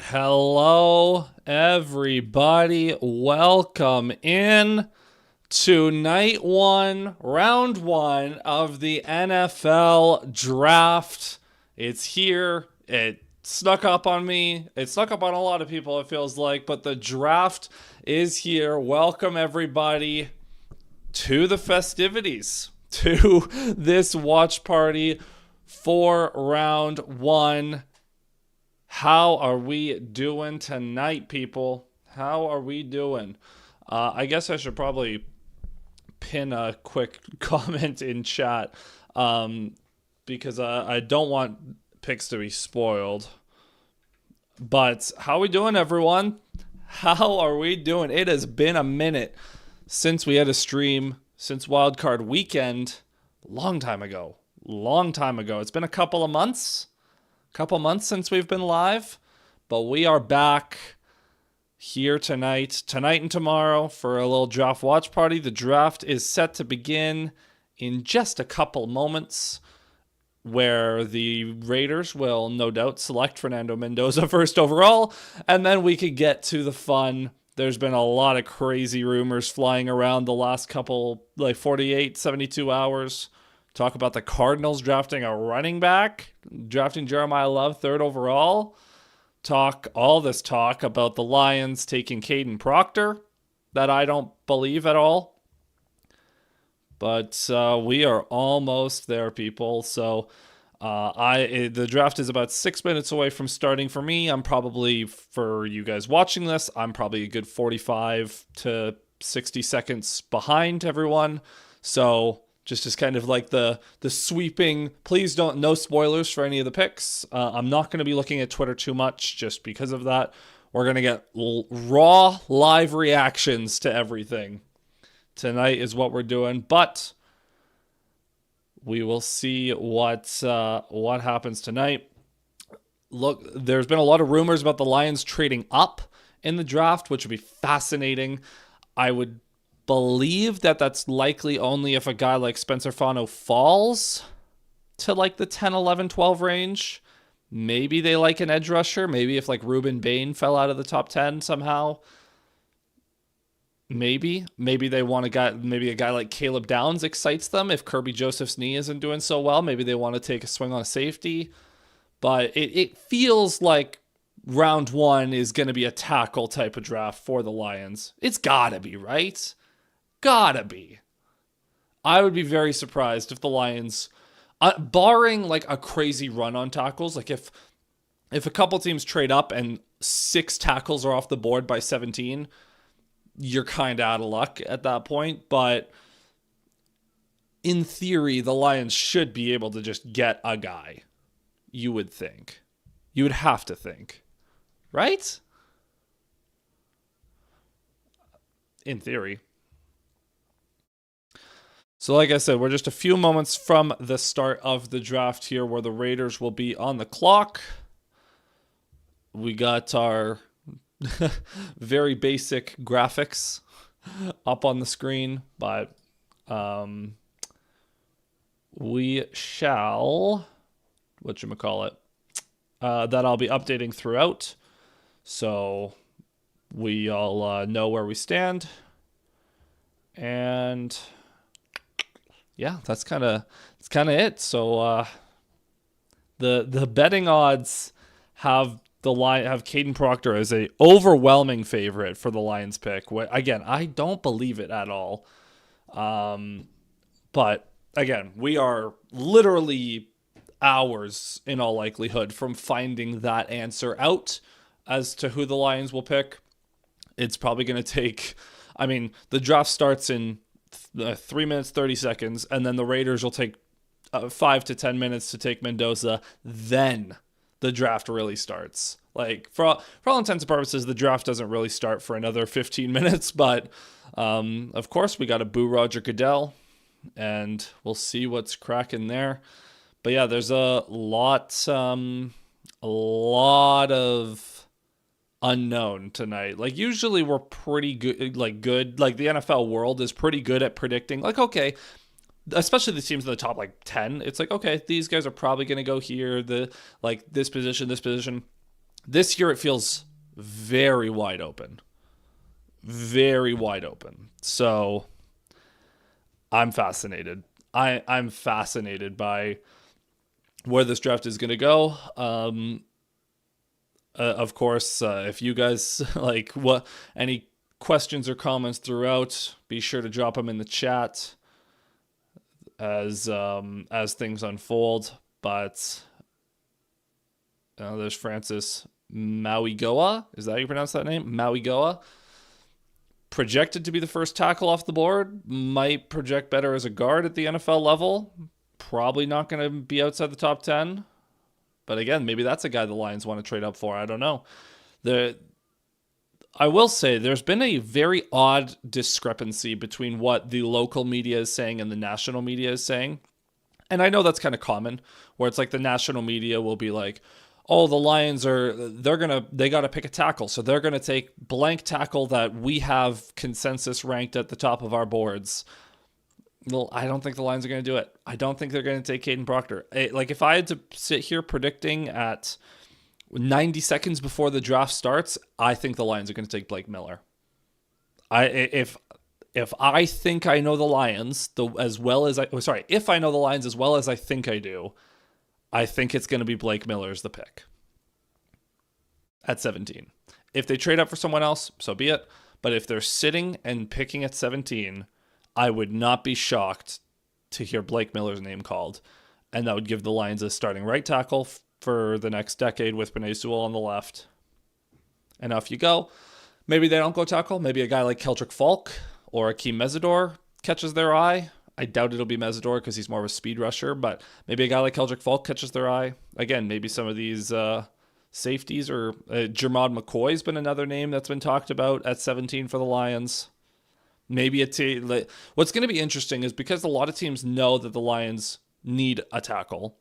Hello, everybody. Welcome in to night one, round one of the NFL draft. It's here. It snuck up on me. It snuck up on a lot of people, it feels like, but the draft is here. Welcome, everybody, to the festivities, to this watch party for round one. How are we doing tonight, people? How are we doing? I guess I should probably pin a quick comment in chat because I don't want picks to be spoiled. But how are we doing, everyone? How are we doing? It has been a minute since we had a stream, since Wildcard Weekend. Long time ago. It's been a couple of months. Since we've been live, but we are back here tonight and tomorrow for a little draft watch party. The draft is set to begin in just a couple moments, where the Raiders will no doubt select Fernando Mendoza first overall, and then we could get to the fun. There's been a lot of crazy rumors flying around the last couple, 48, 72 hours. Talk about the Cardinals drafting a running back, drafting Jeremiah Love third overall. All this talk about the Lions taking Caden Proctor that I don't believe at all. But we are almost there, people. So the draft is about 6 minutes away from starting for me. I'm probably, for you guys watching this, I'm probably a good 45 to 60 seconds behind everyone. So just as kind of like the sweeping, please don't, no spoilers for any of the picks. I'm not going to be looking at Twitter too much just because of that. We're going to get raw live reactions to everything. Tonight is what we're doing, but we will see what happens tonight. Look, there's been a lot of rumors about the Lions trading up in the draft, which would be fascinating. I would believe that that's likely only if a guy like Spencer Fano falls to like the 10, 11, 12 range. Maybe they like an edge rusher. Maybe if like Ruben Bain fell out of the top 10 somehow. Maybe they want a guy like Caleb Downs excites them. If Kirby Joseph's knee isn't doing so well, maybe they want to take a swing on a safety. But it feels like round one is going to be a tackle type of draft for the Lions. It's gotta be, right? Gotta be. I would be very surprised if the Lions, barring like a crazy run on tackles, like if a couple teams trade up and 6 tackles are off the board by 17, you're kind of out of luck at that point. But in theory, the Lions should be able to just get a guy. You would think. You would have to think. Right? In theory. So like I said, we're just a few moments from the start of the draft here, where the Raiders will be on the clock. We got our very basic graphics up on the screen, but we shall, that I'll be updating throughout, so we all know where we stand. And yeah, that's kind of it. So the betting odds have Caden Proctor as a overwhelming favorite for the Lions pick. Again, I don't believe it at all. But again, we are literally hours in all likelihood from finding that answer out as to who the Lions will pick. It's probably going to take, the draft starts in 3 minutes, 30 seconds, and then the Raiders will take 5 to 10 minutes to take Mendoza. Then the draft really starts. Like, for all intents and purposes, the draft doesn't really start for another 15 minutes, but of course we got to boo Roger Goodell, and we'll see what's cracking there. But yeah, there's a lot of unknown tonight. Like, usually we're pretty good, like the NFL world is pretty good at predicting, like, okay, especially the teams in the top 10, it's like, okay, these guys are probably going to go here, this position. This year it feels very wide open. Very wide open. So I'm fascinated. I'm fascinated by where this draft is going to go. Of course, if you guys like what any questions or comments throughout, be sure to drop them in the chat as things unfold. But there's Francis Mauigoa. Is that how you pronounce that name? Mauigoa. Projected to be the first tackle off the board. Might project better as a guard at the NFL level. Probably not going to be outside the top 10. But again, maybe that's a guy the Lions want to trade up for. I don't know. I will say there's been a very odd discrepancy between what the local media is saying and the national media is saying. And I know that's kind of common, where it's like the national media will be like, oh, the Lions they got to pick a tackle. So they're going to take blank tackle that we have consensus ranked at the top of our boards. Well, I don't think the Lions are going to do it. I don't think they're going to take Caden Proctor. Like, if I had to sit here predicting at 90 seconds before the draft starts, I think the Lions are going to take Blake Miller. If I think I know the Lions if I know the Lions as well as I think I do, I think it's going to be Blake Miller as the pick at 17. If they trade up for someone else, so be it. But if they're sitting and picking at 17, I would not be shocked to hear Blake Miller's name called. And that would give the Lions a starting right tackle for the next decade with Penei Sewell on the left. And off you go. Maybe they don't go tackle. Maybe a guy like Keldrick Falk or Akeem Mesidor catches their eye. I doubt it'll be Mesidor because he's more of a speed rusher, but maybe a guy like Keldrick Falk catches their eye. Again, maybe some of these safeties, or Jermod McCoy's been another name that's been talked about at 17 for the Lions. Maybe what's going to be interesting is because a lot of teams know that the Lions need a tackle.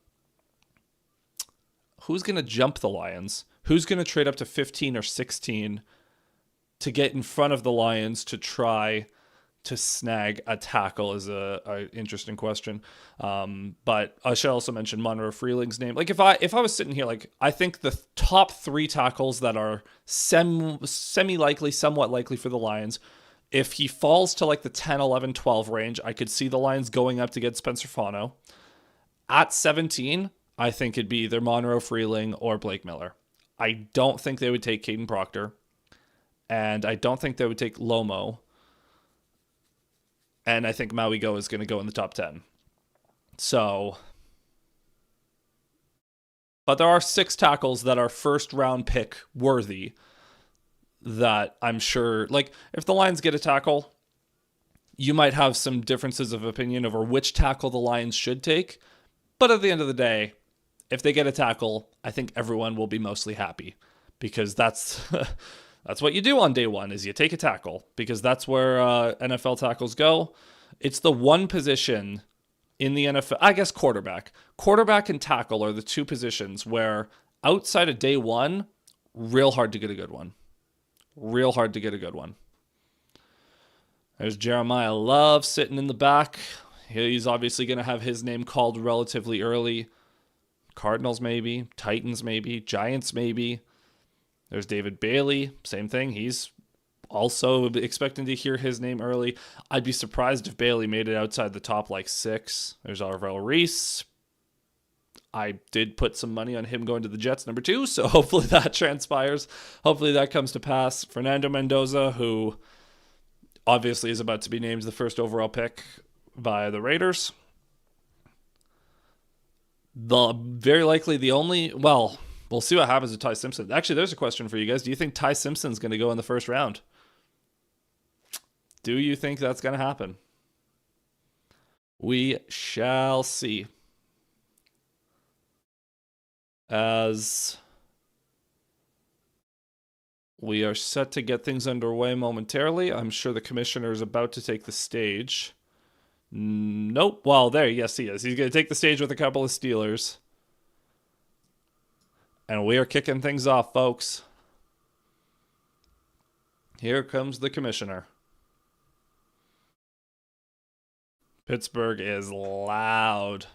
Who's going to jump the Lions? Who's going to trade up to 15 or 16 to get in front of the Lions to try to snag a tackle is a interesting question. But I should also mention Monroe Freeling's name. Like if I was sitting here, like I think the top 3 tackles that are semi-likely, somewhat likely for the Lions, if he falls to like the 10, 11, 12 range, I could see the Lions going up to get Spencer Fano. At 17, I think it'd be either Monroe Freeling or Blake Miller. I don't think they would take Caden Proctor. And I don't think they would take Lomo. And I think Mauigoa is going to go in the top 10. So, but there are 6 tackles that are first round pick worthy that I'm sure, like if the Lions get a tackle, you might have some differences of opinion over which tackle the Lions should take. But at the end of the day, if they get a tackle, I think everyone will be mostly happy because that's that's what you do on day one is you take a tackle because that's where NFL tackles go. It's the one position in the NFL, I guess quarterback and tackle are the 2 positions where outside of day one, real hard to get a good one. Real hard to get a good one. There's Jeremiah Love sitting in the back. He's obviously going to have his name called relatively early. Cardinals maybe, Titans maybe, Giants maybe. There's David Bailey, same thing. He's also expecting to hear his name early. I'd be surprised if Bailey made it outside the top like 6. There's Arvell Reese. I did put some money on him going to the Jets number 2, so hopefully that transpires. Hopefully that comes to pass. Fernando Mendoza, who obviously is about to be named the first overall pick by the Raiders. Very likely the only, well, we'll see what happens with Ty Simpson. Actually, there's a question for you guys. Do you think Ty Simpson's going to go in the first round? Do you think that's going to happen? We shall see. As we are set to get things underway momentarily, I'm sure the commissioner is about to take the stage. Nope. Well, yes, he is. He's going to take the stage with a couple of Steelers. And we are kicking things off, folks. Here comes the commissioner. Pittsburgh is loud.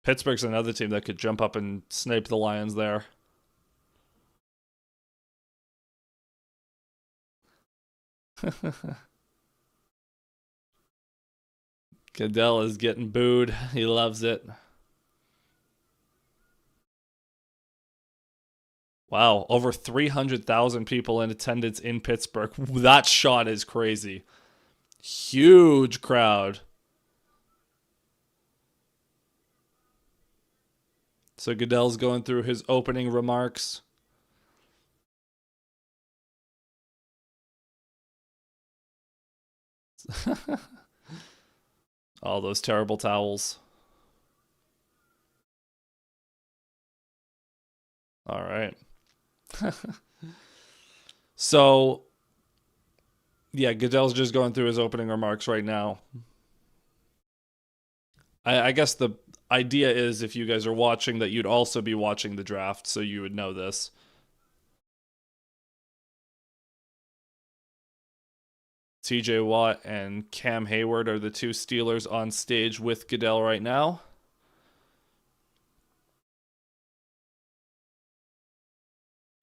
Pittsburgh's another team that could jump up and snipe the Lions there. Goodell is getting booed. He loves it. Wow, over 300,000 people in attendance in Pittsburgh. That shot is crazy. Huge crowd. So Goodell's going through his opening remarks. All those terrible towels. All right. So, yeah, Goodell's just going through his opening remarks right now. I guess the idea is if you guys are watching that you'd also be watching the draft, so you would know this. TJ Watt and Cam Hayward are the two Steelers on stage with Goodell right now.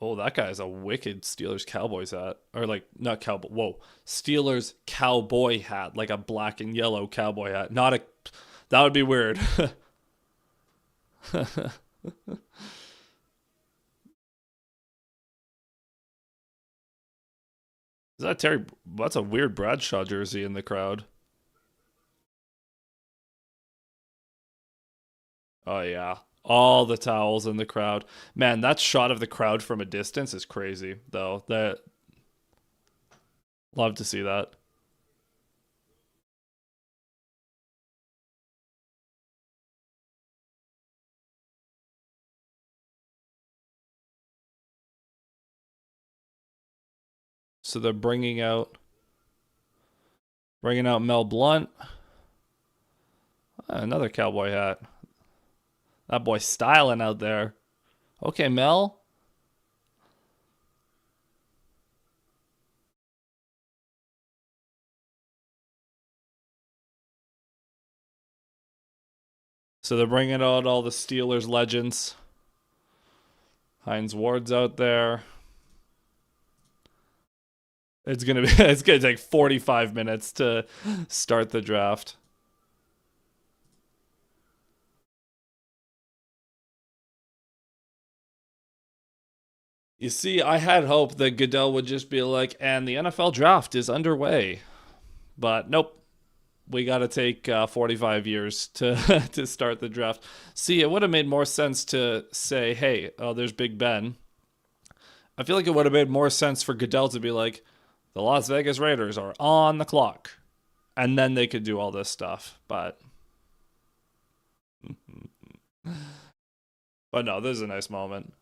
Oh, that guy has a wicked Steelers Cowboys hat. Or like, not cowboy. Whoa. Steelers cowboy hat. Like a black and yellow cowboy hat. Not a. That would be weird. Is that Terry? That's a weird Bradshaw jersey in the crowd. Oh, yeah. All the towels in the crowd. Man, that shot of the crowd from a distance is crazy, though. That love to see that. So they're bringing out Mel Blunt. Another cowboy hat. That boy styling out there. Okay, Mel. So they're bringing out all the Steelers legends. Hines Ward's out there. It's gonna take 45 minutes to start the draft. You see, I had hope that Goodell would just be like, and the NFL draft is underway. But nope. We got to take 45 years to to start the draft. See, it would have made more sense to say, hey, oh, there's Big Ben. I feel like it would have made more sense for Goodell to be like, the Las Vegas Raiders are on the clock. And then they could do all this stuff. But no, this is a nice moment.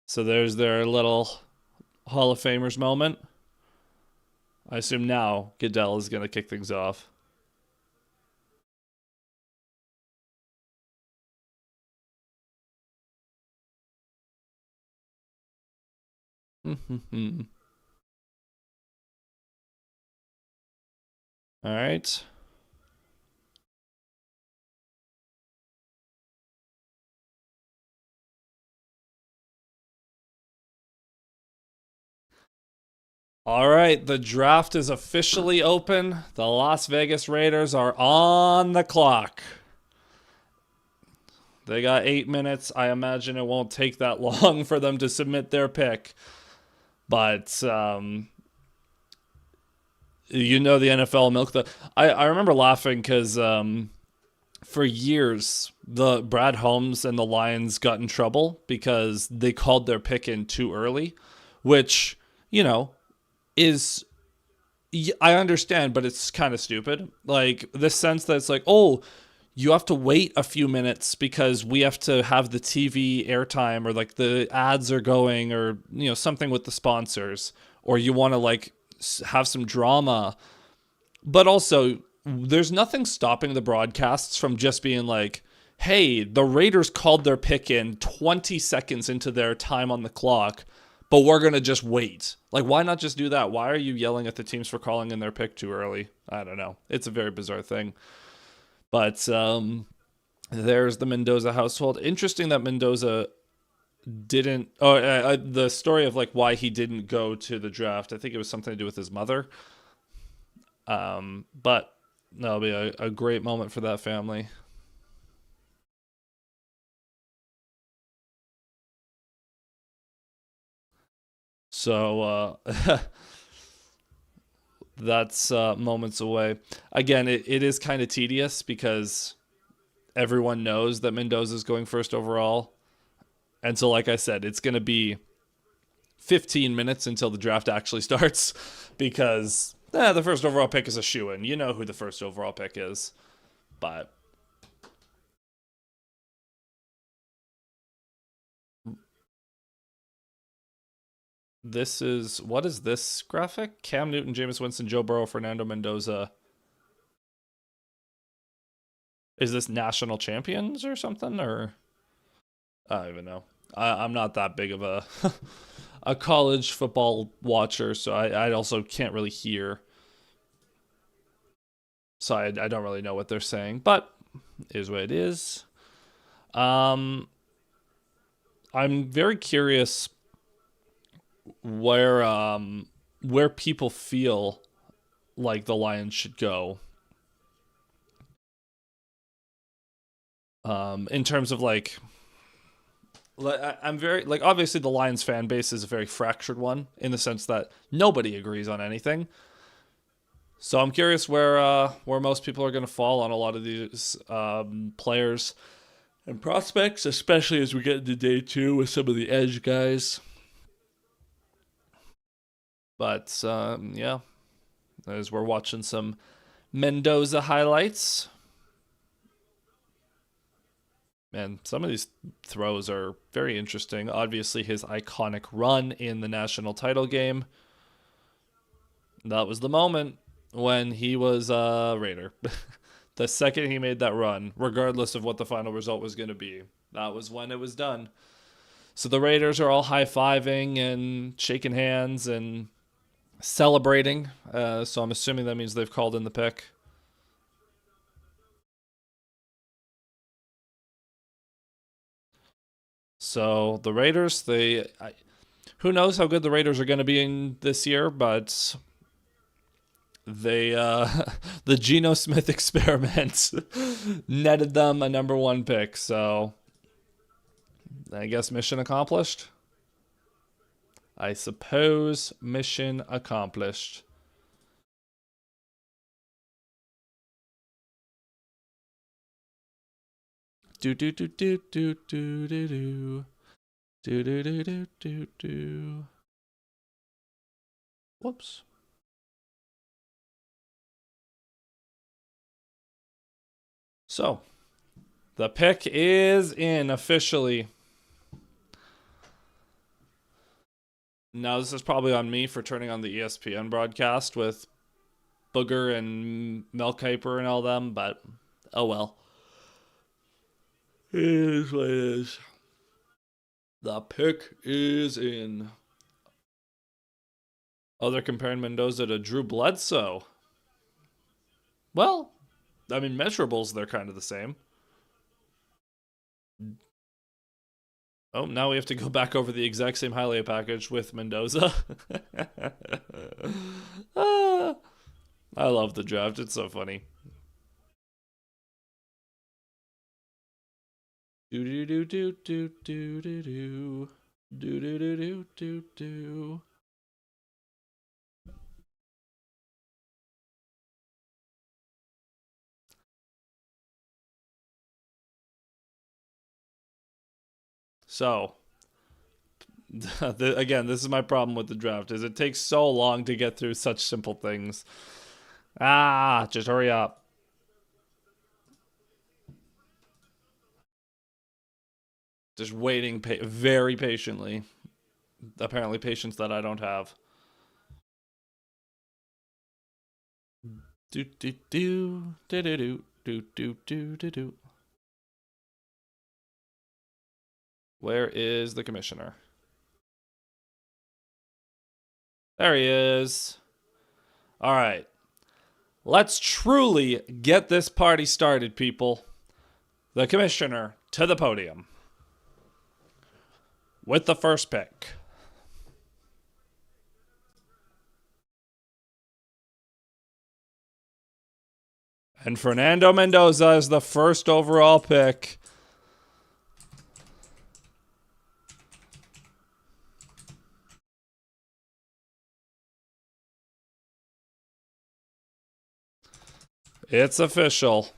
So there's their little Hall of Famers moment. I assume now Goodell is going to kick things off. All right. All right, the draft is officially open. The Las Vegas Raiders are on the clock. They got 8 minutes. I imagine it won't take that long for them to submit their pick. But you know the NFL milk the. I remember laughing because for years the Brad Holmes and the Lions got in trouble because they called their pick in too early, which is I understand, but it's kind of stupid. Like this sense that it's like, oh, you have to wait a few minutes because we have to have the TV airtime or like the ads are going or something with the sponsors or you want to like have some drama. But also there's nothing stopping the broadcasts from just being like, hey, the Raiders called their pick in 20 seconds into their time on the clock, but we're going to just wait. Like, why not just do that? Why are you yelling at the teams for calling in their pick too early? I don't know. It's a very bizarre thing. But there's the Mendoza household. Interesting that Mendoza didn't. Oh, the story of like why he didn't go to the draft. I think it was something to do with his mother. But that'll be a great moment for that family. So that's moments away. Again, it is kind of tedious because everyone knows that Mendoza is going first overall. And so, like I said, it's going to be 15 minutes until the draft actually starts because the first overall pick is a shoe in. You know who the first overall pick is. But this is what is this graphic? Cam Newton, Jameis Winston, Joe Burrow, Fernando Mendoza. Is this national champions or something? Or I don't even know. I'm not that big of a a college football watcher, so I also can't really hear. So I don't really know what they're saying, but it is what it is. Um, I'm very curious where where people feel like the Lions should go. In terms of I'm very like obviously the Lions fan base is a very fractured one in the sense that nobody agrees on anything. So I'm curious where most people are going to fall on a lot of these players and prospects, especially as we get into day two with some of the edge guys. But yeah, as we're watching some Mendoza highlights, and some of these throws are very interesting. Obviously, his iconic run in the national title game. That was the moment when he was a Raider. The second he made that run, regardless of what the final result was going to be, that was when it was done. So the Raiders are all high fiving and shaking hands and celebrating. So I'm assuming that means they've called in the pick. So the Raiders, who knows how good the Raiders are going to be in this year, but they the Geno Smith experiment netted them a number one pick. So I guess mission accomplished. I suppose mission accomplished. Do do do do do do do do do do do do do do. Whoops. So the pick is in officially. Now this is probably on me for turning on the ESPN broadcast with Booger and Mel Kiper and all them, but oh well. It is what it is. The pick is in. Oh, they're comparing Mendoza to Drew Bledsoe. Well, I mean, measurables, they're kind of the same. Oh, now we have to go back over the exact same highlight package with Mendoza. Ah, I love the draft. It's so funny. Do do do do do do do do do do do do do do. So, again, this is my problem with the draft: is it takes so long to get through such simple things. Just hurry up. Just waiting very patiently. Apparently, patience that I don't have. Do do do do do do do do do do. Where is the commissioner? There he is. All right. Let's truly get this party started, people. The commissioner to the podium with the first pick. And Fernando Mendoza is the first overall pick. It's official.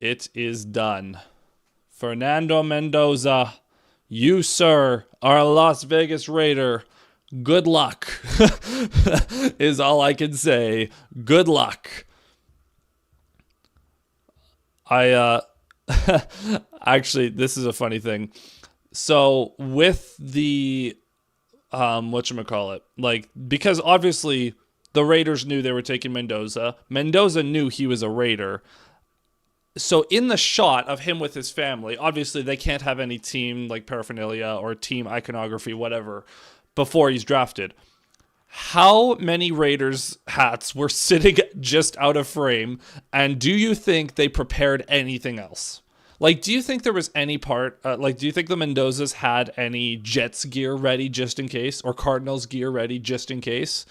It is done. Fernando Mendoza, you, sir, are a Las Vegas Raider. Good luck, is all I can say. Good luck. Actually, this is a funny thing. So with the whatchamacallit, like, because obviously the Raiders knew they were taking Mendoza. Mendoza knew he was a Raider. So in the shot of him with his family, obviously they can't have any team like paraphernalia or team iconography, whatever, before he's drafted. How many Raiders hats were sitting just out of frame? And do you think they prepared anything else? Like, do you think there was any part, do you think the Mendozas had any Jets gear ready just in case? Or Cardinals gear ready just in case?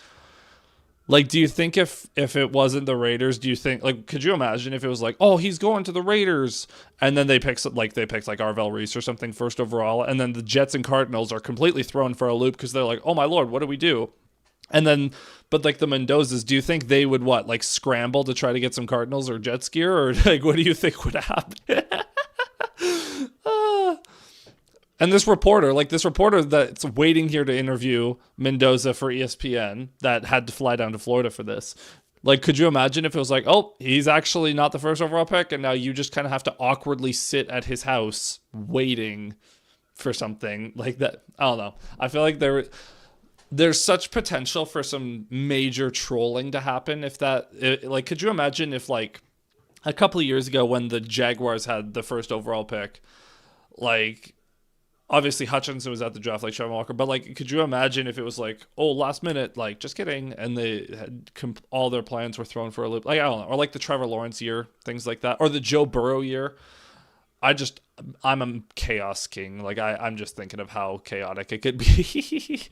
Like, do you think if it wasn't the Raiders, do you think, like, could you imagine if it was like, oh, he's going to the Raiders, and then they picked like Arvel Reese or something first overall, and then the Jets and Cardinals are completely thrown for a loop because they're like, oh my lord, what do we do? And then, but like the Mendozas, do you think they would like scramble to try to get some Cardinals or Jets gear, or like what do you think would happen? And this reporter that's waiting here to interview Mendoza for ESPN that had to fly down to Florida for this. Like, could you imagine if it was like, oh, he's actually not the first overall pick, and now you just kind of have to awkwardly sit at his house waiting for something like that? I don't know. I feel like there's such potential for some major trolling to happen if that, like, could you imagine if, like, a couple of years ago when the Jaguars had the first overall pick, like, obviously Hutchinson was at the draft like Sean Walker, but like, could you imagine if it was like, oh, last minute, like, just kidding, and they had all their plans were thrown for a loop, like, I don't know, or like the Trevor Lawrence year, things like that, or the Joe Burrow year. I'm a chaos king. Like, I'm just thinking of how chaotic it could be.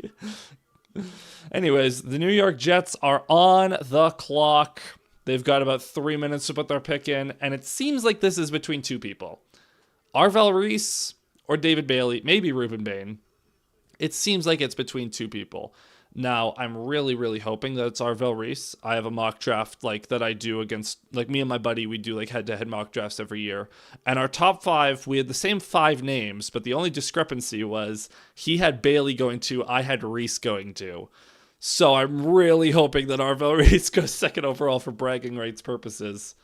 Anyways, the New York Jets are on the clock. They've got about 3 minutes to put their pick in, and it seems like this is between two people. Arvel Reese or David Bailey, maybe Ruben Bain. It seems like it's between two people. Now, I'm really, really hoping that it's Arvel Reese. I have a mock draft like that I do against, like, me and my buddy, we do like head-to-head mock drafts every year. And our top five, we had the same 5 names, but the only discrepancy was he had Bailey going to, I had Reese going to. So I'm really hoping that Arvel Reese goes second overall for bragging rights purposes.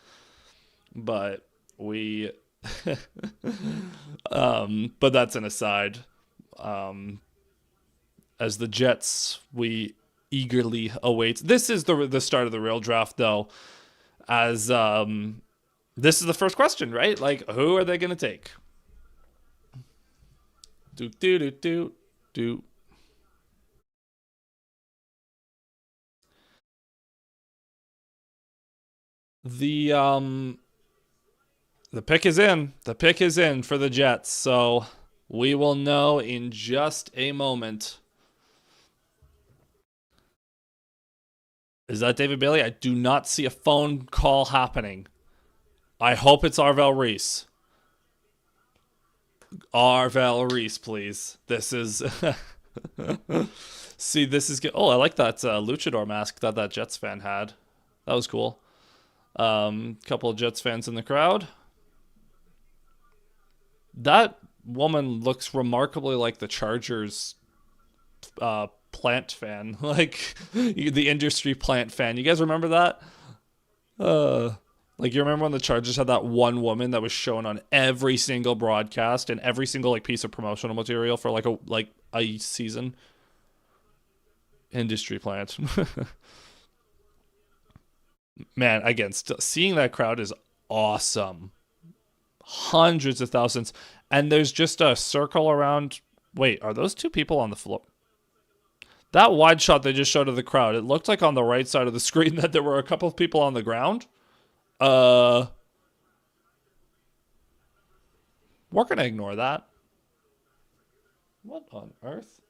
But but that's an aside. As the Jets, we eagerly await. This is the start of the real draft, though, as this is the first question, right? Like, who are they going to take? Do. The pick is in. The pick is in for the Jets, so we will know in just a moment. Is that David Bailey? I do not see a phone call happening. I hope it's Arvel Reese. Arvel Reese, please. This is... See, this is good. Oh, I like that luchador mask that Jets fan had. That was cool. Couple of Jets fans in the crowd. That woman looks remarkably like the Chargers plant fan, like the industry plant fan. You guys remember that? Like, you remember when the Chargers had that one woman that was shown on every single broadcast and every single like piece of promotional material for like a season? Industry plant. Man, again, seeing that crowd is awesome. Hundreds of thousands. And there's just a circle around. Wait, are those two people on the floor? That wide shot they just showed of the crowd, it looked like on the right side of the screen that there were a couple of people on the ground. We're gonna ignore that. What on earth?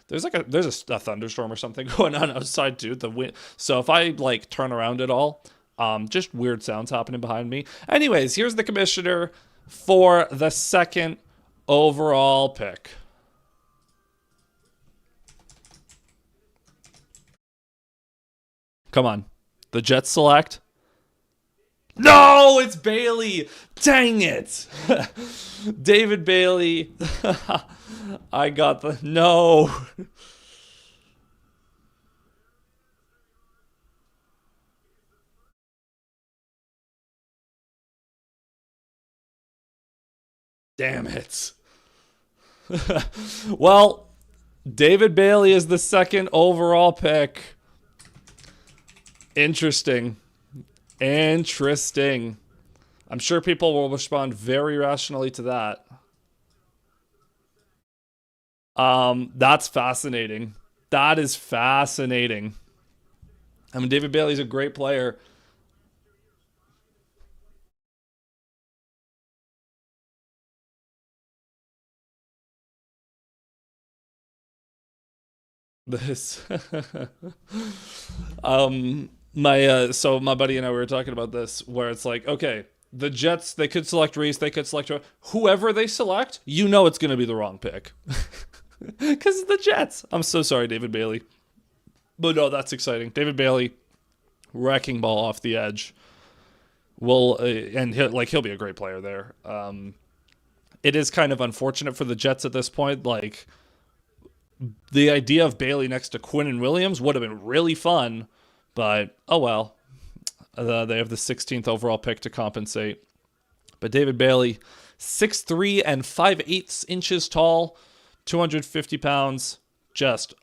There's a thunderstorm or something going on outside too. The wind. So if I like turn around at all, just weird sounds happening behind me. Anyways, here's the commissioner for the second overall pick. Come on, the Jets select. No, it's Bailey. Dang it. David Bailey. I got the no. Damn it. Well, David Bailey is the second overall pick. Interesting. Interesting. I'm sure people will respond very rationally to that. That's fascinating. That is fascinating. I mean, David Bailey's a great player. This my buddy and I were talking about this where it's like, okay, the Jets, they could select Reese, they could select whoever they select, you know it's going to be the wrong pick. Cuz the Jets. I'm so sorry, David Bailey. But no, that's exciting. David Bailey wrecking ball off the edge. Will and he'll be a great player there. It is kind of unfortunate for the Jets at this point, like the idea of Bailey next to Quinnen Williams would have been really fun, but oh well. They have the 16th overall pick to compensate. But David Bailey, 6'3" and 5/8 inches tall, 250 pounds, just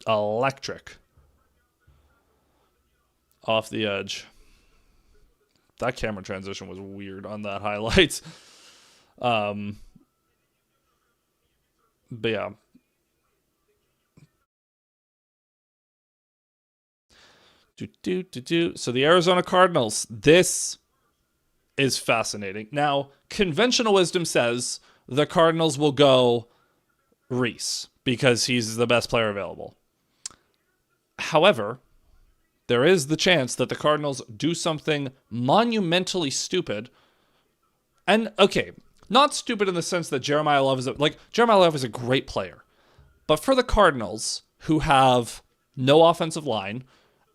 electric. Off the edge. That camera transition was weird on that highlight. But yeah. So the Arizona Cardinals, this is fascinating. Now, conventional wisdom says the Cardinals will go Reese because he's the best player available. However, there is the chance that the Cardinals do something monumentally stupid. And, okay, not stupid in the sense that Jeremiah Love Jeremiah Love is a great player. But for the Cardinals, who have no offensive line,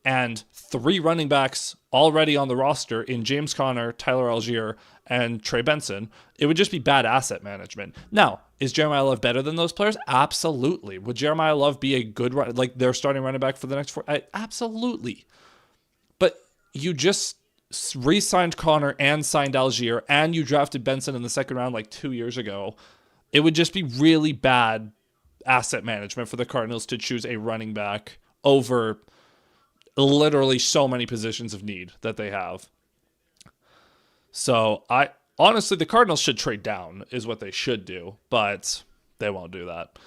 and 3 running backs already on the roster in James Conner, Tyler Algier, and Trey Benson, it would just be bad asset management. Now, is Jeremiah Love better than those players? Absolutely. Would Jeremiah Love be a good their starting running back for the next 4? Absolutely. But you just re-signed Conner and signed Algier, and you drafted Benson in the second round 2 years ago. It would just be really bad asset management for the Cardinals to choose a running back over literally so many positions of need that they have. So honestly, the Cardinals should trade down is what they should do, but they won't do that.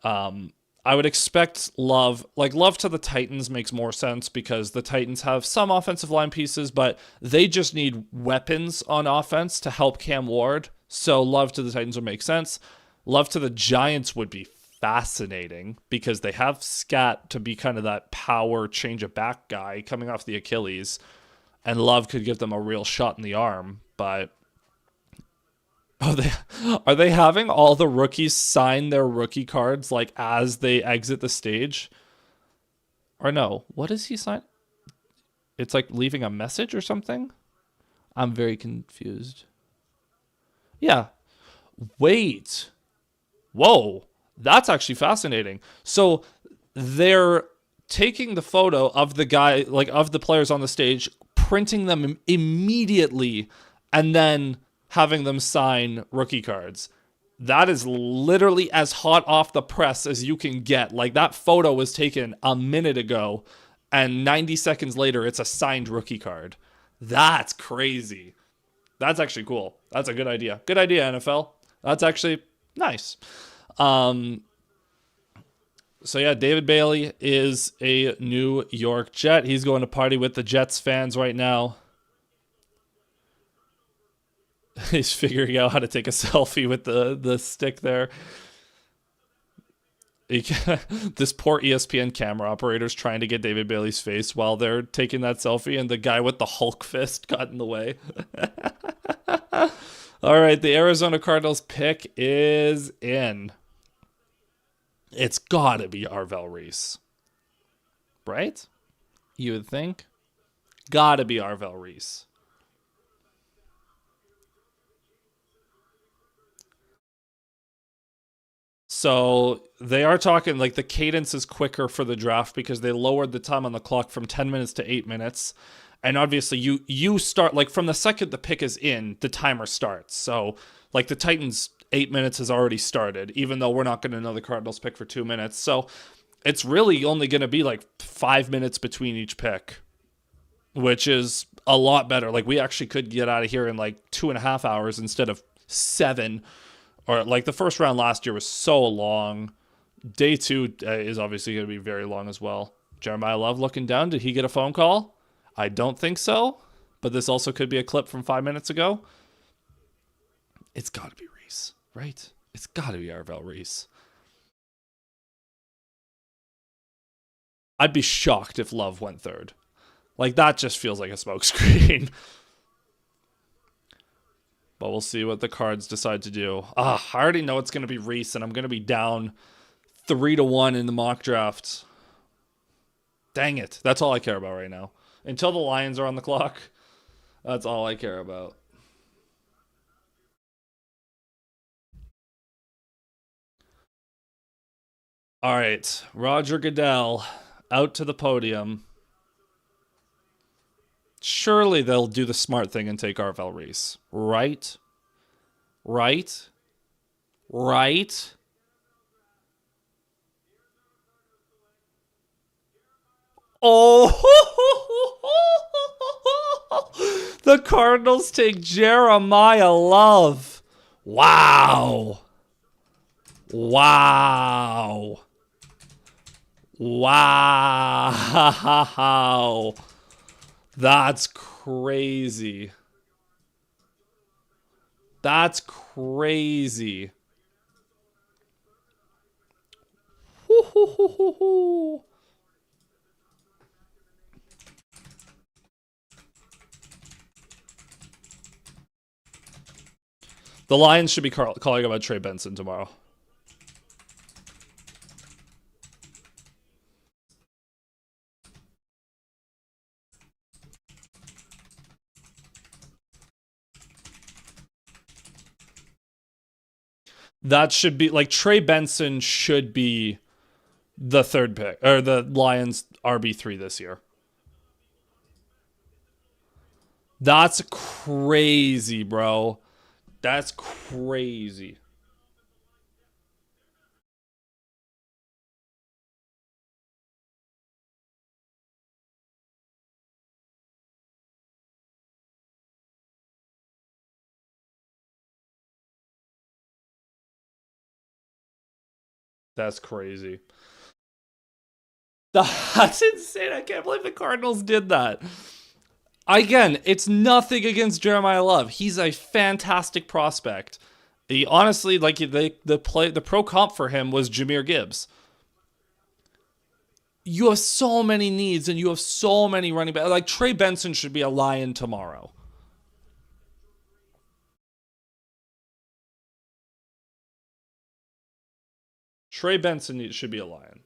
I would expect Love to the Titans makes more sense because the Titans have some offensive line pieces, but they just need weapons on offense to help Cam Ward. So Love to the Titans would make sense. Love to the Giants would be fascinating because they have Scat to be kind of that power change of back guy coming off the Achilles, and Love could give them a real shot in the arm. But are they having all the rookies sign their rookie cards as they exit the stage? Or no, what does he sign? It's leaving a message or something? I'm very confused. Yeah. Wait. Whoa. That's actually fascinating. So they're taking the photo of the guy, of the players on the stage, printing them immediately, and then having them sign rookie cards. That is literally as hot off the press as you can get. That photo was taken a minute ago, and 90 seconds later, it's a signed rookie card. That's crazy. That's actually cool. That's a good idea. Good idea, NFL. That's actually nice. So yeah, David Bailey is a New York Jet. He's going to party with the Jets fans right now. He's figuring out how to take a selfie with the stick there. This poor ESPN camera operator's trying to get David Bailey's face while they're taking that selfie, and the guy with the Hulk fist got in the way. All right, the Arizona Cardinals pick is in. It's gotta be Arvel Reese, right? You would think. Gotta be Arvel Reese. So they are talking like the cadence is quicker for the draft because they lowered the time on the clock from 10 minutes to 8 minutes. And obviously you start like from the second the pick is in, the timer starts. So like the Titans 8 minutes has already started, even though we're not going to know the Cardinals pick for 2 minutes. So it's really only going to be like 5 minutes between each pick, which is a lot better. Like we actually could get out of here in like 2.5 hours instead of 7. Or like the first round last year was so long. Day 2 is obviously going to be very long as well. Jeremiah Love looking down. Did he get a phone call? I don't think so. But this also could be a clip from 5 minutes ago. It's got to be Reese, right? It's got to be Arvel Reese. I'd be shocked if Love went third. Like that just feels like a smokescreen. But we'll see what the Cards decide to do. I already know it's going to be Reese, and I'm going to be down 3-1 in the mock draft. Dang it. That's all I care about right now. Until the Lions are on the clock, that's all I care about. All right. Roger Goodell out to the podium. Surely they'll do the smart thing and take Arvel Reese. Right? Right? Right? Oh! The Cardinals take Jeremiah Love. Wow. Wow. Wow. That's crazy. That's crazy. The Lions should be calling about Trey Benson tomorrow. That should be like Trey Benson should be the third pick or the Lions RB3 this year. That's crazy, bro. That's crazy. That's crazy. That's insane. I can't believe the Cardinals did that. Again, it's nothing against Jeremiah Love. He's a fantastic prospect. He honestly, like the pro comp for him was Jahmyr Gibbs. You have so many needs and you have so many running backs. Like Trey Benson should be a Lion tomorrow. Trey Benson should be a Lion.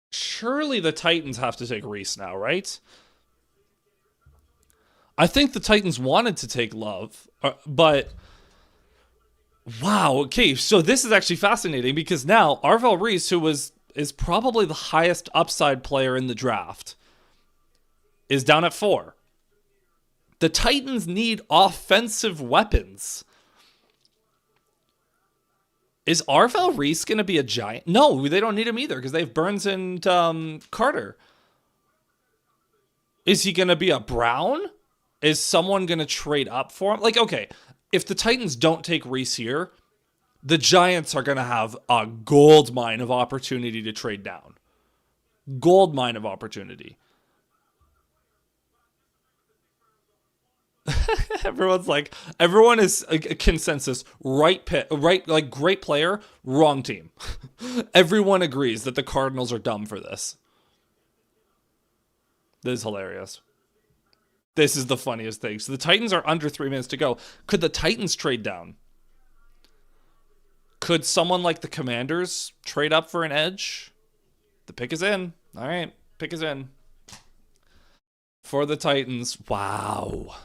Surely the Titans have to take Reese now, right? I think the Titans wanted to take Love, but wow. Okay, so this is actually fascinating because now Arvel Reese, who is probably the highest upside player in the draft, is down at 4. The Titans need offensive weapons. Is Arvell Reese going to be a Giant? No, they don't need him either because they have Burns and Carter. Is he going to be a Brown? Is someone going to trade up for him? Like, okay, if the Titans don't take Reese here, the Giants are going to have a gold mine of opportunity to trade down. Gold mine of opportunity. Everyone is a consensus, right pick, right, like great player, wrong team. Everyone agrees that the Cardinals are dumb for this. This is hilarious. This is the funniest thing. So the Titans are under 3 minutes to go. Could the Titans trade down? Could someone like the Commanders trade up for an edge? The pick is in. All right, pick is in. For the Titans. Wow.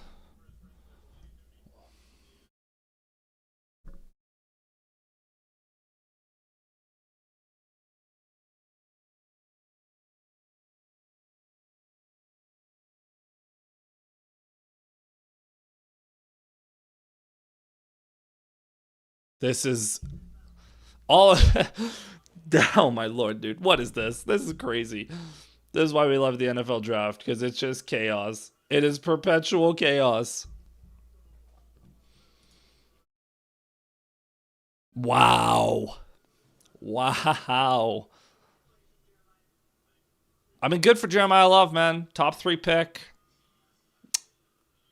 This is all. Oh my lord, dude. What is this? This is crazy. This is why we love the NFL draft, because it's just chaos. It is perpetual chaos. Wow. Wow. I mean, good for Jeremiah Love, man. Top 3 pick.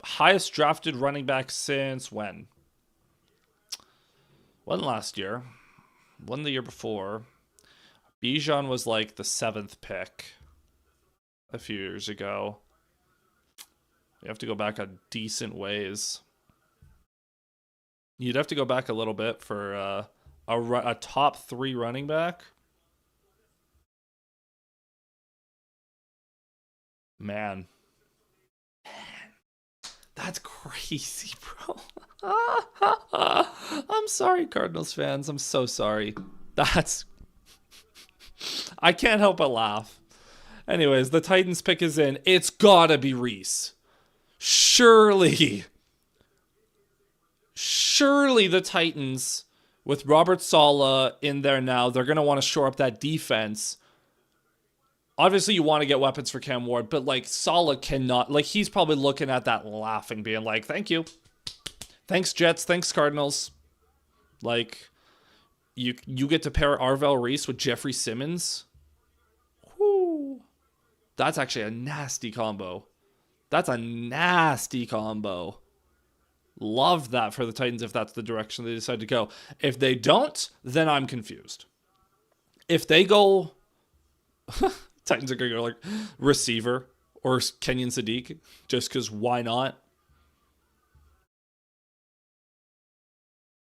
Highest drafted running back since when? Wasn't last year. Wasn't the year before. Bijan was like the 7th pick a few years ago. You have to go back a decent ways. You'd have to go back a little bit for a top 3 running back. Man. That's crazy, bro. I'm sorry, Cardinals fans. I'm so sorry. I can't help but laugh. Anyways, the Titans pick is in. It's gotta be Reese. Surely the Titans, with Robert Saleh in there now, they're going to want to shore up that defense. Obviously, you want to get weapons for Cam Ward, but like Saleh cannot, like he's probably looking at that laughing, being like, thank you. Thanks, Jets. Thanks, Cardinals. Like, you get to pair Arvell Reese with Jeffrey Simmons. Whoo. That's actually a nasty combo. That's a nasty combo. Love that for the Titans if that's the direction they decide to go. If they don't, then I'm confused. If they go... Titans are going to go like receiver or Kenyon Sadiq just because why not?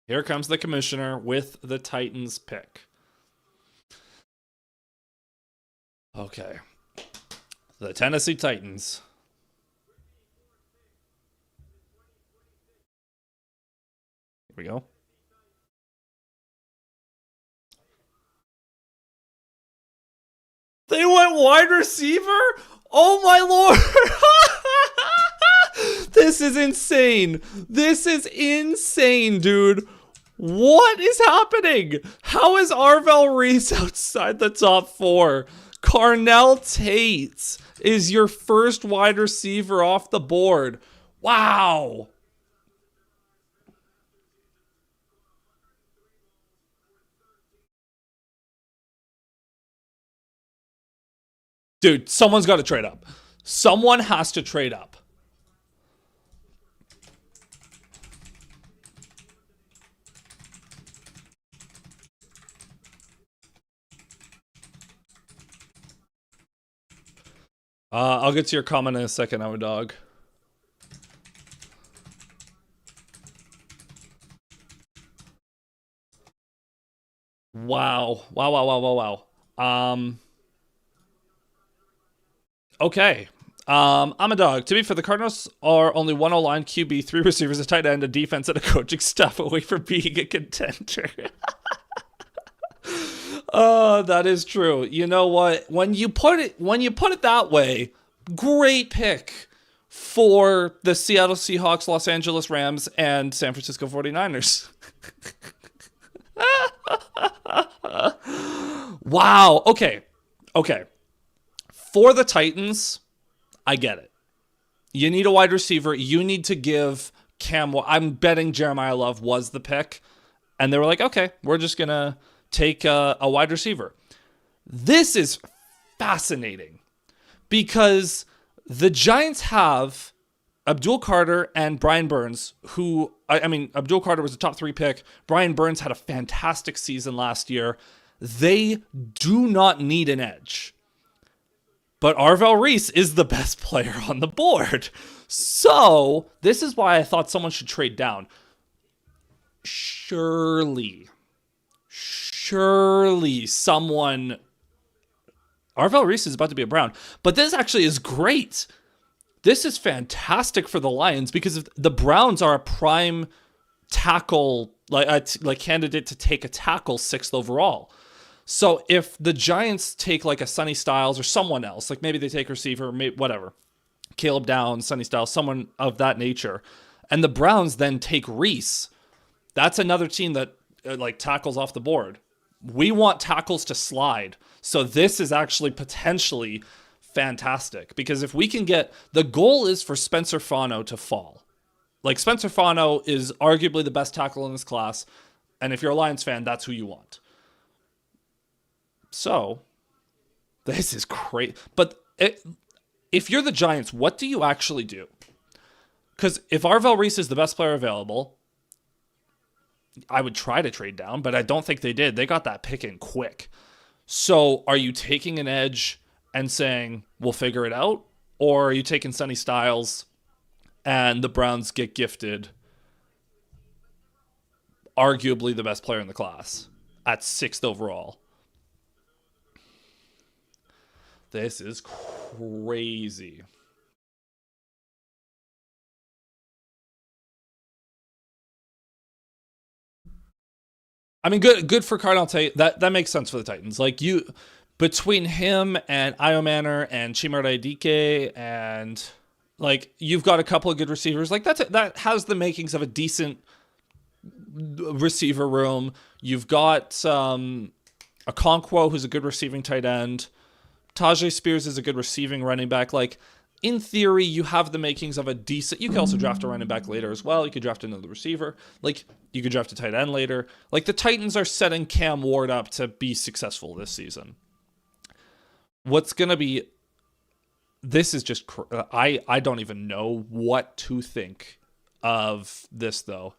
Here comes the commissioner with the Titans pick. Okay. The Tennessee Titans. Here we go. They went wide receiver? Oh my lord. This is insane. This is insane, dude. What is happening? How is Arvell Reese outside the top 4? Carnell Tate is your first wide receiver off the board. Wow. Dude, someone's got to trade up. Someone has to trade up. I'll get to your comment in a second, I'm a dog. Wow. Wow. Okay. I'm a dog. To be fair, the Cardinals are only one O-line, QB, 3 receivers, a tight end, a defense, and a coaching staff away from being a contender. Oh, that is true. You know what? When you put it that way, great pick for the Seattle Seahawks, Los Angeles Rams, and San Francisco 49ers. Wow. Okay. Okay. For the Titans, I get it. You need a wide receiver. You need to give Cam. I'm betting Jeremiah Love was the pick. And they were like, okay, we're just going to take a wide receiver. This is fascinating because the Giants have Abdul Carter and Brian Burns, who, I mean, Abdul Carter was a top 3 pick. Brian Burns had a fantastic season last year. They do not need an edge. But Arvell Reese is the best player on the board. So, this is why I thought someone should trade down. Surely someone... Arvell Reese is about to be a Brown. But this actually is great. This is fantastic for the Lions because the Browns are a prime tackle, like candidate to take a tackle 6th overall. So if the Giants take like a Sonny Styles or someone else, like maybe they take receiver, maybe whatever, Caleb Downs, Sonny Styles, someone of that nature, and the Browns then take Reese, that's another team that like tackles off the board. We want tackles to slide. So this is actually potentially fantastic because if we can get, the goal is for Spencer Fano to fall. Like Spencer Fano is arguably the best tackle in this class. And if you're a Lions fan, that's who you want. So this is great. But if you're the Giants, what do you actually do? Because if Arvell Reese is the best player available, I would try to trade down, but I don't think they did. They got that pick in quick. So are you taking an edge and saying, we'll figure it out? Or are you taking Sonny Styles and the Browns get gifted arguably the best player in the class at 6th overall? This is crazy. I mean, good for Cardinal Tate. That makes sense for the Titans. Like between him and Io Manor and Chimere Dike and like you've got a couple of good receivers. Like that has the makings of a decent receiver room. You've got a Conquo who's a good receiving tight end. Tajay Spears is a good receiving running back. Like, in theory, you have the makings of a decent... You could also draft a running back later as well. You could draft another receiver. Like, you could draft a tight end later. Like, the Titans are setting Cam Ward up to be successful this season. What's going to be... This is just... I don't even know what to think of this, though.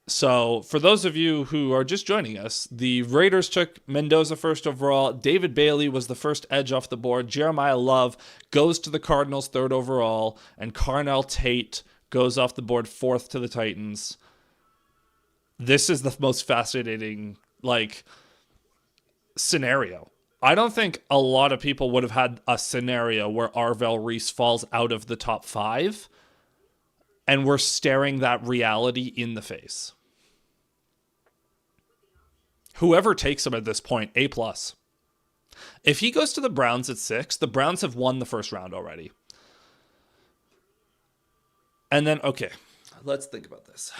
So, for those of you who are just joining us, the Raiders took Mendoza 1st overall. David Bailey was the first edge off the board. Jeremiah Love goes to the Cardinals 3rd overall. And Carnell Tate goes off the board 4th to the Titans. This is the most fascinating, scenario. I don't think a lot of people would have had a scenario where Arvell Reese falls out of the top 5. And we're staring that reality in the face. Whoever takes him at this point, A+. If he goes to the Browns at 6, the Browns have won the first round already. And then, okay, let's think about this.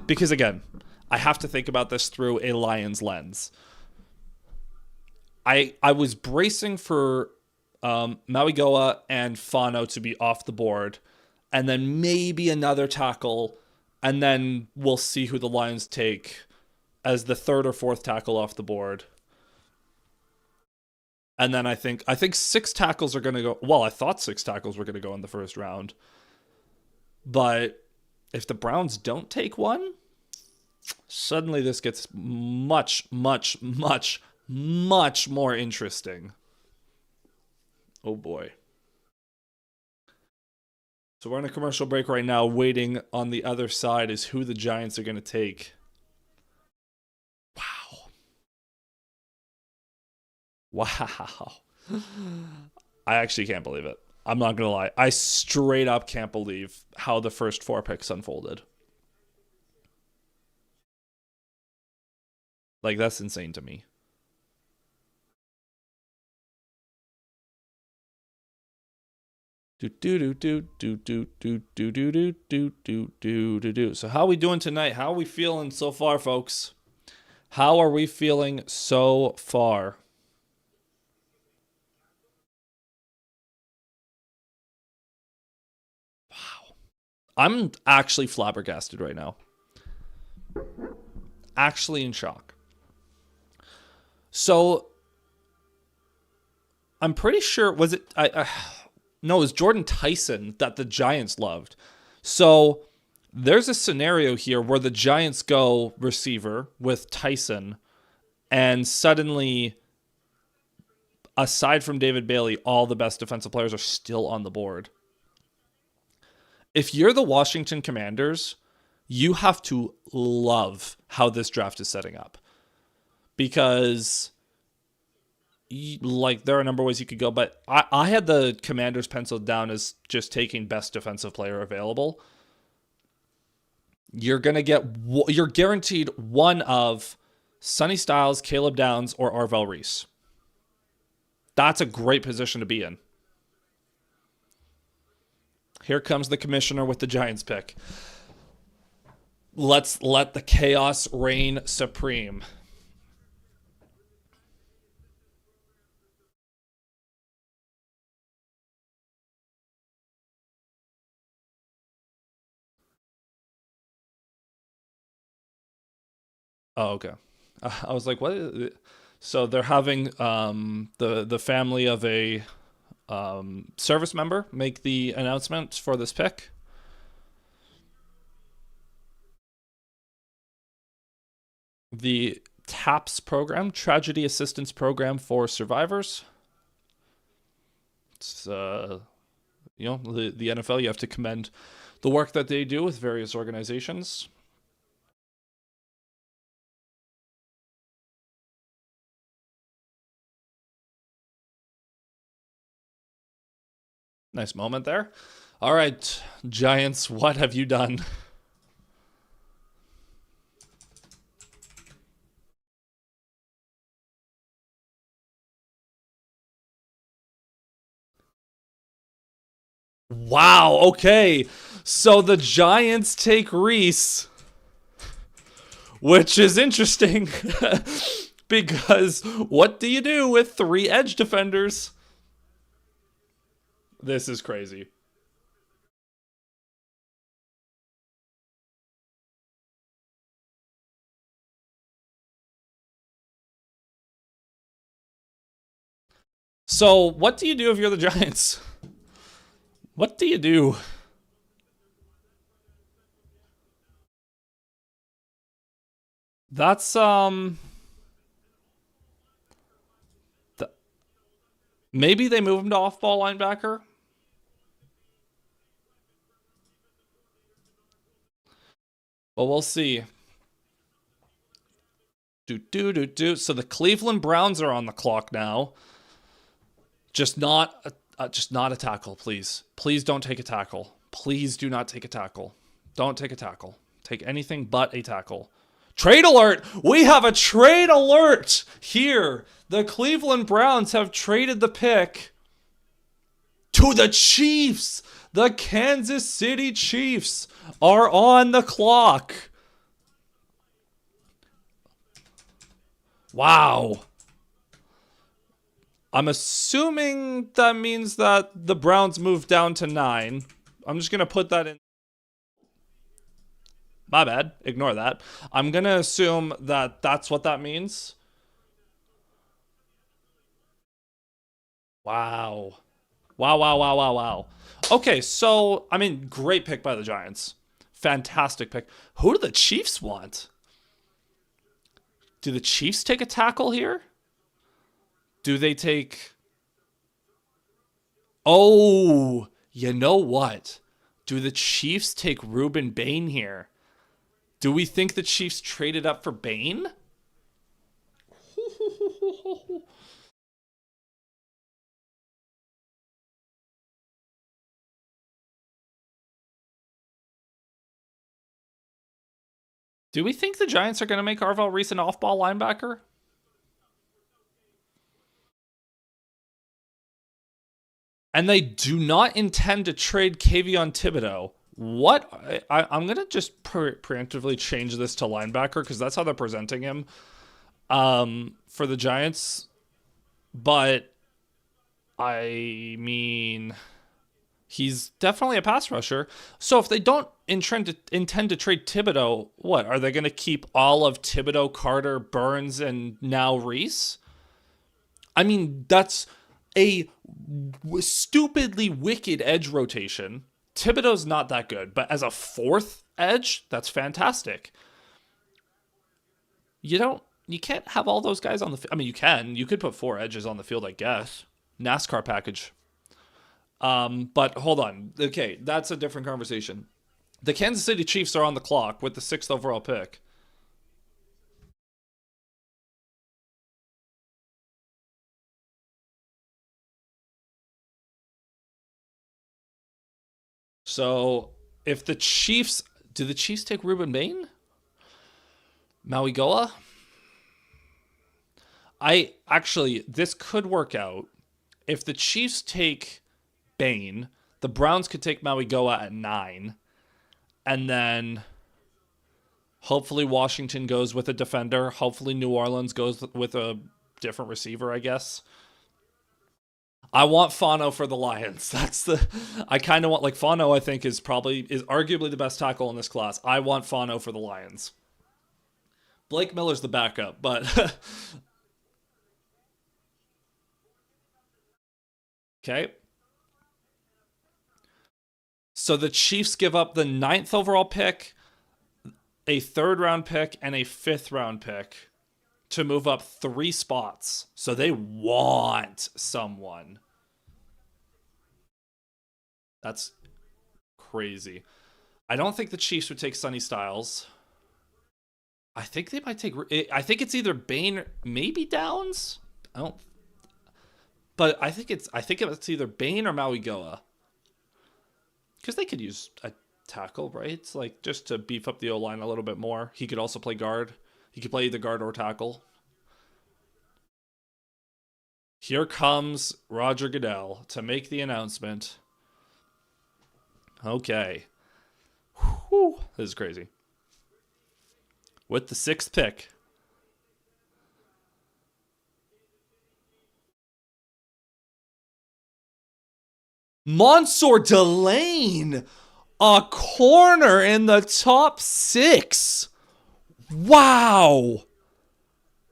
Because again, I have to think about this through a Lions lens. I was bracing for Mauigoa and Fano to be off the board, and then maybe another tackle, and then we'll see who the Lions take as the 3rd or 4th tackle off the board. And then I think 6 tackles are going to go... Well, I thought 6 tackles were going to go in the first round. But if the Browns don't take one, suddenly this gets much, much, much, much more interesting. Oh boy. So we're on a commercial break right now. Waiting on the other side is who the Giants are going to take. Wow. I actually can't believe it. I'm not going to lie. I straight up can't believe how the first 4 picks unfolded. Like, that's insane to me. Do do do do do do do do do do do do do do. So how are we doing tonight? How are we feeling so far, folks? How are we feeling so far? I'm actually flabbergasted right now. Actually in shock. So I'm pretty sure was it no, it was Jordan Tyson that the Giants loved. So there's a scenario here where the Giants go receiver with Tyson, and suddenly, aside from David Bailey, all the best defensive players are still on the board. If you're the Washington Commanders, you have to love how this draft is setting up, because like there are a number of ways you could go, but I had the Commanders penciled down as just taking best defensive player available. You're guaranteed one of Sonny Styles, Caleb Downs, or Arvell Reese. That's a great position to be in. Here comes the commissioner with the Giants pick. Let's let the chaos reign supreme. Oh, okay. I was like, what? So they're having the family of a service member make the announcement for this pick. The TAPS program, Tragedy Assistance Program for Survivors. It's the NFL. You have to commend the work that they do with various organizations. Nice moment there. All right, Giants, what have you done? Wow, okay. So the Giants take Reese, which is interesting because what do you do with three edge defenders? This is crazy. So, what do you do if you're the Giants? What do you do? That's th- maybe they move him to off-ball linebacker. But we'll see. Do do do do. So the Cleveland Browns are on the clock now. Just not a tackle, please. Please don't take a tackle. Please do not take a tackle. Don't take a tackle. Take anything but a tackle. Trade alert! We have a trade alert here. The Cleveland Browns have traded the pick to the Chiefs. The Kansas City Chiefs are on the clock. Wow. I'm assuming that means that the Browns moved down to 9. I'm just going to put that in. My bad. Ignore that. I'm going to assume that that's what that means. Wow. Wow, wow, wow, wow, wow. Okay, so, I mean, great pick by the Giants. Fantastic pick. Who do the Chiefs want? Do the Chiefs take a tackle here? Do they take... Oh, you know what? Do the Chiefs take Ruben Bain here? Do we think the Chiefs traded up for Bain? Do we think the Giants are going to make Arvell Reese an off-ball linebacker? And they do not intend to trade Kayvon Thibodeau. What? I'm going to just preemptively change this to linebacker because that's how they're presenting him for the Giants. But, I mean, he's definitely a pass rusher. So if they don't intend to trade Thibodeau, what? Are they going to keep all of Thibodeau, Carter, Burns, and now Reese? I mean, that's a stupidly wicked edge rotation. Thibodeau's not that good, but as a fourth edge, that's fantastic. You can't have all those guys on the field. I mean, you can. You could put four edges on the field, I guess. NASCAR package. But hold on. Okay, that's a different conversation. The Kansas City Chiefs are on the clock with the 6th overall pick. So if the Chiefs, do the Chiefs take Ruben Bain? Maui Goa? This could work out. If the Chiefs take Bain, the Browns could take Maui Goa at 9. And then hopefully Washington goes with a defender. Hopefully New Orleans goes with a different receiver, I guess. I want Fano for the Lions. I kind of want, like, Fano, I think is arguably the best tackle in this class. I want Fano for the Lions. Blake Miller's the backup, but okay. So the Chiefs give up the 9th overall pick, a 3rd round pick, and a 5th round pick to move up 3 spots. So they want someone. That's crazy. I don't think the Chiefs would take Sonny Styles. I think they might take. I think it's either Bain, maybe Downs. I don't. But I think it's either Bain or Maui Goa. Because they could use a tackle, right? It's like just to beef up the O line a little bit more. He could also play guard. He could play either guard or tackle. Here comes Roger Goodell to make the announcement. Okay. Whew, this is crazy. With the 6th pick, Mansour Delane, a corner in the top 6. Wow.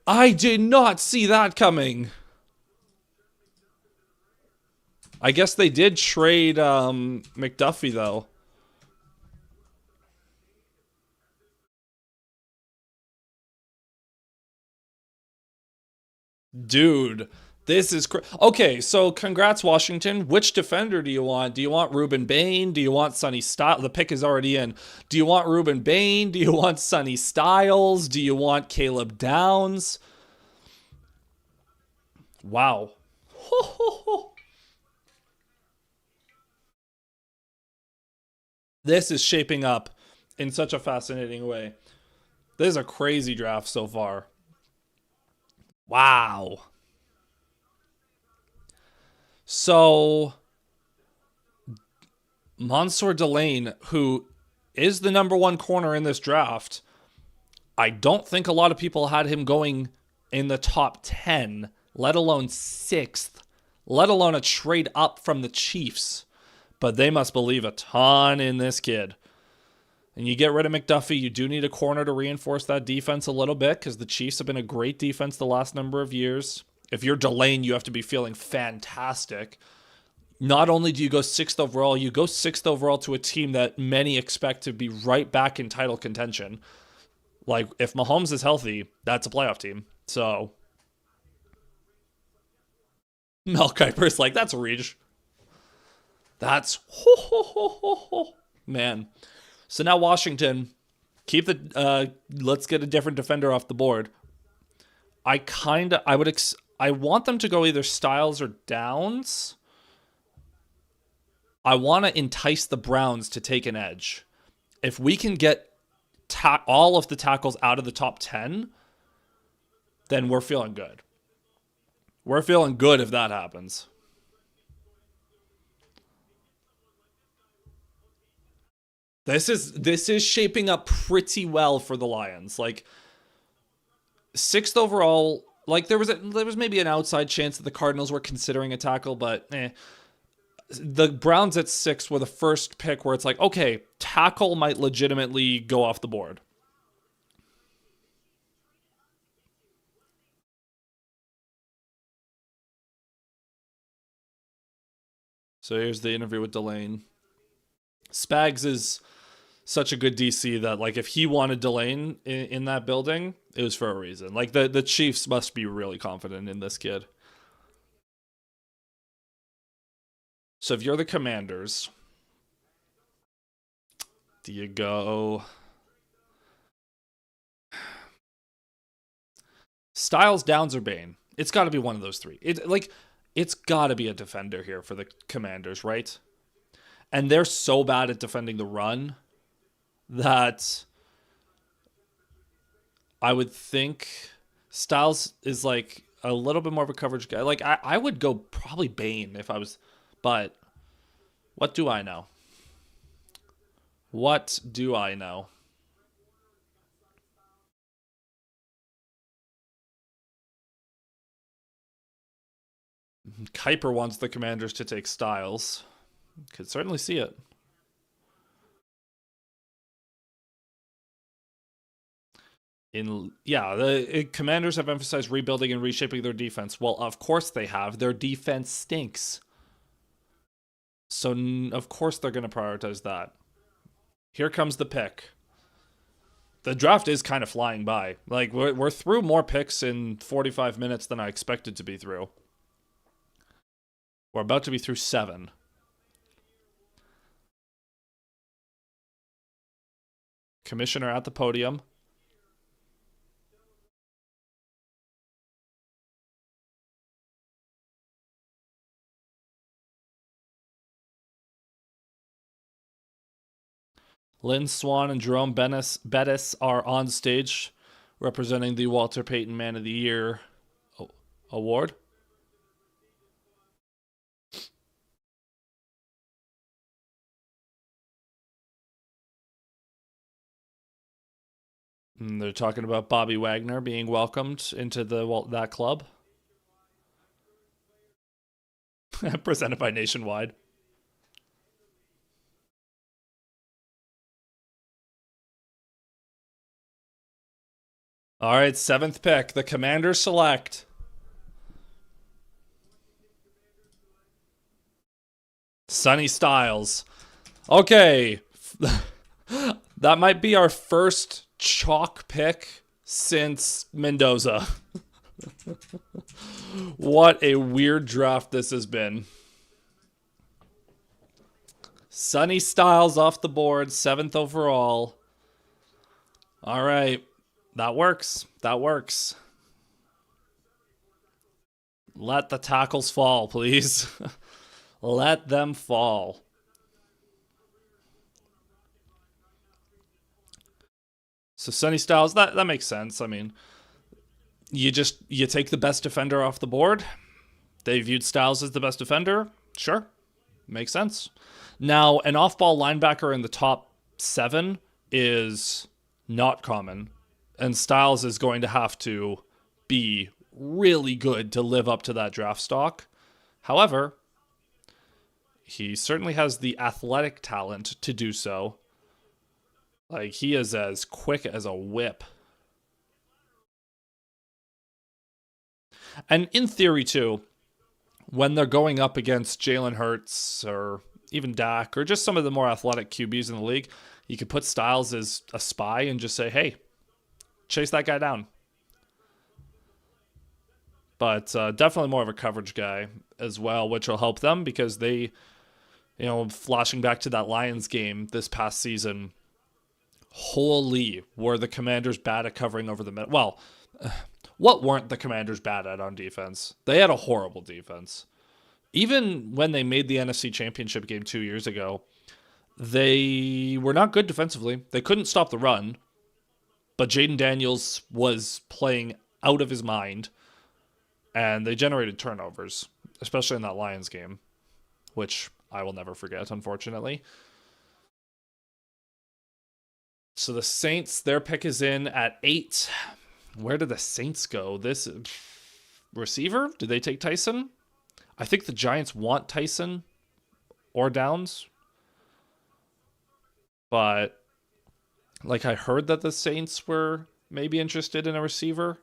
I did not see that coming. I guess they did trade McDuffie, though. Dude, this is okay. So, congrats, Washington. Which defender do you want? Do you want Ruben Bain? Do you want Sonny Styles? The pick is already in. Do you want Ruben Bain? Do you want Sonny Styles? Do you want Caleb Downs? Wow. This is shaping up in such a fascinating way. This is a crazy draft so far. Wow. So, Mansour Delane, who is the number 1 corner in this draft, I don't think a lot of people had him going in the top 10, let alone 6th, let alone a trade up from the Chiefs. But they must believe a ton in this kid. And you get rid of McDuffie, you do need a corner to reinforce that defense a little bit because the Chiefs have been a great defense the last number of years. If you're Delane, you have to be feeling fantastic. Not only do you go 6th overall, you go 6th overall to a team that many expect to be right back in title contention. Like, if Mahomes is healthy, that's a playoff team. So, Mel Kiper's like, that's a reach. That's, man. So now Washington, let's get a different defender off the board. I want them to go either Styles or Downs. I want to entice the Browns to take an edge. If we can get all of the tackles out of the top 10, then we're feeling good. We're feeling good if that happens. This is shaping up pretty well for the Lions. Like sixth overall, like there was maybe an outside chance that the Cardinals were considering a tackle, but the Browns at 6 were the first pick where it's like, okay, tackle might legitimately go off the board. So here's the interview with Delane. Spags is such a good DC that like if he wanted Delane in that building, it was for a reason. Like the Chiefs must be really confident in this kid. So if you're the Commanders, do you go Styles, Downs, or Bane? It's got to be one of those three. It's got to be a defender here for the Commanders, right? And they're so bad at defending the run that I would think Styles is like a little bit more of a coverage guy. Like I would go probably Bane if I was, but what do I know? What do I know? Kuiper wants the Commanders to take Styles. Could certainly see it. The Commanders have emphasized rebuilding and reshaping their defense. Well, of course they have. Their defense stinks. So of course they're going to prioritize that. Here comes the pick. The draft is kind of flying by. Like we're through more picks in 45 minutes than I expected to be through. We're about to be through 7. Commissioner at the podium. Lynn Swan and Jerome Bettis are on stage representing the Walter Payton Man of the Year award. And they're talking about Bobby Wagner being welcomed into that club. Presented by Nationwide. All right, 7th pick. The Commanders select Sonny Styles. Okay. That might be our first chalk pick since Mendoza. What a weird draft this has been. Sonny Styles off the board, 7th overall. All right. That works. That works. Let the tackles fall, please. Let them fall. So Sonny Styles, that makes sense. I mean, you take the best defender off the board. They viewed Styles as the best defender. Sure. Makes sense. Now, an off-ball linebacker in the top 7 is not common. And Styles is going to have to be really good to live up to that draft stock. However, he certainly has the athletic talent to do so. Like, he is as quick as a whip. And in theory, too, when they're going up against Jalen Hurts or even Dak or just some of the more athletic QBs in the league, you could put Styles as a spy and just say, hey, chase that guy down. But definitely more of a coverage guy as well, which will help them because they, flashing back to that Lions game this past season, holy, were the Commanders bad at covering over the middle. Well, what weren't the Commanders bad at on defense? They had a horrible defense. Even when they made the NFC Championship game 2 years ago, they were not good defensively. They couldn't stop the run. But Jaden Daniels was playing out of his mind, and they generated turnovers, especially in that Lions game, which I will never forget, unfortunately. So the Saints, their pick is in at 8. Where did the Saints go? This receiver? Did they take Tyson? I think the Giants want Tyson or Downs. But like I heard that the Saints were maybe interested in a receiver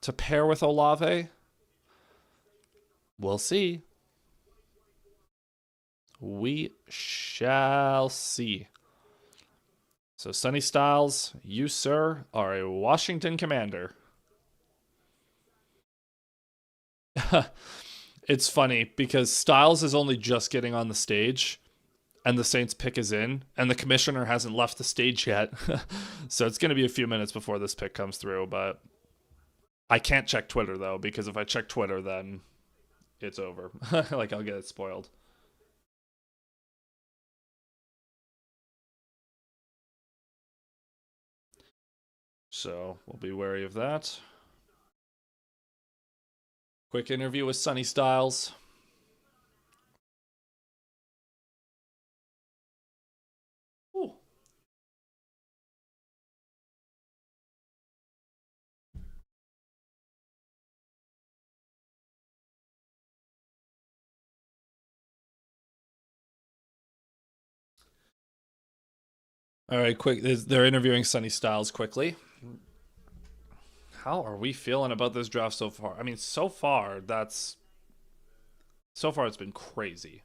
to pair with Olave. We'll see. We shall see. So, Sonny Styles, you, sir, are a Washington Commander. It's funny because Styles is only just getting on the stage and the Saints pick is in, and the commissioner hasn't left the stage yet. So, it's going to be a few minutes before this pick comes through, but I can't check Twitter, though, because if I check Twitter, then it's over. Like, I'll get it spoiled. So, we'll be wary of that. Quick interview with Sonny Styles. Ooh. All right, quick. They're interviewing Sonny Styles quickly. How are we feeling about this draft so far? I mean, so far it's been crazy.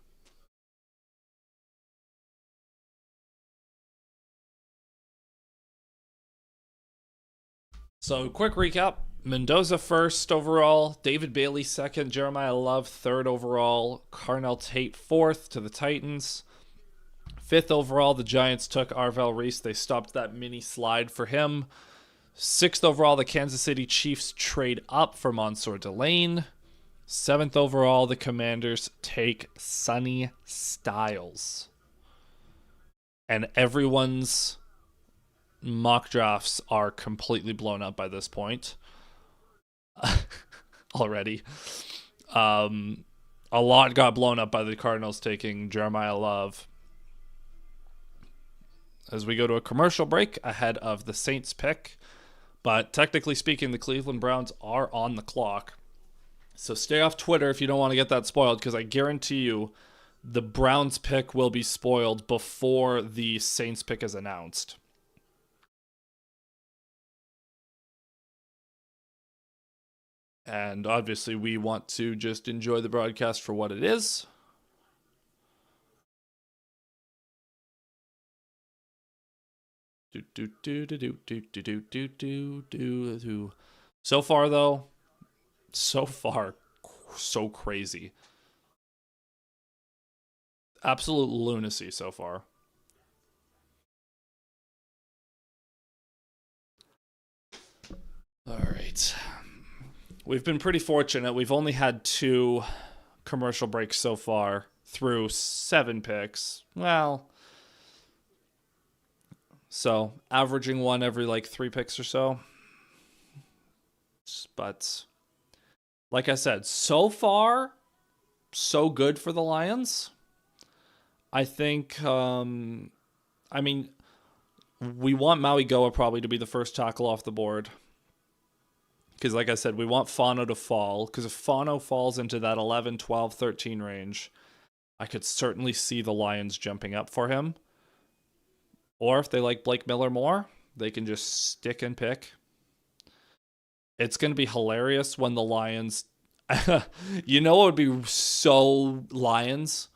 So, quick recap. Mendoza first overall, David Bailey second, Jeremiah Love third overall, Carnell Tate fourth to the Titans. Fifth overall, the Giants took Arvell Reese. They stopped that mini slide for him. Sixth overall, the Kansas City Chiefs trade up for Mansour Delane. Seventh overall, the Commanders take Sonny Styles. And everyone's mock drafts are completely blown up by this point already. A lot got blown up by the Cardinals taking Jeremiah Love. As we go to a commercial break ahead of the Saints pick. But technically speaking, the Cleveland Browns are on the clock. So stay off Twitter if you don't want to get that spoiled, because I guarantee you the Browns pick will be spoiled before the Saints pick is announced. And obviously we want to just enjoy the broadcast for what it is. So far, though, so crazy. Absolute lunacy so far. All right. We've been pretty fortunate. We've only had 2 commercial breaks so far through 7 picks. Well, so averaging one every like 3 picks or so. But like I said, so far, so good for the Lions. I think, I mean, we want Maui Goa probably to be the first tackle off the board. Because like I said, we want Fano to fall. Because if Fano falls into that 11, 12, 13 range, I could certainly see the Lions jumping up for him. Or if they like Blake Miller more, they can just stick and pick. It's going to be hilarious when the Lions... You know what would be so Lions?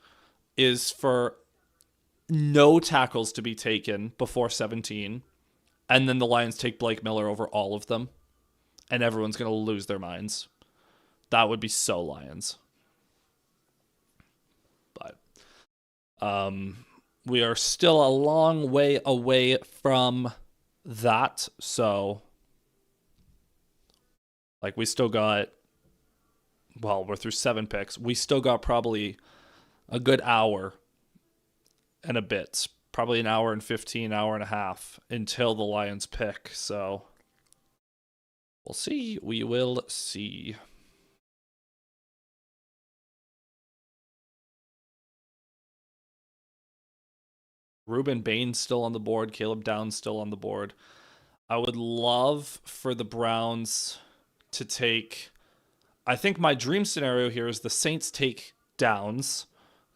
Is for no tackles to be taken before 17, and then the Lions take Blake Miller over all of them, and everyone's going to lose their minds. That would be so Lions. But we are still a long way away from that, so like we still got, well, we're through 7 picks. We still got probably a good hour and a bit, probably an hour and 15, hour and a half until the Lions pick. So we'll see. We will see. Ruben Bain still on the board. Caleb Downs still on the board. I would love for the Browns to take. I think my dream scenario here is the Saints take Downs,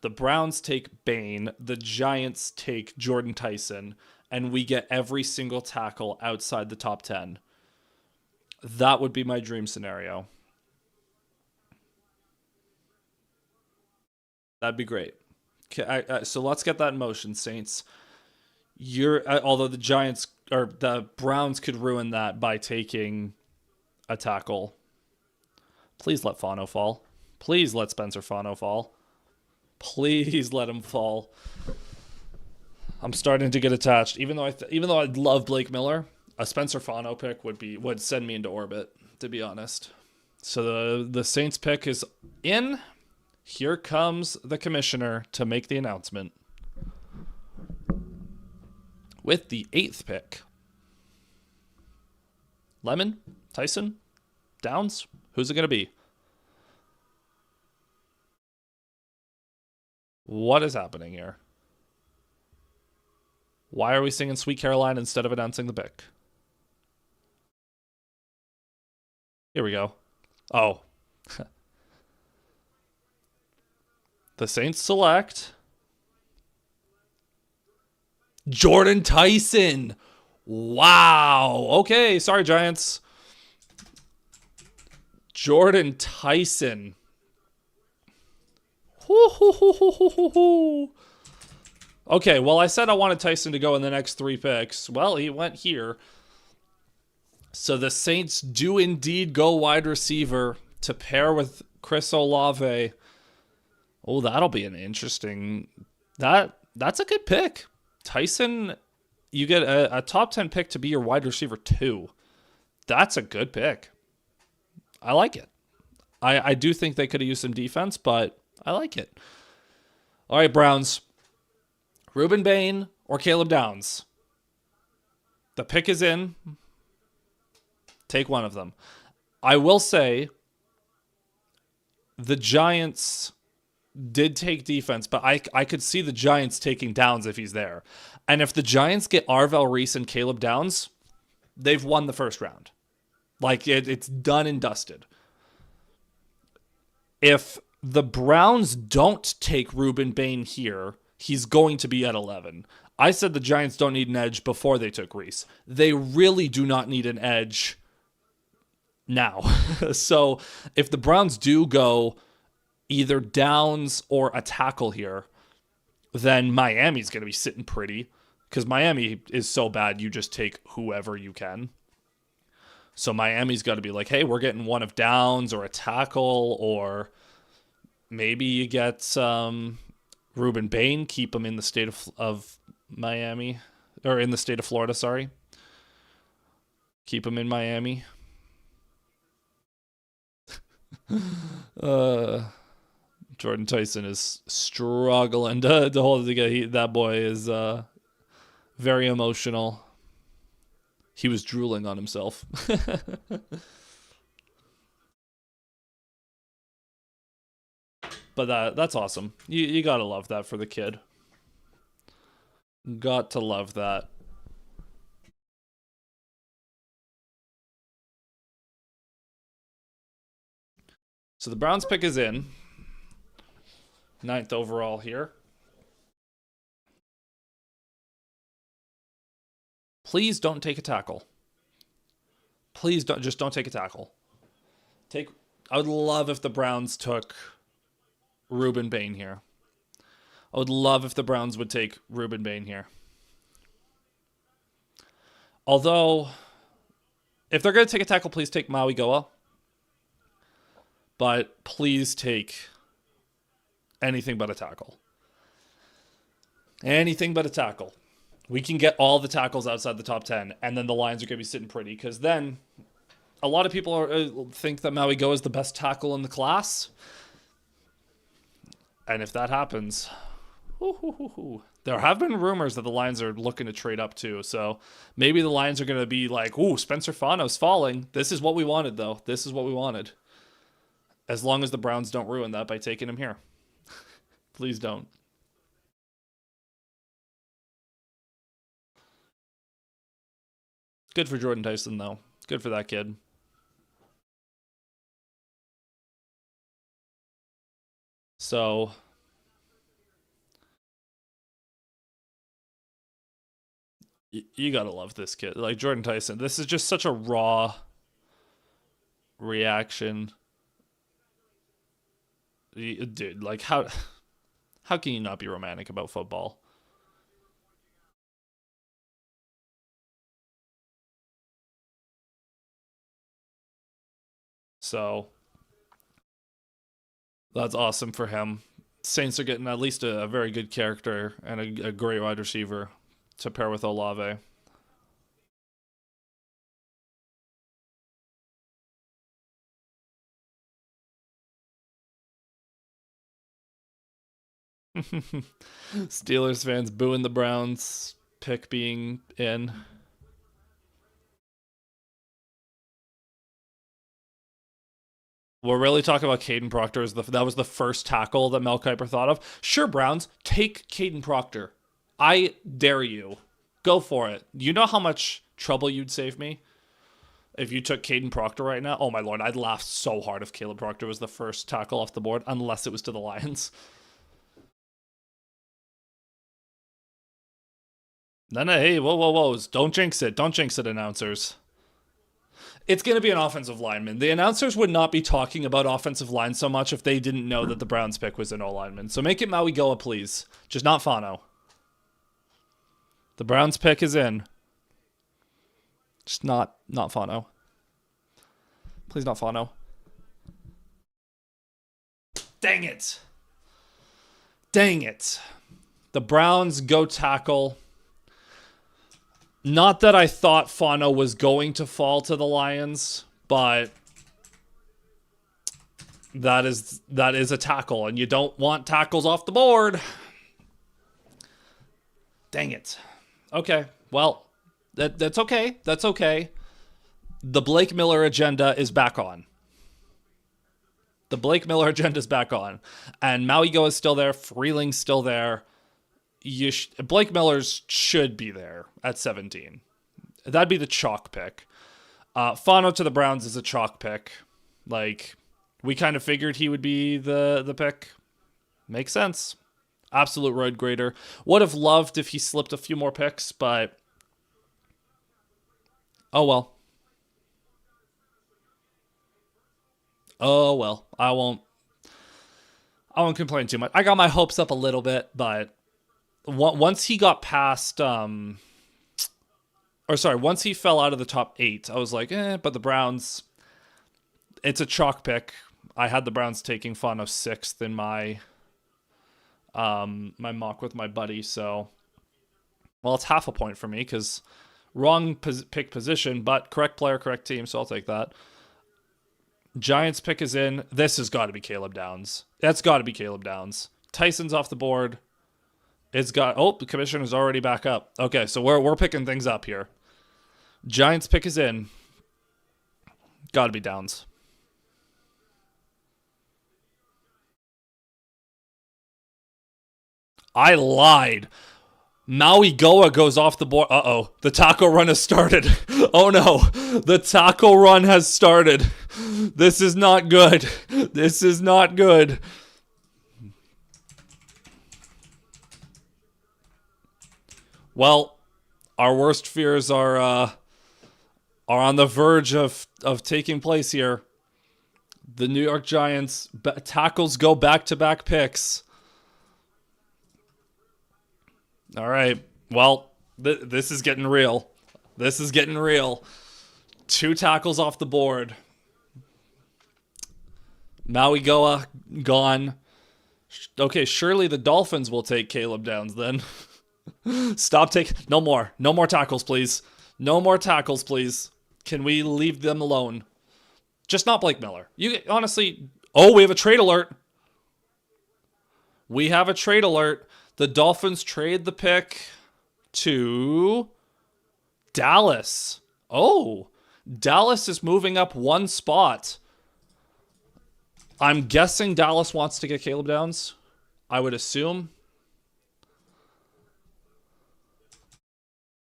the Browns take Bain, the Giants take Jordan Tyson, and we get every single tackle outside the top 10. That would be my dream scenario. That'd be great. Okay, so let's get that in motion, Saints. Although the Giants or the Browns could ruin that by taking a tackle. Please let Fano fall. Please let Spencer Fano fall. Please let him fall. I'm starting to get attached. Even though I love Blake Miller, a Spencer Fano pick would send me into orbit, to be honest. So the Saints pick is in. Here comes the commissioner to make the announcement. With the 8th pick. Lemon? Tyson? Downs? Who's it going to be? What is happening here? Why are we singing Sweet Caroline instead of announcing the pick? Here we go. Oh. The Saints select Jordan Tyson. Wow. Okay, sorry, Giants. Jordan Tyson. Okay, well, I said I wanted Tyson to go in the next 3 picks. Well, he went here. So the Saints do indeed go wide receiver to pair with Chris Olave. Oh, that'll be an interesting... That's a good pick. Tyson, you get a top 10 pick to be your wide receiver 2. That's a good pick. I like it. I do think they could have used some defense, but I like it. All right, Browns. Ruben Bain or Caleb Downs? The pick is in. Take one of them. I will say the Giants did take defense, but I could see the Giants taking Downs if he's there. And if the Giants get Arvell Reese and Caleb Downs, they've won the first round. Like, it's done and dusted. If the Browns don't take Ruben Bain here, he's going to be at 11. I said the Giants don't need an edge before they took Reese. They really do not need an edge now. So if the Browns do go either Downs or a tackle here, then Miami's going to be sitting pretty because Miami is so bad you just take whoever you can. So Miami's got to be like, hey, we're getting one of Downs or a tackle, or maybe you get Ruben Bain, keep him in the state of Miami, or in the state of Florida, sorry. Keep him in Miami. Jordan Tyson is struggling to hold it together. That boy is very emotional. He was drooling on himself. But that's awesome. You gotta love that for the kid. Got to love that. So the Browns pick is in. 9th overall here. Please don't take a tackle. Please don't take a tackle. I would love if the Browns took Ruben Bain here. I would love if the Browns would take Ruben Bain here. Although, if they're going to take a tackle, please take Maui Goa. But please take anything but a tackle. Anything but a tackle. We can get all the tackles outside the top 10, and then the Lions are going to be sitting pretty, because then a lot of people think that Maui Goa is the best tackle in the class. And if that happens, there have been rumors that the Lions are looking to trade up too. So maybe the Lions are going to be like, ooh, Spencer Fano's falling. This is what we wanted, though. This is what we wanted. As long as the Browns don't ruin that by taking him here. Please don't. good for Jordan Tyson, though. Good for that kid. So you gotta love this kid. Like Jordan Tyson, this is just such a raw reaction. Dude, like how can you not be romantic about football? So that's awesome for him. Saints are getting at least a very good character and a great wide receiver to pair with Olave. Steelers fans booing the Browns pick being in. We're really talking about Caden Proctor. That was the first tackle that Mel Kiper thought of. Sure, Browns, take Caden Proctor. I dare you. Go for it. You know how much trouble you'd save me if you took Caden Proctor right now? Oh my lord, I'd laugh so hard if Caleb Proctor was the first tackle off the board, unless it was to the Lions. No, hey, whoa. Don't jinx it. Don't jinx it, announcers. It's going to be an offensive lineman. The announcers would not be talking about offensive line so much if they didn't know that the Browns pick was an O-lineman. So make it Maui Goa, please. Just not Fano. The Browns pick is in. Just not Fano. Please not Fano. Dang it. Dang it. The Browns go tackle. Not that I thought Fano was going to fall to the Lions, but that is a tackle, and you don't want tackles off the board. Dang it. Okay, well, that's okay. That's okay. The Blake Miller agenda is back on. The Blake Miller agenda is back on. And Maui Go is still there. Freeling's still there. Blake Miller's should be there at 17. That'd be the chalk pick. Fano to the Browns is a chalk pick. Like, we kind of figured he would be the pick. Makes sense. Absolute road grader. Would have loved if he slipped a few more picks, but oh well. Oh well. I won't complain too much. I got my hopes up a little bit, but once he got past once he fell out of the top 8, I was like, but the Browns, it's a chalk pick. I had the Browns taking Fano 6th in my my mock with my buddy, so well, it's half a point for me because wrong pick position, but correct player, correct team, so I'll take that. Giants pick is in. This has got to be Caleb Downs. That's got to be Caleb Downs. Tyson's off the board. It's got, the commissioner's already back up. Okay, so we're picking things up here. Giants pick is in. Got to be Downs. I lied. Maui Goa goes off the board. Uh-oh. The taco run has started. Oh no. The taco run has started. This is not good. This is not good. Well, our worst fears are on the verge of taking place here. The New York Giants tackles go back-to-back picks. All right. Well, this is getting real. This is getting real. 2 tackles off the board. Maui Goa gone. Okay, surely the Dolphins will take Caleb Downs then. Stop taking... No more tackles, please. No more tackles, please. Can we leave them alone? Just not Blake Miller. You honestly... Oh, we have a trade alert. We have a trade alert. The Dolphins trade the pick to Dallas. Oh, Dallas is moving up 1 spot. I'm guessing Dallas wants to get Caleb Downs. I would assume.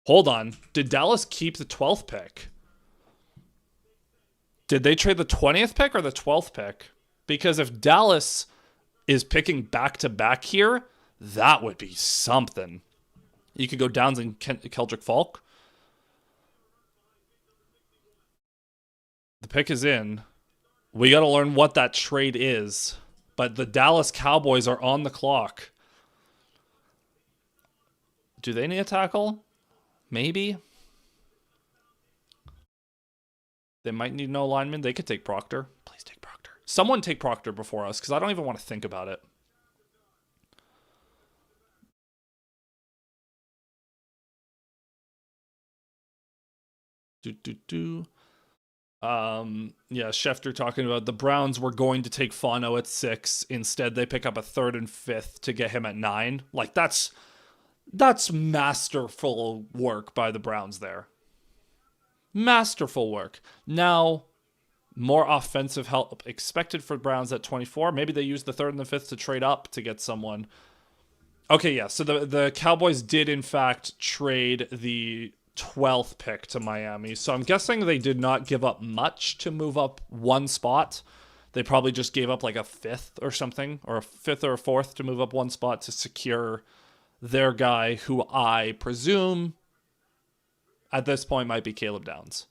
Hold on. Did Dallas keep the 12th pick? Did they trade the 20th pick or the 12th pick? Because if Dallas is picking back to back here, that would be something. You could go Downs and Keldrick Falk. The pick is in. We got to learn what that trade is. But the Dallas Cowboys are on the clock. Do they need a tackle? Maybe. They might need no lineman. They could take Proctor. Please take Proctor. Someone take Proctor before us, because I don't even want to think about it. Yeah, Schefter talking about the Browns were going to take Fano at 6. Instead, they pick up a 3rd and 5th to get him at 9. Like, that's masterful work by the Browns there. Masterful work. Now, more offensive help expected for Browns at 24. Maybe they use the 3rd and the 5th to trade up to get someone. Okay, yeah, so the Cowboys did, in fact, trade the 12th pick to Miami. So I'm guessing they did not give up much to move up one spot. They probably just gave up like a 5th or something, or a 5th or a 4th to move up one spot to secure their guy, who I presume at this point might be Caleb Downs.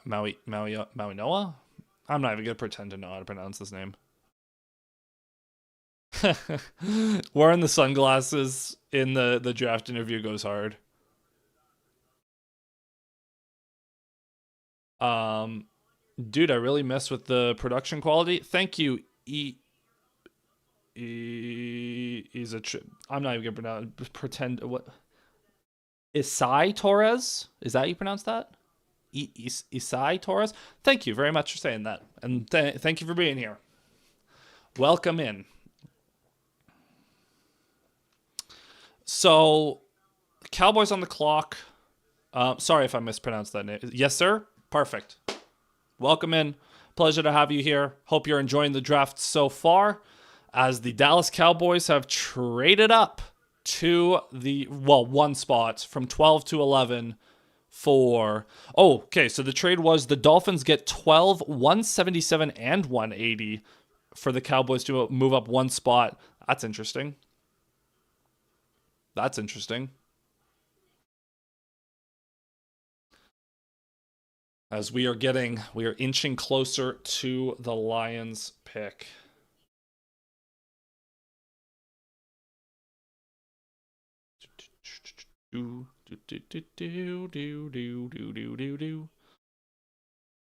Maui Noah? I'm not even going to pretend to know how to pronounce this name. Wearing the sunglasses in the draft interview goes hard. Dude, I really mess with the production quality. Thank you. I'm not even gonna pretend. What? Isai Torres? Is that how you pronounce that? Isai Torres? Thank you very much for saying that, and thank you for being here. Welcome in. So, Cowboys on the clock. Sorry if I mispronounced that name. Yes, sir? Perfect. Welcome in. Pleasure to have you here. Hope you're enjoying the draft so far, as the Dallas Cowboys have traded up to one spot from 12 to 11 for... Oh, okay, so the trade was the Dolphins get 12, 177, and 180 for the Cowboys to move up one spot. That's interesting. That's interesting. As we are inching closer to the Lions pick.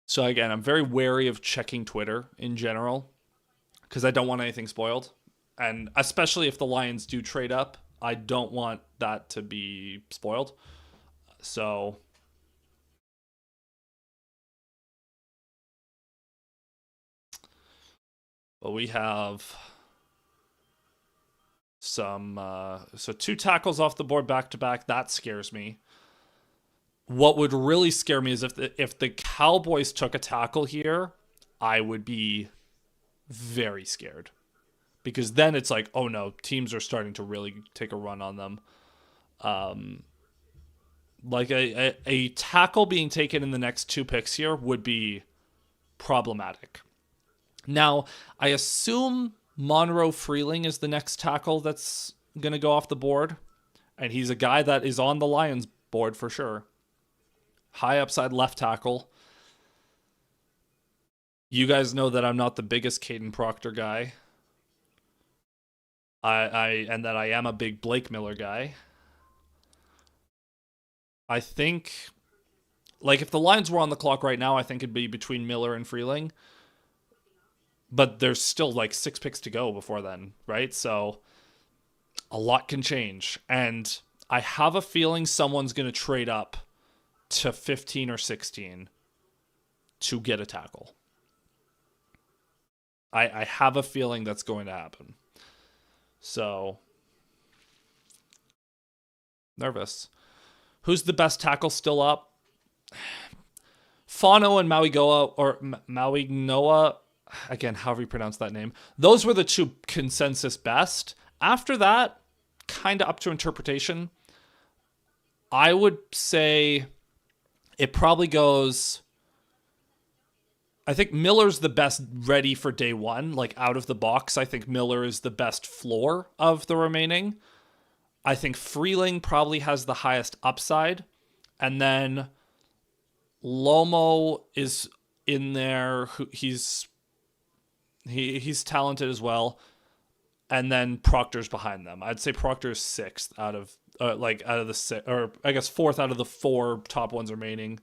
So again, I'm very wary of checking Twitter in general, because I don't want anything spoiled. And especially if the Lions do trade up, I don't want that to be spoiled. So... But we have some... so 2 tackles off the board back-to-back. That scares me. What would really scare me is if the Cowboys took a tackle here, I would be very scared. Because then it's like, oh no, teams are starting to really take a run on them. Like a tackle being taken in the next 2 picks here would be problematic. Now, I assume Monroe Freeling is the next tackle that's going to go off the board. And he's a guy that is on the Lions board for sure. High upside left tackle. You guys know that I'm not the biggest Caden Proctor guy. And that I am a big Blake Miller guy. I think, like, if the Lions were on the clock right now, I think it'd be between Miller and Freeling. But there's still like 6 picks to go before then, right? So a lot can change. And I have a feeling someone's going to trade up to 15 or 16 to get a tackle. I have a feeling that's going to happen. So, nervous. Who's the best tackle still up? Fano and Maui Noah, again, however you pronounce that name. Those were the 2 consensus best. After that, kind of up to interpretation. I would say it probably goes. I think Miller's the best ready for day one, like out of the box. I think Miller is the best floor of the remaining. I think Freeling probably has the highest upside. And then Lomo is in there. He's talented as well. And then Proctor's behind them. I'd say Proctor's sixth out of the six, or I guess fourth out of the four top ones remaining.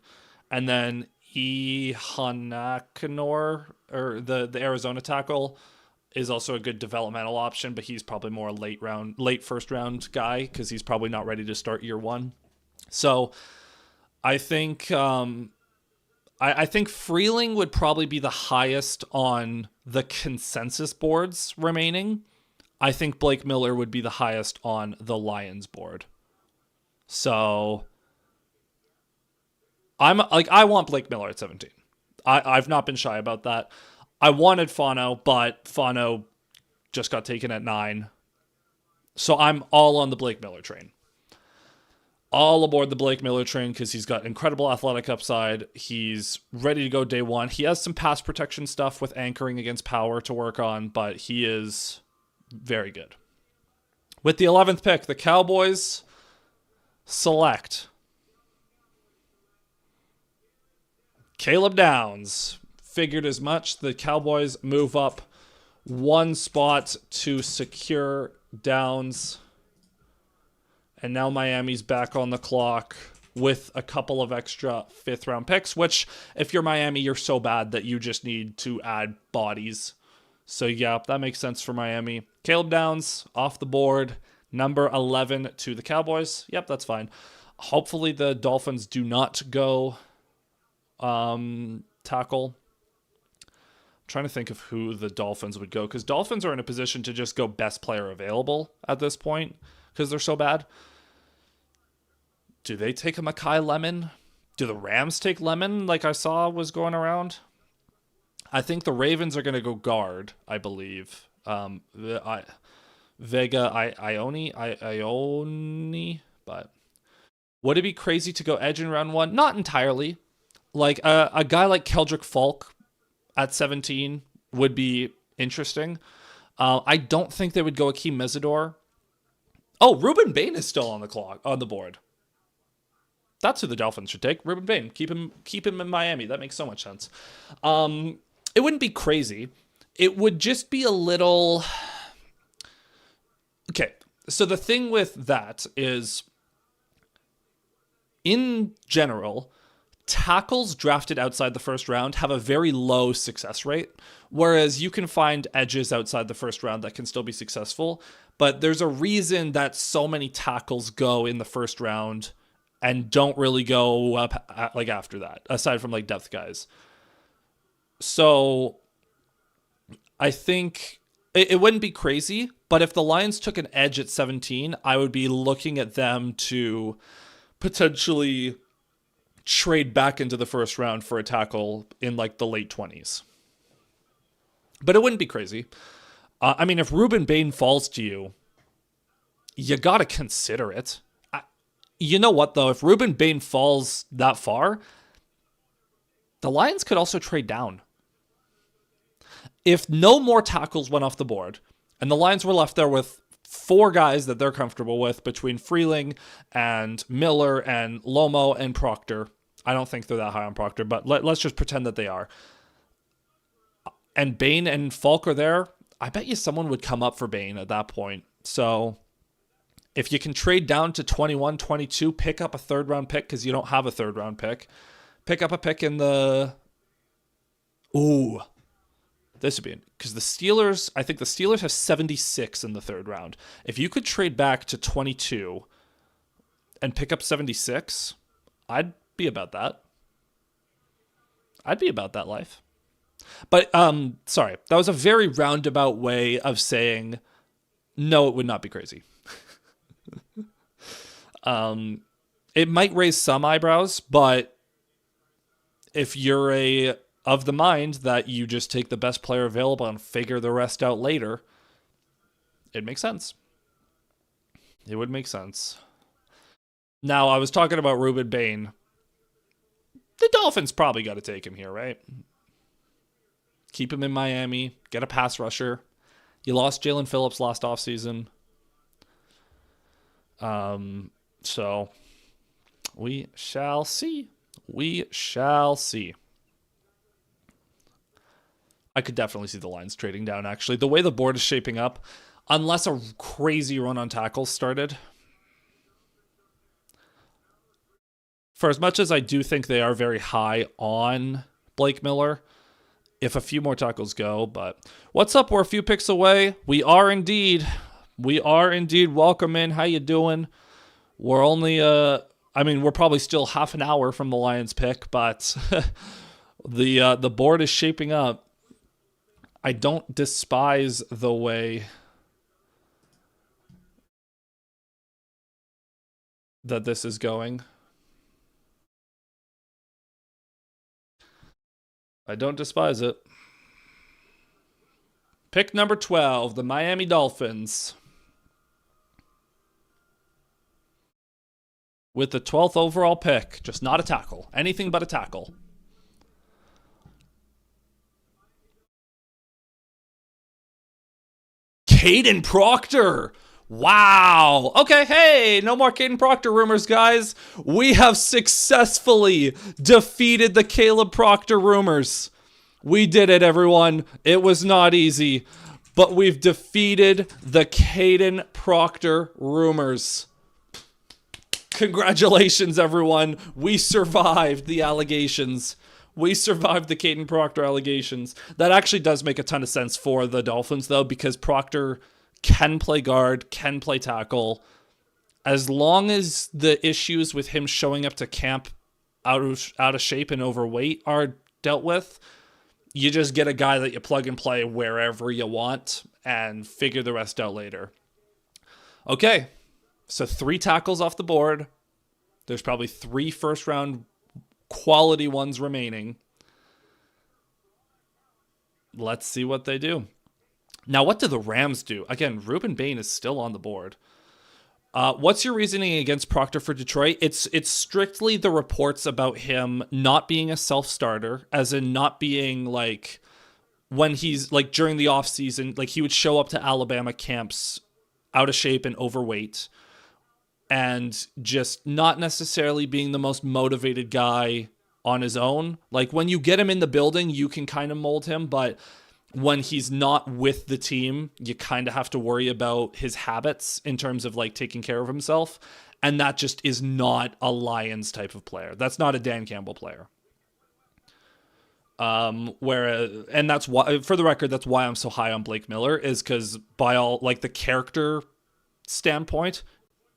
And then Hanakanor, or the Arizona tackle, is also a good developmental option, but he's probably more a late first round guy because he's probably not ready to start year one. So I think I think Freeling would probably be the highest on the consensus boards remaining. I think Blake Miller would be the highest on the Lions board. So I want Blake Miller at 17. I've not been shy about that. I wanted Fano, but Fano just got taken at 9. So I'm all on the Blake Miller train. All aboard the Blake Miller train because he's got incredible athletic upside. He's ready to go day one. He has some pass protection stuff with anchoring against power to work on, but he is very good. With the 11th pick, the Cowboys select Caleb Downs. Figured as much. The Cowboys move up one spot to secure Downs. And now Miami's back on the clock with a couple of extra 5th round picks, which if you're Miami, you're so bad that you just need to add bodies. So yeah, that makes sense for Miami. Caleb Downs off the board, number 11 to the Cowboys. Yep, that's fine. Hopefully the Dolphins do not go tackle. I'm trying to think of who the Dolphins would go, because Dolphins are in a position to just go best player available at this point because they're so bad. Do they take a Mekhi Lemon? Do the Rams take Lemon like I saw was going around? I think the Ravens are going to go guard, I believe. Vega, Ione, but would it be crazy to go edge in round 1? Not entirely. Like a guy like Keldrick Falk at 17 would be interesting. I don't think they would go Akeem Mesidor. Oh, Ruben Bain is still on the board. That's who the Dolphins should take. Ruben Bain. Keep him in Miami. That makes so much sense. It wouldn't be crazy. It would just be a little... Okay, so the thing with that is, in general, tackles drafted outside the first round have a very low success rate, whereas you can find edges outside the first round that can still be successful. But there's a reason that so many tackles go in the first round and don't really go up like after that, aside from like depth guys. So I think it wouldn't be crazy, but if the Lions took an edge at 17, I would be looking at them to potentially trade back into the first round for a tackle in like the late 20s. But it wouldn't be crazy. I mean, if Ruben Bain falls to you, you got to consider it. You know what, though? If Ruben Bain falls that far, the Lions could also trade down. If no more tackles went off the board and the Lions were left there with 4 guys that they're comfortable with between Freeling and Miller and Lomo and Proctor. I don't think they're that high on Proctor, but let's just pretend that they are. And Bain and Falk are there. I bet you someone would come up for Bain at that point. So if you can trade down to 21, 22, pick up a 3rd round pick because you don't have a 3rd round pick. Pick up a pick in the... Ooh. This would be... Because the Steelers... I think the Steelers have 76 in the 3rd round. If you could trade back to 22 and pick up 76, I'd be about that. I'd be about that life. But, sorry. That was a very roundabout way of saying, no, it would not be crazy. It might raise some eyebrows, but if you're of the mind that you just take the best player available and figure the rest out later, it makes sense. It would make sense. Now, I was talking about Ruben Bain. The Dolphins probably got to take him here, right? Keep him in Miami. Get a pass rusher. You lost Jalen Phillips last offseason. So we shall see. We shall see. I could definitely see the Lions trading down, actually. The way the board is shaping up, unless a crazy run on tackles started. For as much as I do think they are very high on Blake Miller, if a few more tackles go, but what's up? We're a few picks away. We are indeed. Welcome in. How you doing? We're only, we're probably still half an hour from the Lions pick, but the board is shaping up. I don't despise the way that this is going. I don't despise it. Pick number 12, the Miami Dolphins. With the 12th overall pick, just not a tackle. Anything but a tackle. Caden Proctor. Wow. Okay, hey, no more Caden Proctor rumors, guys. We have successfully defeated the Caleb Proctor rumors. We did it, everyone. It was not easy, but we've defeated the Caden Proctor rumors. Congratulations, everyone. We survived the allegations. We survived the Caden Proctor allegations. That actually does make a ton of sense for the Dolphins, though, because Proctor can play guard, can play tackle. As long as the issues with him showing up to camp out of shape and overweight are dealt with, you just get a guy that you plug and play wherever you want and figure the rest out later. Okay, so 3 tackles off the board. There's probably 3 first-round quality ones remaining. Let's see what they do. Now, what do the Rams do? Again, Ruben Bain is still on the board. What's your reasoning against Proctor for Detroit? It's strictly the reports about him not being a self-starter, as in not being like when he's like during the offseason, like he would show up to Alabama camps out of shape and overweight, and just not necessarily being the most motivated guy on his own. Like when you get him in the building, you can kind of mold him, but when he's not with the team, you kind of have to worry about his habits in terms of like taking care of himself. And that just is not a Lions type of player. That's not a Dan Campbell player. And that's why, for the record, that's why I'm so high on Blake Miller, is because by all like the character standpoint,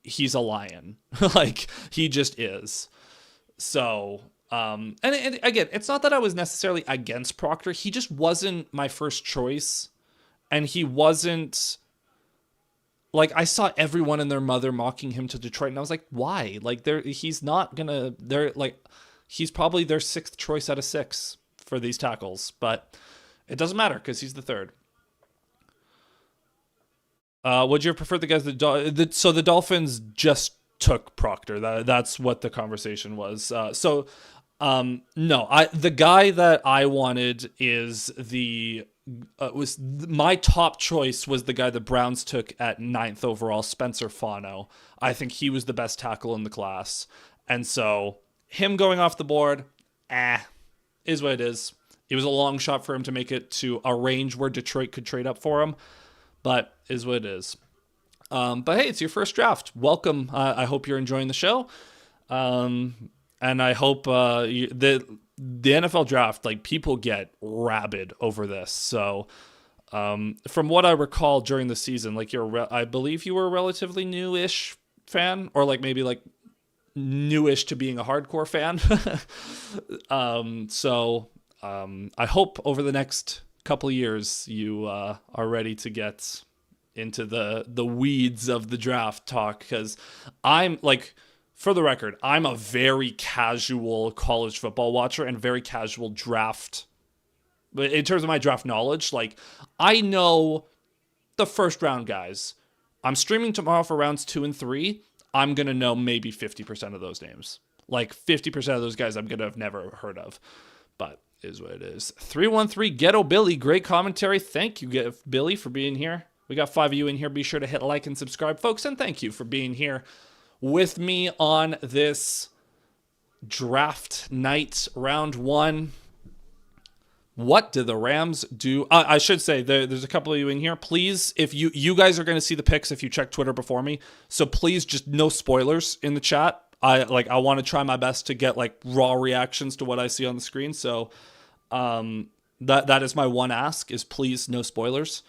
he's a Lion. Like he just is. So, and again, it's not that I was necessarily against Proctor. He just wasn't my first choice. And he wasn't like, I saw everyone and their mother mocking him to Detroit. And I was like, why? Like he's not gonna, he's probably their 6th choice out of 6 for these tackles, but it doesn't matter because he's the 3rd. Would you have preferred the guys so the Dolphins just took Proctor? That's what the conversation was. No, the guy that I wanted is my top choice was the guy the Browns took at 9th overall, Spencer Fano. I think he was the best tackle in the class, and so him going off the board, is what it is. It was a long shot for him to make it to a range where Detroit could trade up for him, but is what it is. But hey, it's your first draft. Welcome. I hope you're enjoying the show. And I hope the NFL draft, like people get rabid over this. So from what I recall during the season, like I believe you were a relatively new-ish fan, or like maybe like newish to being a hardcore fan. I hope over the next couple of years you are ready to get into the weeds of the draft talk, because I'm like, for the record, I'm a very casual college football watcher and very casual draft. In terms of my draft knowledge, like I know the first round guys. I'm streaming tomorrow for rounds 2 and 3. I'm going to know maybe 50% of those names. Like 50% of those guys I'm going to have never heard of. But is what it is. 313 Ghetto Billy, great commentary. Thank you, Billy, for being here. We got 5 of you in here. Be sure to hit like and subscribe, folks. And thank you for being here with me on this draft night, round 1. What do the Rams do? I should say, there's a couple of you in here. Please, if you guys are going to see the picks if you check Twitter before me. So please, just no spoilers in the chat. I want to try my best to get like raw reactions to what I see on the screen. So that is my one ask, is please no spoilers.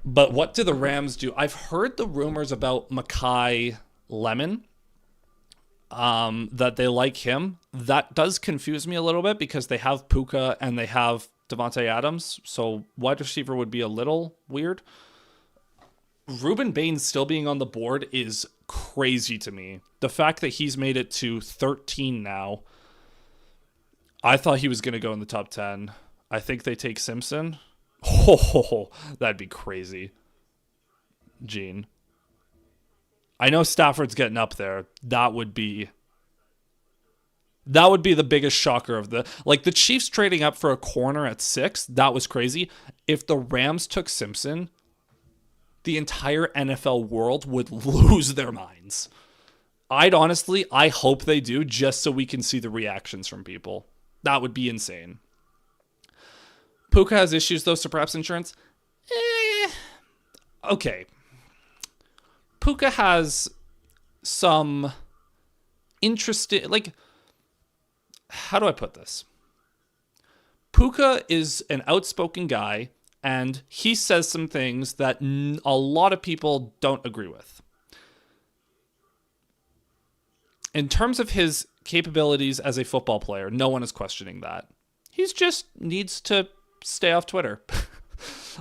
But what do the Rams do? I've heard the rumors about Mekhi Lemon, that they like him. That does confuse me a little bit because they have Puka and they have Devontae Adams. So wide receiver would be a little weird. Ruben Bain still being on the board is crazy to me. The fact that he's made it to 13 now. I thought he was going to go in the top 10. I think they take Simpson. Oh, that'd be crazy. Gene. I know Stafford's getting up there. That would be the biggest shocker of the Chiefs trading up for a corner at 6. That was crazy. If the Rams took Simpson, the entire NFL world would lose their minds. I hope they do, just so we can see the reactions from people. That would be insane. Puka has issues though, so perhaps insurance? Okay. Puka has some interesting, how do I put this? Puka is an outspoken guy, and he says some things that a lot of people don't agree with. In terms of his capabilities as a football player, no one is questioning that. He just needs to stay off Twitter.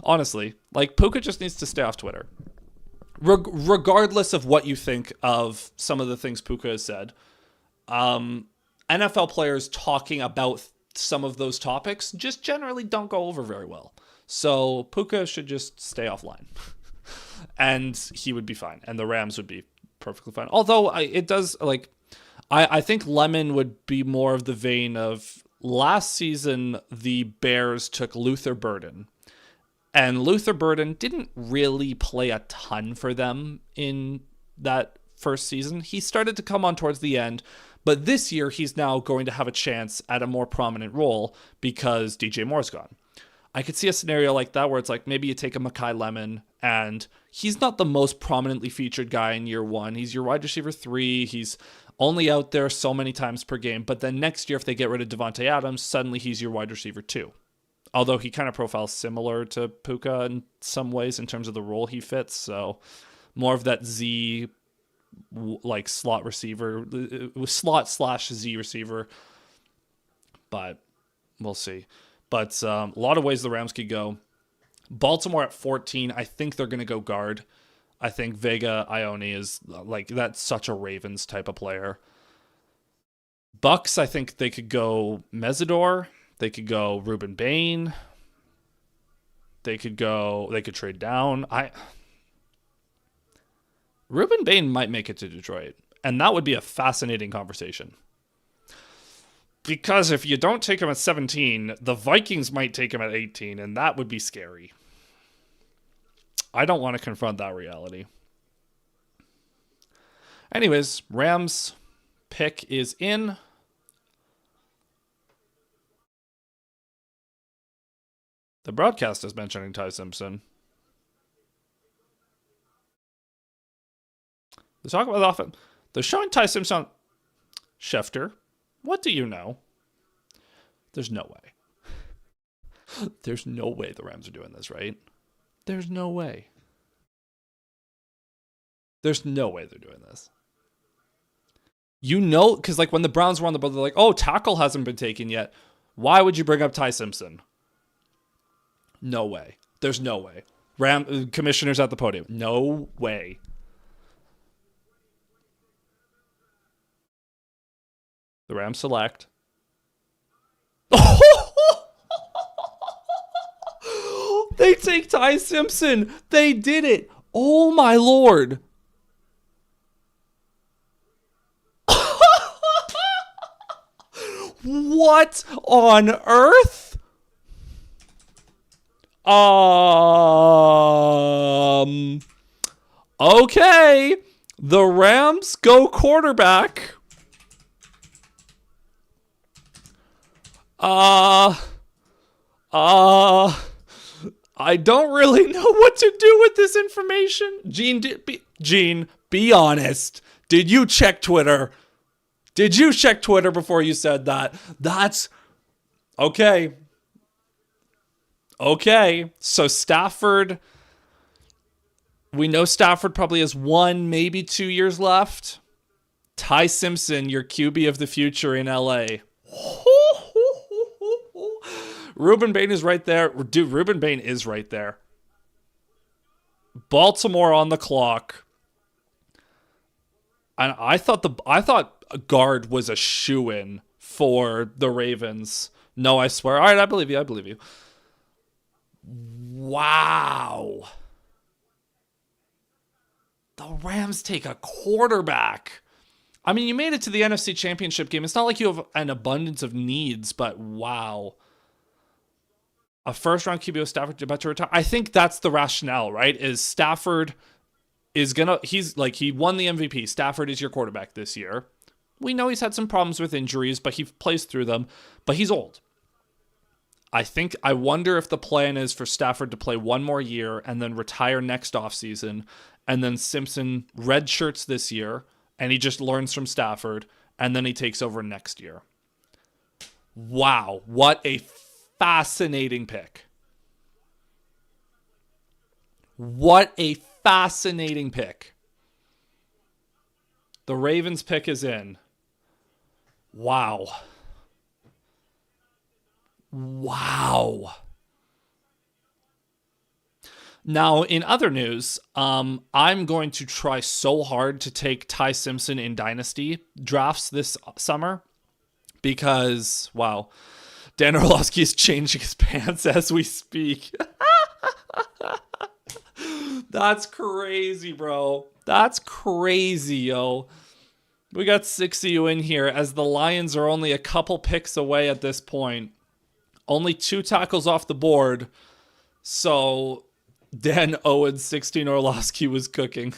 Honestly, Puka just needs to stay off Twitter. Regardless of what you think of some of the things Puka has said, NFL players talking about some of those topics just generally don't go over very well. So Puka should just stay offline. And he would be fine. And the Rams would be perfectly fine. Although I think Lemon would be more of the vein of last season, the Bears took Luther Burden. And Luther Burden didn't really play a ton for them in that first season. He started to come on towards the end, but this year he's now going to have a chance at a more prominent role because DJ Moore's gone. I could see a scenario like that where it's maybe you take a Mekhi Lemon and he's not the most prominently featured guy in year 1. He's your wide receiver 3. He's only out there so many times per game. But then next year, if they get rid of Devontae Adams, suddenly he's your wide receiver 2. Although he kind of profiles similar to Puka in some ways in terms of the role he fits. So more of that Z, slot receiver, slot/Z receiver. But we'll see. But a lot of ways the Rams could go. Baltimore at 14, I think they're going to go guard. I think Vega Ione is that's such a Ravens type of player. Bucks, I think they could go Mesidor. They could go Ruben Bain. They could trade down. Ruben Bain might make it to Detroit, and that would be a fascinating conversation. Because if you don't take him at 17, the Vikings might take him at 18, and that would be scary. I don't want to confront that reality. Anyways, Rams pick is in. The broadcast is mentioning Ty Simpson. They're talking about the offense. They're showing Ty Simpson. Schefter, what do you know? There's no way. There's no way the Rams are doing this, right? There's no way. There's no way they're doing this. Because when the Browns were on the board, they're like, oh, tackle hasn't been taken yet. Why would you bring up Ty Simpson? No way. There's no way. Commissioners at the podium. No way. The Rams select. They take Ty Simpson. They did it. Oh my lord. What on earth? Okay. The Rams go quarterback. I don't really know what to do with this information. Gene, be honest. Did you check Twitter? Did you check Twitter before you said that? That's okay. Okay. So Stafford, we know Stafford probably has 1, maybe 2 years left. Ty Simpson, your QB of the future in LA. Ruben Bain is right there. Dude, Ruben Bain is right there. Baltimore on the clock. And I thought a guard was a shoo-in for the Ravens. No, I swear. All right, I believe you. Wow. The Rams take a quarterback. I mean, you made it to the NFC Championship game. It's not like you have an abundance of needs, but wow. A first-round QB with Stafford about to retire. I think that's the rationale, right? Is Stafford is he won the MVP. Stafford is your quarterback this year. We know he's had some problems with injuries, but he plays through them. But he's old. I wonder if the plan is for Stafford to play 1 more year and then retire next offseason, and then Simpson redshirts this year, and he just learns from Stafford, and then he takes over next year. Wow, what a fascinating pick. What a fascinating pick. The Ravens pick is in. Wow. Wow. Now, in other news, I'm going to try so hard to take Ty Simpson in Dynasty drafts this summer because, wow, Dan Orlovsky is changing his pants as we speak. That's crazy, bro. That's crazy, yo. We got 6 of you in here as the Lions are only a couple picks away at this point. Only 2 tackles off the board. So Dan Owen's 16 Orlovsky was cooking.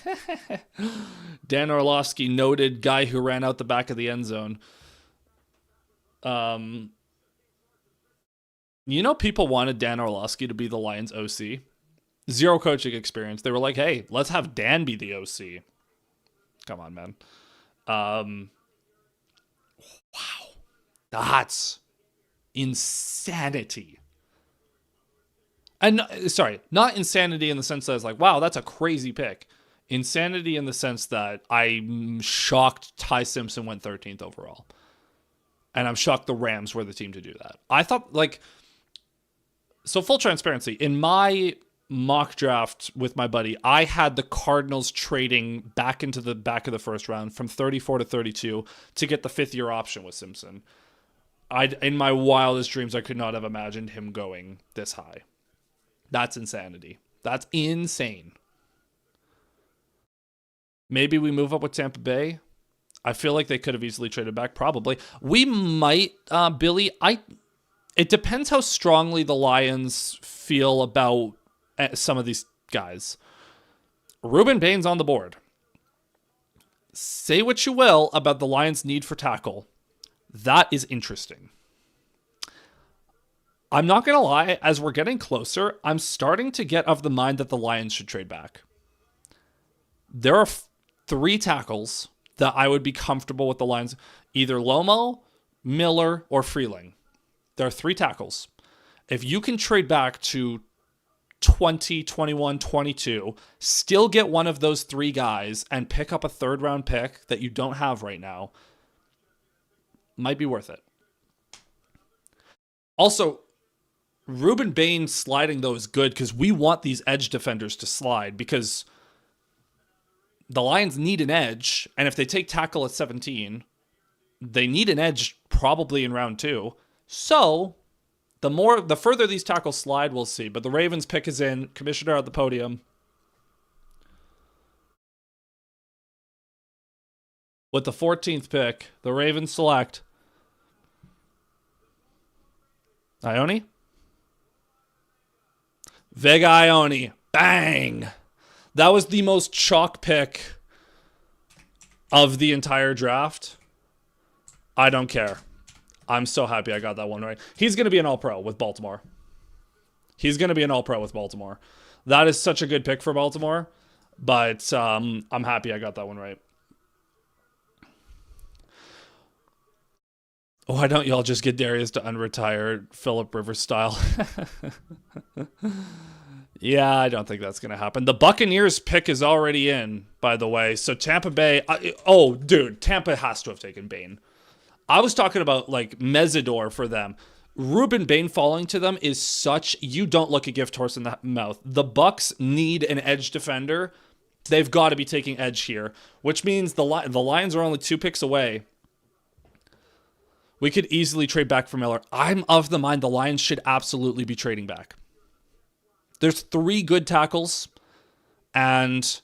Dan Orlovsky, noted guy who ran out the back of the end zone. You know, people wanted Dan Orlovsky to be the Lions OC. 0 coaching experience. They were like, hey, let's have Dan be the OC. Come on, man. Wow. That's insanity. And sorry, not insanity in the sense that it's like, wow, that's a crazy pick. Insanity in the sense that I'm shocked Ty Simpson went 13th overall. And I'm shocked the Rams were the team to do that. I thought, so full transparency, in my mock draft with my buddy, I had the Cardinals trading back into the back of the first round from 34 to 32 to get the 5th-year option with Simpson. In my wildest dreams, I could not have imagined him going this high. That's insanity. That's insane. Maybe we move up with Tampa Bay. I feel like they could have easily traded back. Probably. We might, Billy. It depends how strongly the Lions feel about some of these guys. Ruben Bain's on the board. Say what you will about the Lions' need for tackle. That is interesting. I'm not going to lie, as we're getting closer, I'm starting to get of the mind that the Lions should trade back. There are 3 tackles that I would be comfortable with the Lions. Either Lomo, Miller, or Freeling. There are 3 tackles. If you can trade back to 20, 21, 22, still get one of those 3 guys and pick up a 3rd-round pick that you don't have right now, might be worth it. Also, Ruben Bain sliding, though, is good because we want these edge defenders to slide because the Lions need an edge, and if they take tackle at 17, they need an edge probably in round 2. So the further these tackles slide, we'll see. But the Ravens pick is in. Commissioner at the podium. With the 14th pick, the Ravens select Ione? Vega Ione. Bang! That was the most chalk pick of the entire draft. I don't care. I'm so happy I got that one right. He's going to be an all-pro with Baltimore. He's going to be an all-pro with Baltimore. That is such a good pick for Baltimore, but I'm happy I got that one right. Why don't y'all just get Darius to unretire Phillip Rivers style? Yeah, I don't think that's going to happen. The Buccaneers pick is already in, by the way. So Tampa Bay... dude, Tampa has to have taken Bane. I was talking about, like, Mesidor for them. Ruben Bane falling to them is such... You don't look a gift horse in the mouth. The Bucs need an edge defender. They've got to be taking edge here, which means the Lions are only 2 picks away. We could easily trade back for Miller. I'm of the mind the Lions should absolutely be trading back. There's 3 good tackles, and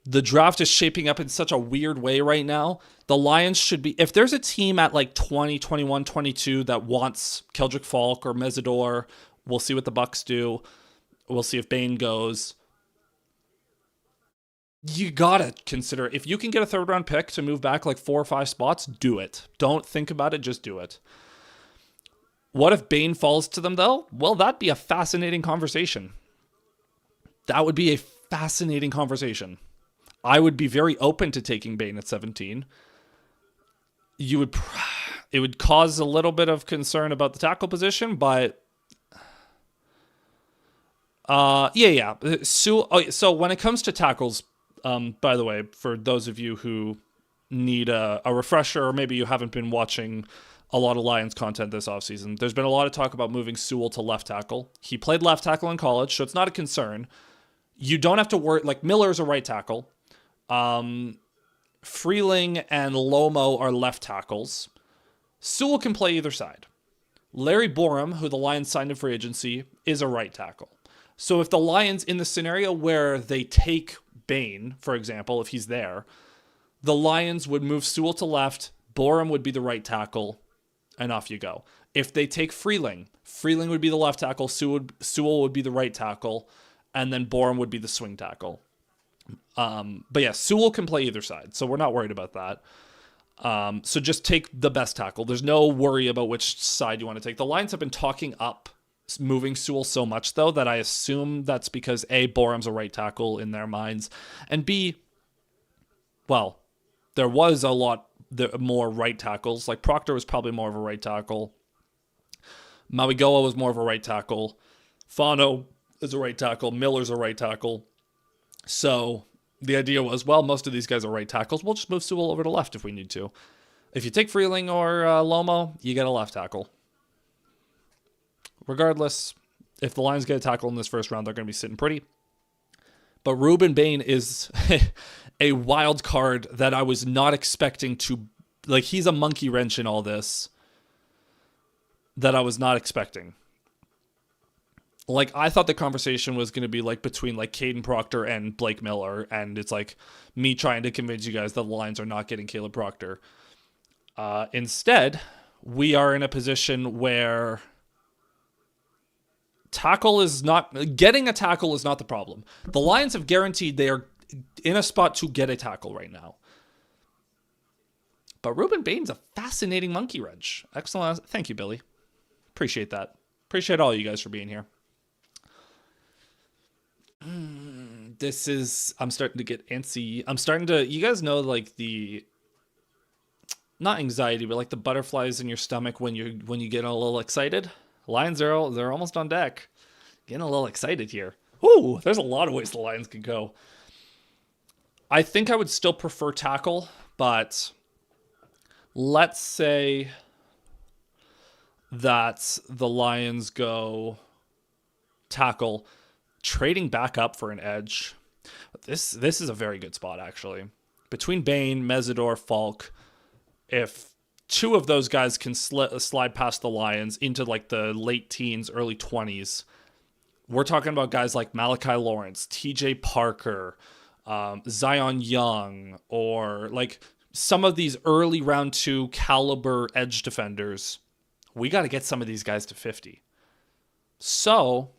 the draft is shaping up in such a weird way right now. The Lions should be... If there's a team at like 20, 21, 22 that wants Keldrick Falk or Mesidor, we'll see what the Bucs do. We'll see if Bane goes. You gotta consider, if you can get a 3rd-round pick to move back like 4 or 5 spots, do it. Don't think about it, just do it. What if Bane falls to them, though? Well, that'd be a fascinating conversation. That would be a fascinating conversation. I would be very open to taking Bane at 17. It would cause a little bit of concern about the tackle position, but yeah. So when it comes to tackles, by the way, for those of you who need a refresher, or maybe you haven't been watching a lot of Lions content this offseason, there's been a lot of talk about moving Sewell to left tackle. He played left tackle in college, so it's not a concern. You don't have to worry. Like, Miller's a right tackle. Freeling and Lomo are left tackles. Sewell can play either side. Larry Borum, who the Lions signed in free agency, is a right tackle. So if the Lions, in the scenario where they take Bane, for example, if he's there, the Lions would move Sewell to left, Borum would be the right tackle, and off you go. If they take Freeling would be the left tackle, Sewell would be the right tackle, and then Borum would be the swing tackle. But yeah, Sewell can play either side, so we're not worried about that. So just take the best tackle. There's no worry about which side you want to take. The Lions have been talking up moving Sewell so much, though, that I assume that's because A, Borum's a right tackle in their minds, and B, well, there was a lot more right tackles. Like, Proctor was probably more of a right tackle. Mauigoa was more of a right tackle. Fano is a right tackle. Miller's a right tackle. So the idea was, well, most of these guys are right tackles. We'll just move Sewell over to left if we need to. If you take Freeling or Lomo, you get a left tackle. Regardless, if the Lions get a tackle in this first round, they're going to be sitting pretty. But Ruben Bane is a wild card that I was not expecting to... Like, he's a monkey wrench in all this that I was not expecting. Like, I thought the conversation was going to be, like, between, like, Caden Proctor and Blake Miller, and it's, like, me trying to convince you guys that the Lions are not getting Caleb Proctor. Instead, we are in a position where getting a tackle is not the problem. The Lions have guaranteed they are in a spot to get a tackle right now. But Ruben Bane's a fascinating monkey wrench. Excellent. Thank you, Billy. Appreciate that. Appreciate all you guys for being here. I'm starting to get antsy. You guys know, like, not anxiety, but like the butterflies in your stomach when you get a little excited. Lions they're almost on deck. Getting a little excited here. Ooh, there's a lot of ways the Lions could go. I think I would still prefer tackle, but let's say that the Lions go tackle, trading back up for an edge. This is a very good spot, actually. Between Bane, Mesidor, Falk, if two of those guys can slide past the Lions into like the late teens, early 20s, we're talking about guys like Malachi Lawrence, TJ Parker, Zion Young, or like some of these early round 2 caliber edge defenders, we got to get some of these guys to 50. So,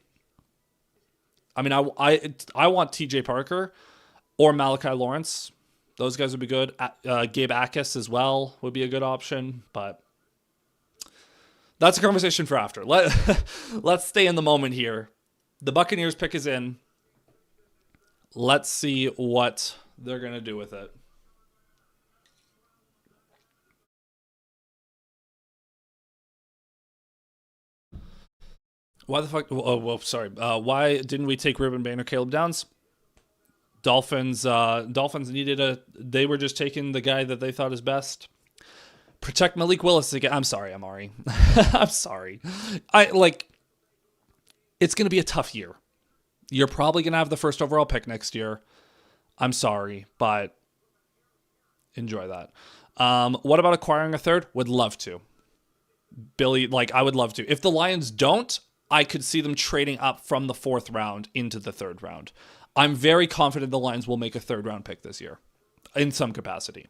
I mean, I want TJ Parker or Malachi Lawrence. Those guys would be good. Gabe Akis as well would be a good option, but that's a conversation for after. Let's stay in the moment here. The Buccaneers pick is in. Let's see what they're going to do with it. Why the fuck? Oh, well, sorry. Why didn't we take Ruben Bain or Caleb Downs? Dolphins needed they were just taking the guy that they thought is best. Protect Malik Willis again. I'm sorry, Amari. I'm sorry. It's going to be a tough year. You're probably going to have the first overall pick next year. I'm sorry, but enjoy that. What about acquiring a third? Would love to. Billy, I would love to. If the Lions don't, I could see them trading up from the 4th round into the 3rd round. I'm very confident the Lions will make a 3rd round pick this year in some capacity.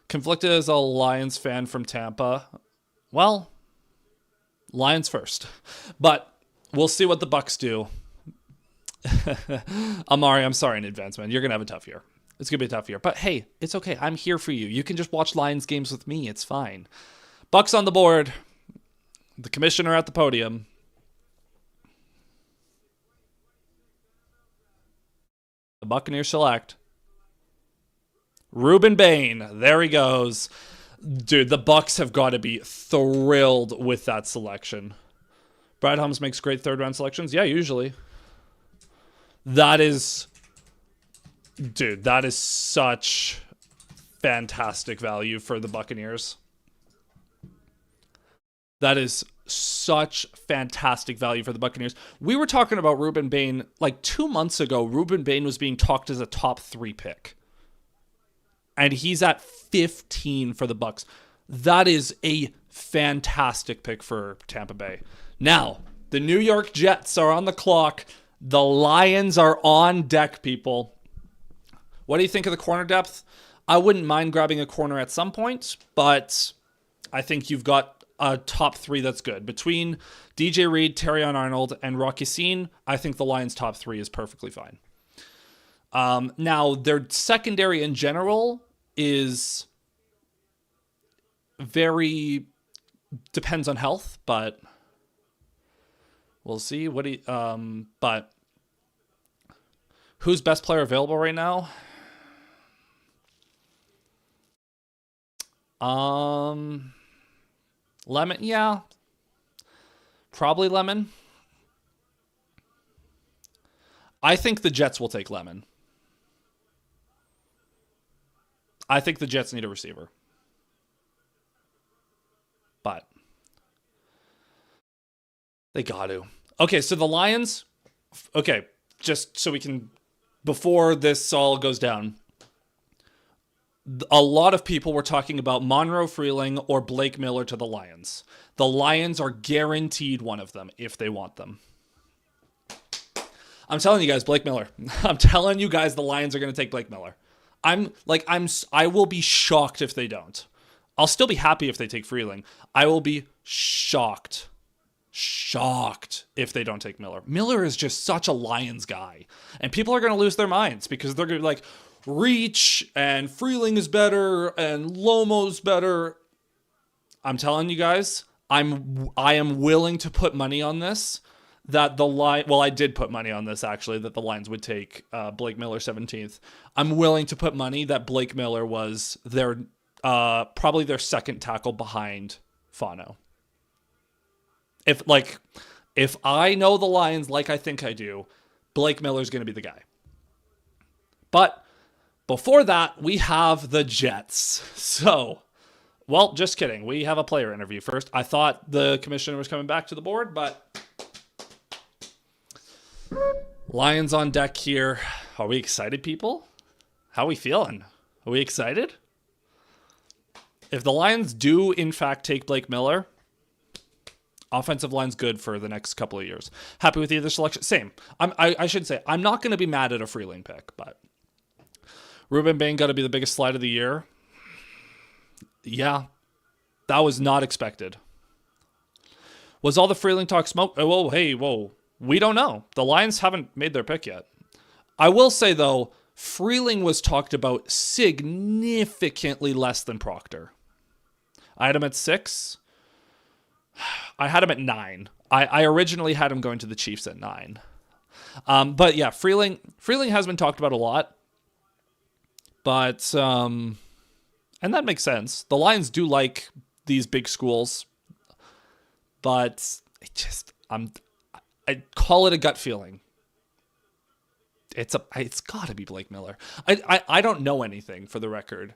Conflicted as a Lions fan from Tampa. Well, Lions first. But we'll see what the Bucs do. Amari, I'm sorry in advance, man. You're going to have a tough year. It's going to be a tough year. But hey, it's okay. I'm here for you. You can just watch Lions games with me. It's fine. Bucs on the board. The commissioner at the podium. The Buccaneers select Ruben Bain. There he goes. Dude, the Bucs have got to be thrilled with that selection. Brad Holmes makes great 3rd round selections. Yeah, usually. That is such fantastic value for the Buccaneers. That is such fantastic value for the Buccaneers. We were talking about Ruben Bain 2 months ago. Ruben Bain was being talked as a top 3 pick. And he's at 15 for the Bucs. That is a fantastic pick for Tampa Bay. Now, the New York Jets are on the clock. The Lions are on deck, people. What do you think of the corner depth? I wouldn't mind grabbing a corner at some point, but I think you've got a top 3 that's good. Between DJ Reed, Terrion Arnold, and Rocky Sin, I think the Lions' top 3 is perfectly fine. Now, their secondary in general is very depends on health, but we'll see. But who's best player available right now? Lemon, yeah. Probably Lemon. I think the Jets will take Lemon. I think the Jets need a receiver. But they got to. Okay, so the Lions. Okay, just so we can, before this all goes down, a lot of people were talking about Monroe Freeling or Blake Miller to the Lions. The Lions are guaranteed one of them if they want them. I'm telling you guys, Blake Miller. I'm telling you guys, the Lions are going to take Blake Miller. I will be shocked if they don't. I'll still be happy if they take Freeling. I will be shocked if they don't take Miller. Miller is just such a Lions guy. And people are going to lose their minds because they're going to be like, Reach and Freeling is better and Lomo's better. I'm telling you guys, I am willing to put money on this that I did put money on this actually, that the Lions would take Blake Miller 17th. I'm willing to put money that Blake Miller was their probably their second tackle behind Fano. If I know the Lions like I think I do, Blake Miller's going to be the guy. But before that, we have the Jets. So, well, just kidding. We have a player interview first. I thought the commissioner was coming back to the board, but Lions on deck here. Are we excited, people? How are we feeling? Are we excited? If the Lions do, in fact, take Blake Miller, offensive line's good for the next couple of years. Happy with either selection? Same. I should say, I'm not going to be mad at a Freeling pick, but Ruben Bain got to be the biggest slide of the year. Yeah, that was not expected. Was all the Freeling talk smoke? Oh, whoa, hey, whoa. We don't know. The Lions haven't made their pick yet. I will say, though, Freeling was talked about significantly less than Proctor. I had him at 6. I had him at 9. I originally had him going to the Chiefs at 9. But yeah, Freeling has been talked about a lot. But, and that makes sense. The Lions do like these big schools. But I call it a gut feeling. It's got to be Blake Miller. I don't know anything, for the record.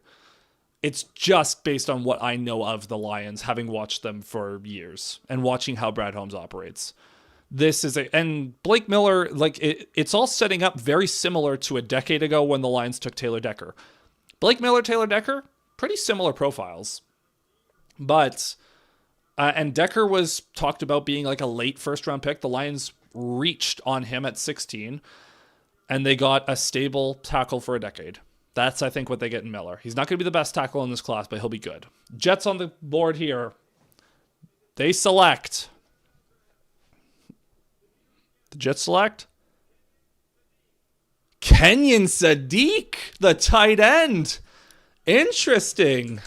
It's just based on what I know of the Lions, having watched them for years and watching how Brad Holmes operates. And Blake Miller, like it's all setting up very similar to a decade ago when the Lions took Taylor Decker. Blake Miller, Taylor Decker, pretty similar profiles. But, and Decker was talked about being like a late first round pick. The Lions reached on him at 16 and they got a stable tackle for a decade. That's, I think, what they get in Miller. He's not going to be the best tackle in this class, but he'll be good. Jets on the board here. They select. The Jets select Kenyon Sadiq, the tight end. Interesting.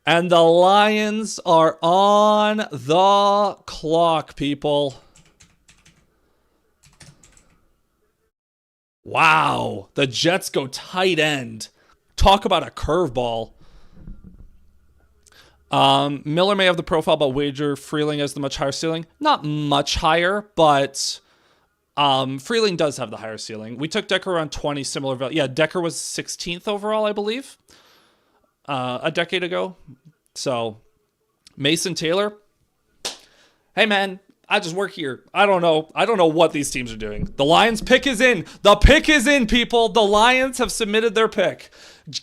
And the Lions are on the clock, people. Wow, the Jets go tight end. Talk about a curveball. Miller may have the profile, but wager Freeling has the much higher ceiling. Not much higher, but Freeling does have the higher ceiling. We took Decker around 20, similar value. Yeah, Decker was 16th overall, I believe, a decade ago. So, Mason Taylor. Hey, man. I just work here. I don't know what these teams are doing. The Lions pick is in. The pick is in, people. The Lions have submitted their pick.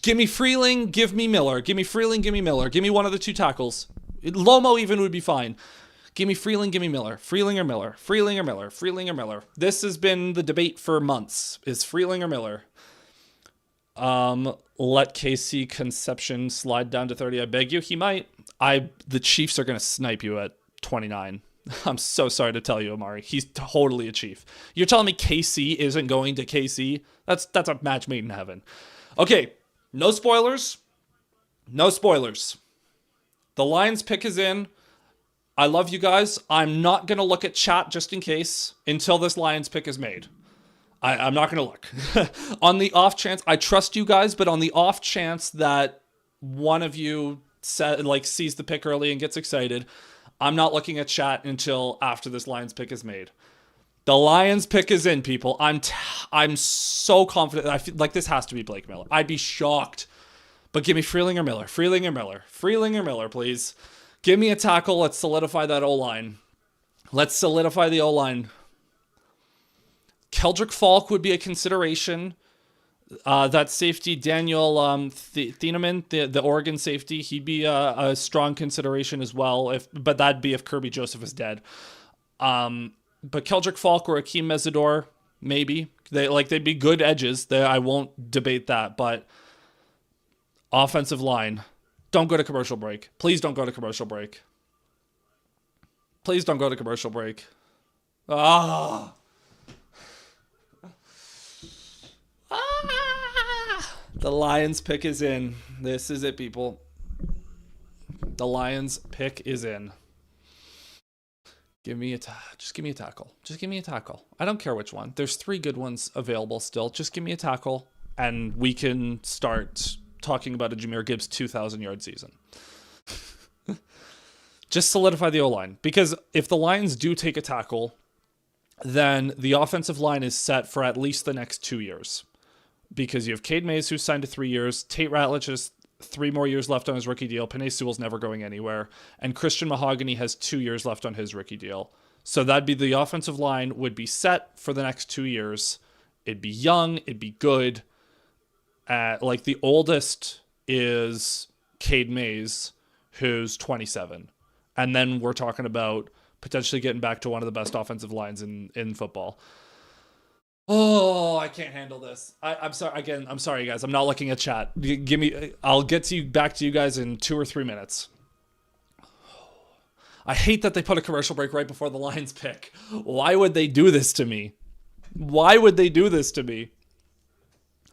Give me Freeling, give me Miller. Give me Freeling, give me Miller. Give me one of the two tackles. Lomo even would be fine. Give me Freeling, give me Miller. Freeling or Miller. Freeling or Miller. Freeling or Miller. This has been the debate for months. Is Freeling or Miller? Let KC Conception slide down to 30. I beg you. He might. The Chiefs are going to snipe you at 29. I'm so sorry to tell you, Amari. He's totally a Chief. You're telling me KC isn't going to KC? That's a match made in heaven. Okay, no spoilers. No spoilers. The Lions pick is in. I love you guys. I'm not going to look at chat just in case until this Lions pick is made. I'm not going to look. On the off chance, I trust you guys, but on the off chance that one of you sees the pick early and gets excited, I'm not looking at chat until after this Lions pick is made. The Lions pick is in, people. I'm so confident. I feel like this has to be Blake Miller. I'd be shocked. But give me Freeling or Miller. Freeling or Miller. Freeling or Miller, please. Give me a tackle. Let's solidify that O-line. Let's solidify the O-line. Keldrick Falk would be a consideration. That safety, Daniel Thieneman, the Oregon safety, he'd be a strong consideration as well. But that'd be if Kirby Joseph is dead. But Keldrick Falk or Akeem Mesidor, maybe they'd be good edges. I won't debate that. But offensive line, don't go to commercial break. Please don't go to commercial break. Please don't go to commercial break. The Lions pick is in. This is it, people. The Lions pick is in. Just give me a tackle. Just give me a tackle. I don't care which one. There's 3 good ones available still. Just give me a tackle, and we can start talking about a Jahmyr Gibbs 2,000-yard season. Just solidify the O-line. Because if the Lions do take a tackle, then the offensive line is set for at least the next 2 years. Because you have Cade Mays, who's signed to 3 years. Tate Ratledge has 3 more years left on his rookie deal. Penei Sewell's never going anywhere. And Christian Mahogany has 2 years left on his rookie deal. So that'd be the offensive line would be set for the next 2 years. It'd be young. It'd be good. Like the oldest is Cade Mays, who's 27. And then we're talking about potentially getting back to one of the best offensive lines in football. Oh, I can't handle this. I'm sorry. Again, I'm sorry, guys. I'm not looking at chat. Give me. I'll get to you back to you guys in 2 or 3 minutes. I hate that they put a commercial break right before the Lions pick. Why would they do this to me? Why would they do this to me?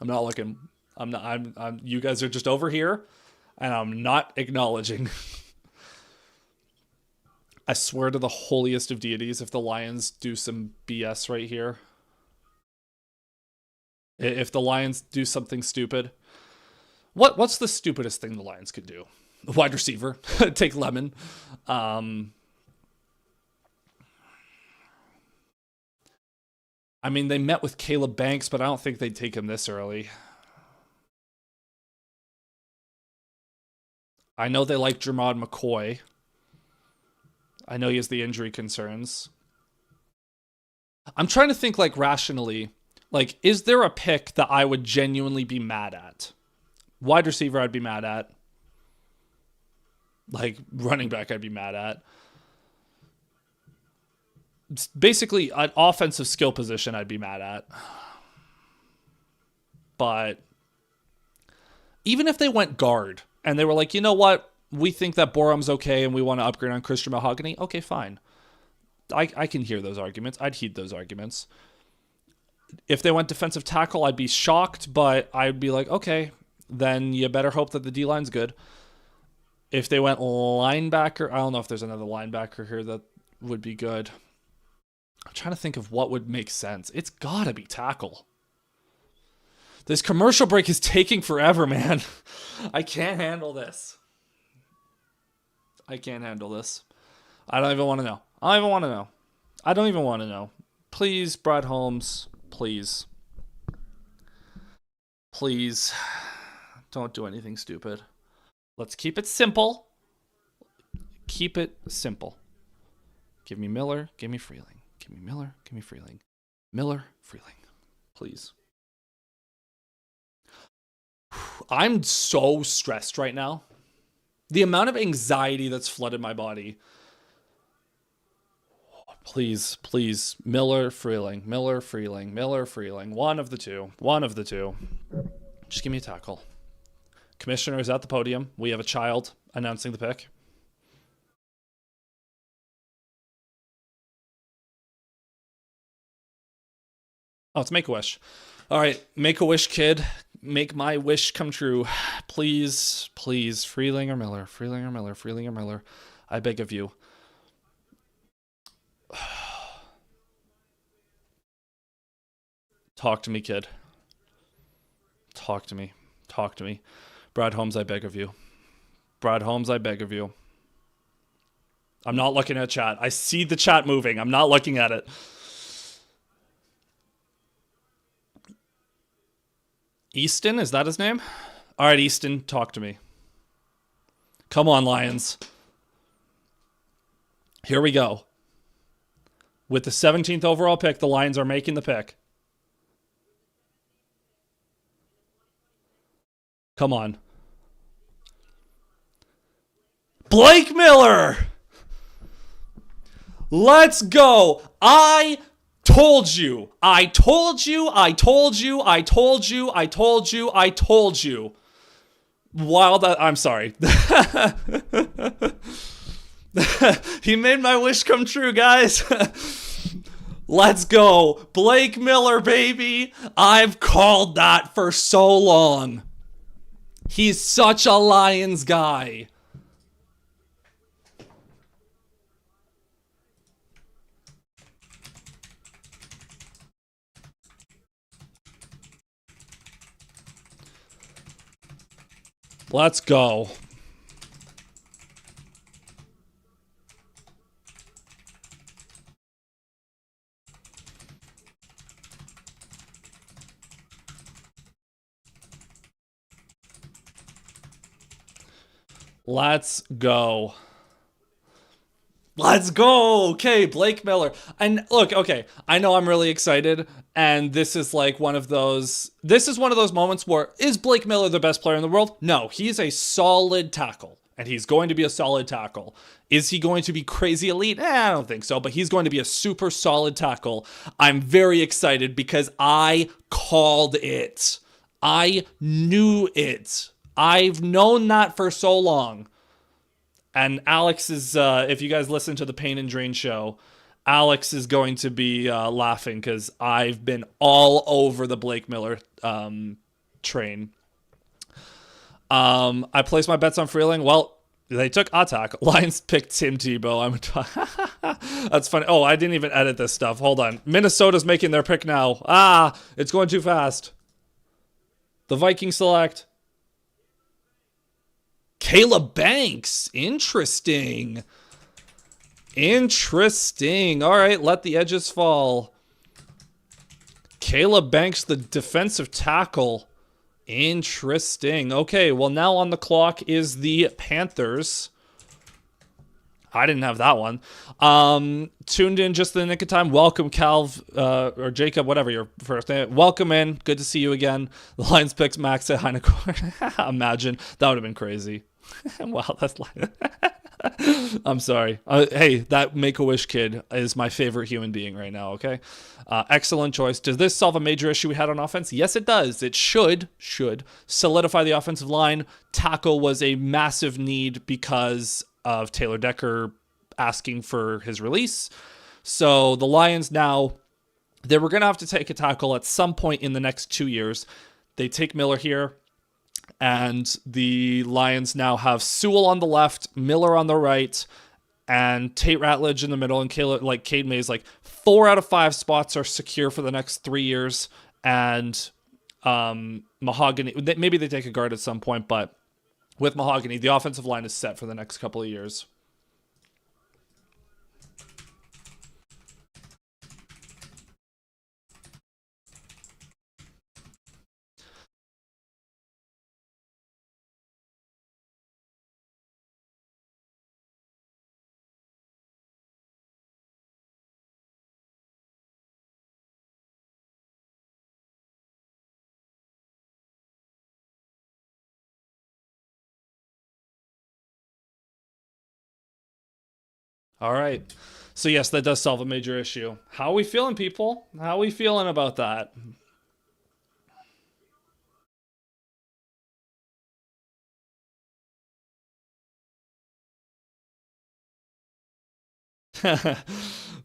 I'm not looking. I'm not. You guys are just over here, and I'm not acknowledging. I swear to the holiest of deities, if the Lions do some BS right here, if the Lions do something stupid, what's the stupidest thing the Lions could do? Wide receiver, take Lemon. I mean, they met with Caleb Banks, but I don't think they'd take him this early. I know they like Jermod McCoy. I know he has the injury concerns. I'm trying to think, like, rationally. Like, is there a pick that I would genuinely be mad at? Wide receiver I'd be mad at. Like, running back I'd be mad at. Basically, an offensive skill position I'd be mad at. But even if they went guard and they were like, you know what? We think that Borum's okay and we want to upgrade on Christian Mahogany. Okay, fine. I can hear those arguments. I'd heed those arguments. If they went defensive tackle, I'd be shocked, but I'd be like, okay, then you better hope that the D-line's good. If they went linebacker, I don't know if there's another linebacker here that would be good. I'm trying to think of what would make sense. It's gotta be tackle. This commercial break is taking forever, man. I can't handle this. I can't handle this. I don't even want to know. I don't even want to know. I don't even want to know. Please, Brad Holmes, please. Please, don't do anything stupid. Let's keep it simple. Keep it simple. Give me Miller, give me Freeling. Give me Miller, give me Freeling. Miller, Freeling. Please. I'm so stressed right now. The amount of anxiety that's flooded my body. Please, please. Miller, Freeling. Miller, Freeling. Miller, Freeling. One of the two. One of the two. Just give me a tackle. Commissioner is at the podium. We have a child announcing the pick. Oh, it's Make-A-Wish. All right, Make-A-Wish, kid. Make my wish come true. Please, please. Freeling or Miller. Freeling or Miller. Freeling or Miller. I beg of you. Talk to me, kid. Talk to me. Talk to me. Brad Holmes, I beg of you. Brad Holmes, I beg of you. I'm not looking at chat. I see the chat moving. I'm not looking at it. Easton, is that his name? All right, Easton, talk to me. Come on, Lions. Here we go. With the 17th overall pick, the Lions are making the pick. Come on. Blake Miller! Let's go. I told you. I told you. I told you. I told you. I told you. I told you. While that, I'm sorry. He made my wish come true, guys. Let's go. Blake Miller, baby. I've called that for so long. He's such a Lions guy. Let's go. Let's go. Let's go. Okay, Blake Miller. And look, okay, I know I'm really excited, and this is like one of those moments where, is Blake Miller the best player in the world? No, he's a solid tackle. and he's going to be a solid tackle. Is he going to be crazy elite? I don't think so, but he's going to be a super solid tackle. I'm very excited because I called it. I knew it. I've known that for so long. And Alex is, if you guys listen to the Pain and Drain show, Alex is going to be laughing because I've been all over the Blake Miller train. I placed my bets on Freeling. Well, they took attack. Lions picked Tim Tebow. That's funny. Oh, I didn't even edit this stuff. Hold on. Minnesota's making their pick now. It's going too fast. The Vikings select Caleb Banks. Interesting. All right, let the edges fall. Caleb Banks, the defensive tackle. Interesting. Okay, well, now on the clock is the Panthers. I didn't have that one. Tuned in just in the nick of time. Welcome, Calv, or Jacob, whatever your first name. Welcome in. Good to see you again. The Lions picked Max at Heinecourt. Imagine. That would have been crazy. Wow, that's like... I'm sorry. Hey, that Make-A-Wish kid is my favorite human being right now, okay? Excellent choice. Does this solve a major issue we had on offense? Yes, it does. It should solidify the offensive line. Tackle was a massive need because of Taylor Decker asking for his release. So the Lions now, they were going to have to take a tackle at some point in the next 2 years. They take Miller here. And the Lions now have Sewell on the left, Miller on the right, and Tate Ratledge in the middle. And Cade Mays, 4 out of 5 spots are secure for the next 3 years. And Mahogany, maybe they take a guard at some point, but with Mahogany, the offensive line is set for the next couple of years. All right. So yes, that does solve a major issue. How are we feeling, people? How are we feeling about that?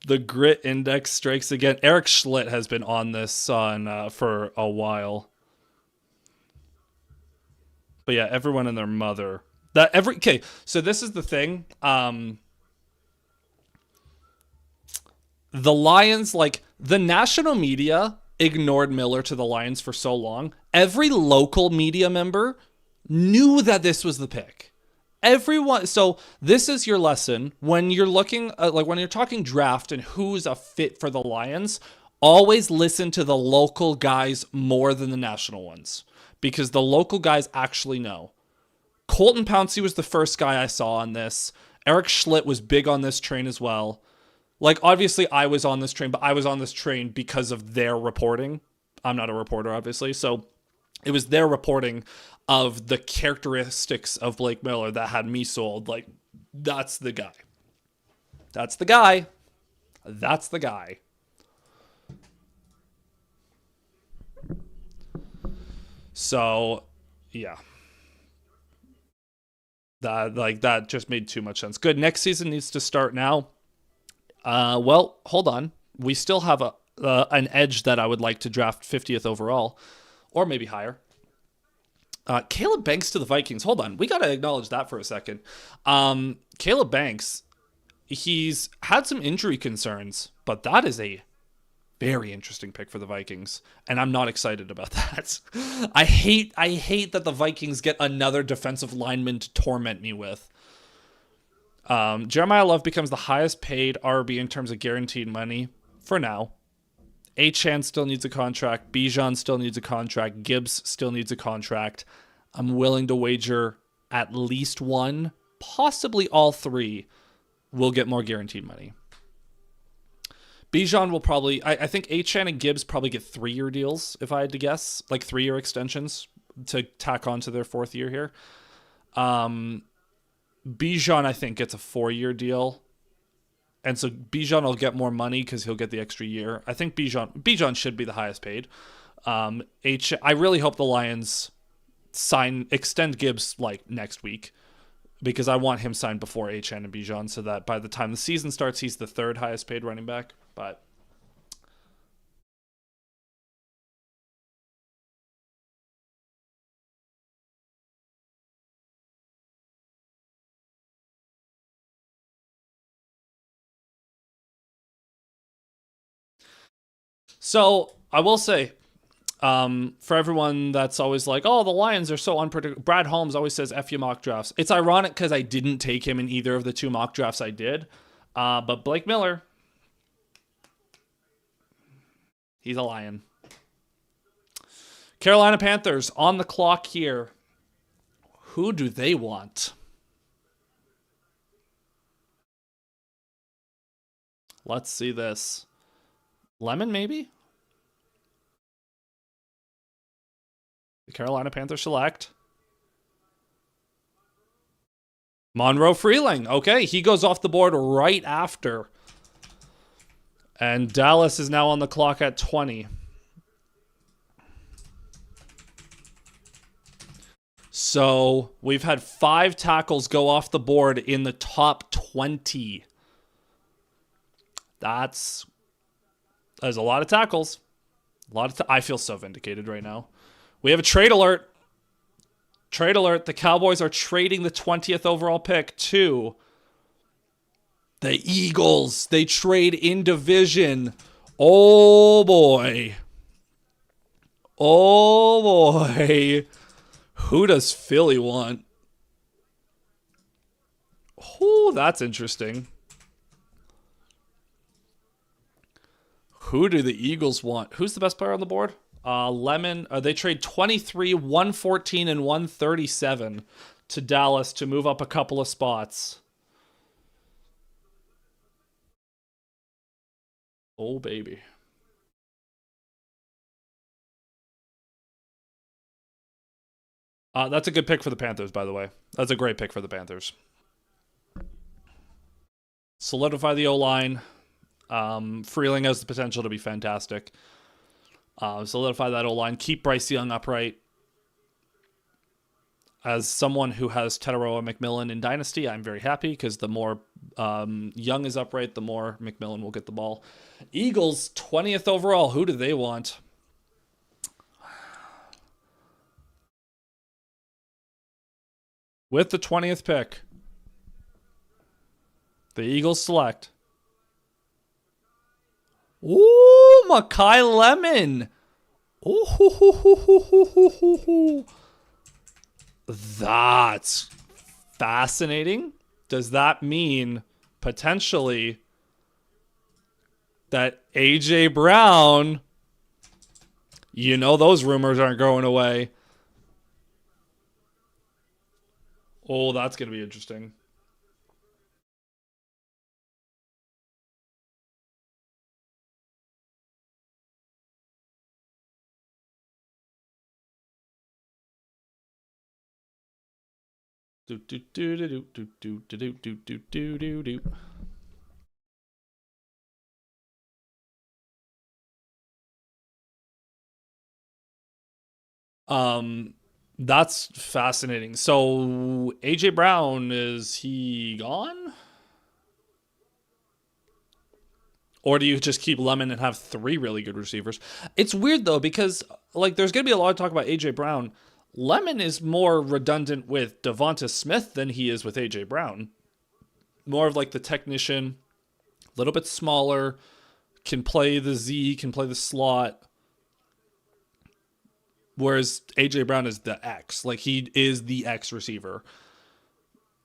The grit index strikes again. Eric Schlitt has been on this for a while. But yeah, everyone and their mother. Okay, so this is the thing. The Lions, the national media ignored Miller to the Lions for so long. Every local media member knew that this was the pick. Everyone. So this is your lesson when you're looking, when you're talking draft and who's a fit for the Lions. Always listen to the local guys more than the national ones, because the local guys actually know. Colton Pouncey was the first guy I saw on this. Eric Schlitt was big on this train as well. Obviously, I was on this train, but I was on this train because of their reporting. I'm not a reporter, obviously. So it was their reporting of the characteristics of Blake Miller that had me sold. That's the guy. That's the guy. That's the guy. So, yeah. That just made too much sense. Good. Next season needs to start now. Well, hold on. We still have an edge that I would like to draft 50th overall, or maybe higher. Caleb Banks to the Vikings. Hold on. We got to acknowledge that for a second. Caleb Banks, he's had some injury concerns, but that is a very interesting pick for the Vikings, and I'm not excited about that. I hate that the Vikings get another defensive lineman to torment me with. Jeremiah Love becomes the highest paid RB in terms of guaranteed money for now. Achane still needs a contract. Bijan still needs a contract. Gibbs still needs a contract. I'm willing to wager at least one, possibly all three, will get more guaranteed money. Bijan will probably... I think Achane and Gibbs probably get 3-year deals, if I had to guess. 3-year extensions to tack on to their 4th year here. Bijan, I think, gets a 4-year deal. And so Bijan will get more money because he'll get the extra year. I think Bijan should be the highest paid. I really hope the Lions extend Gibbs like next week, because I want him signed before HN and Bijan, so that by the time the season starts, he's the 3rd highest paid running back. But so I will say, for everyone that's always like, oh, the Lions are so unpredictable. Brad Holmes always says, F you mock drafts. It's ironic because I didn't take him in either of the 2 mock drafts I did. But Blake Miller, he's a Lion. Carolina Panthers on the clock here. Who do they want? Let's see this. Lemon, maybe? The Carolina Panthers select Monroe Freeling. Okay, he goes off the board right after. And Dallas is now on the clock at 20. So we've had 5 tackles go off the board in the top 20. There's a lot of tackles. I feel so vindicated right now. We have a trade alert. Trade alert. The Cowboys are trading the 20th overall pick to the Eagles. They trade in division. Oh, boy. Oh, boy. Who does Philly want? Oh, that's interesting. Who do the Eagles want? Who's the best player on the board? Lemon. They trade 23, 114, and 137 to Dallas to move up a couple of spots. Oh, baby. That's a good pick for the Panthers, by the way. That's a great pick for the Panthers. Solidify the O-line. Freeling has the potential to be fantastic. Solidify that O-line. Keep Bryce Young upright. As someone who has Teteroa McMillan in Dynasty, I'm very happy because the more Young is upright, the more McMillan will get the ball. Eagles, 20th overall. Who do they want? With the 20th pick, the Eagles select. Ooh, Makai Lemon. Ooh, that's fascinating. Does that mean potentially that AJ Brown, those rumors aren't going away. Oh, that's going to be interesting. That's fascinating. So AJ Brown, is he gone? Or do you just keep Lemon and have 3 really good receivers? It's weird though, because there's gonna be a lot of talk about AJ Brown. Lemon is more redundant with Devonta Smith than he is with AJ Brown. More of the technician, a little bit smaller, can play the Z, can play the slot. Whereas AJ Brown is the X. He is the X receiver